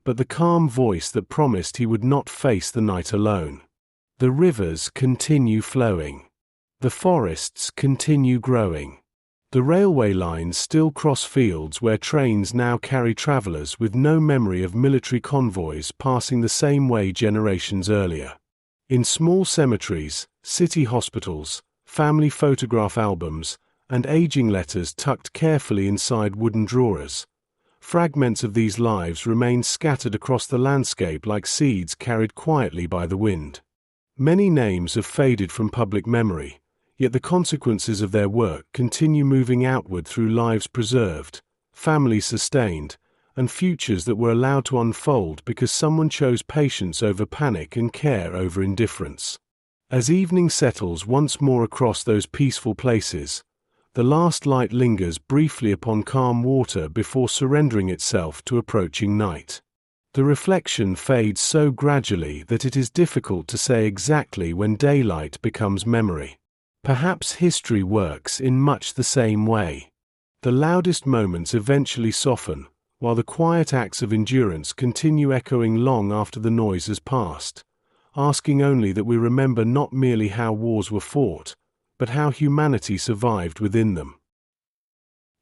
but the calm voice that promised he would not face the night alone. The rivers continue flowing. The forests continue growing. The railway lines still cross fields where trains now carry travelers with no memory of military convoys passing the same way generations earlier. In small cemeteries, city hospitals, family photograph albums, and aging letters tucked carefully inside wooden drawers, fragments of these lives remain scattered across the landscape like seeds carried quietly by the wind. Many names have faded from public memory, yet the consequences of their work continue moving outward through lives preserved, families sustained, and futures that were allowed to unfold because someone chose patience over panic and care over indifference. As evening settles once more across those peaceful places, the last light lingers briefly upon calm water before surrendering itself to approaching night. The reflection fades so gradually that it is difficult to say exactly when daylight becomes memory. Perhaps history works in much the same way. The loudest moments eventually soften, while the quiet acts of endurance continue echoing long after the noise has passed, asking only that we remember not merely how wars were fought, but how humanity survived within them.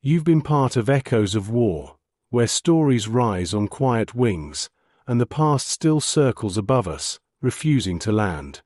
You've been part of Echoes of War, where stories rise on quiet wings, and the past still circles above us, refusing to land.